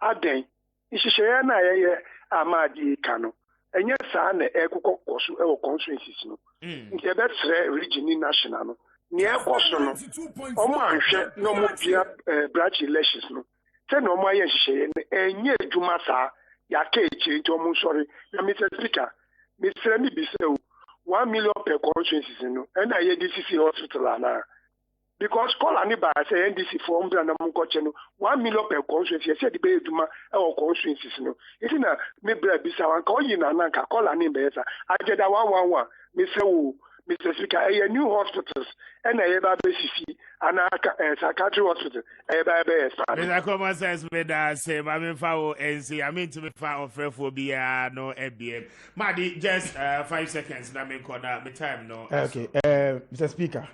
aden ihihye na ye amadi kano enye saa na ekukọ koso e constituencies no nke be tre region national no near Boston, Oman, no more branch elections. No, ten no more years, and yet Jumasa, Yake, sorry, Mr. Speaker, Mr. Mibiso, 1 million per conscience, and I DCC hospital. Because call Aniba say NDC formed and Amunko 1 million per conscience, said the Beduma or consciences. No, it's in a Mibra Bisa and call you Nanaka, call Anibesa. I did a 111, Mr. Speaker, a new hospitals and a BCC and a psychiatry hospital. Mr. Common Sense, say, I'm foul NC. I mean to be foul for no FBM. Maddy, just 5 seconds. Let me call that. My time, no. Okay, Mr. Speaker.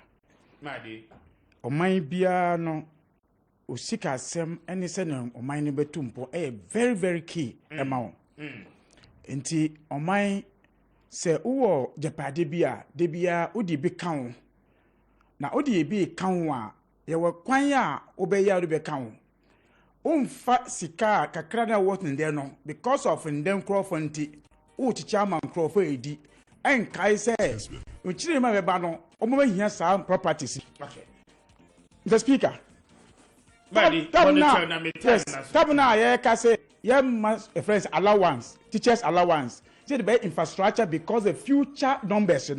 Maddy. O my piano, Usika Sem, any sending o my neighbor Tumpo, a very, very key amount. Inti, o my. Say uwo japade bia odi bi kan na odi bi kan a ye wo kwan a obeya odi be kan umfa sika kakra na what in there no because of ndem crowdfunding o teacher man crowdfunding edi en kai say uchire ma beba no omo hia sa properties okay the speaker body monitor na me yes tabuna ye ka say ye must friends allowance teachers allowance the better infrastructure because the future numbers,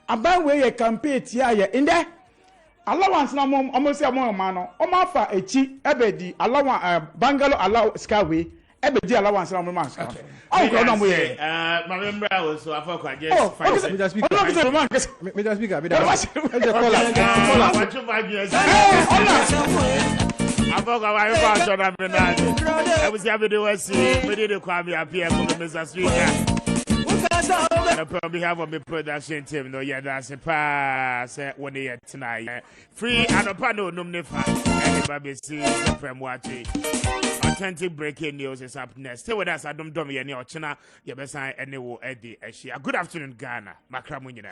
about where you campaign here in there. Allowance na almost a more man, Omafa a cheap, ebedi, allowance, bungalow, allow skyway, ebedi allowance na man. Oh, go on way. My member also, I forgot just 5 seconds. Mr. Speaker, I forgot why you found on I was having to see, we didn't call me up here for Mr. Speaker. On behalf of the production team, no, yeah, that's a pass when they are tonight. Free and a panel, no, everybody sees from watching. Authentic breaking news is up next. Stay with us. I don't dummy any Ochina. You best sign any wo Eddie. Good afternoon, Ghana. Makramunina.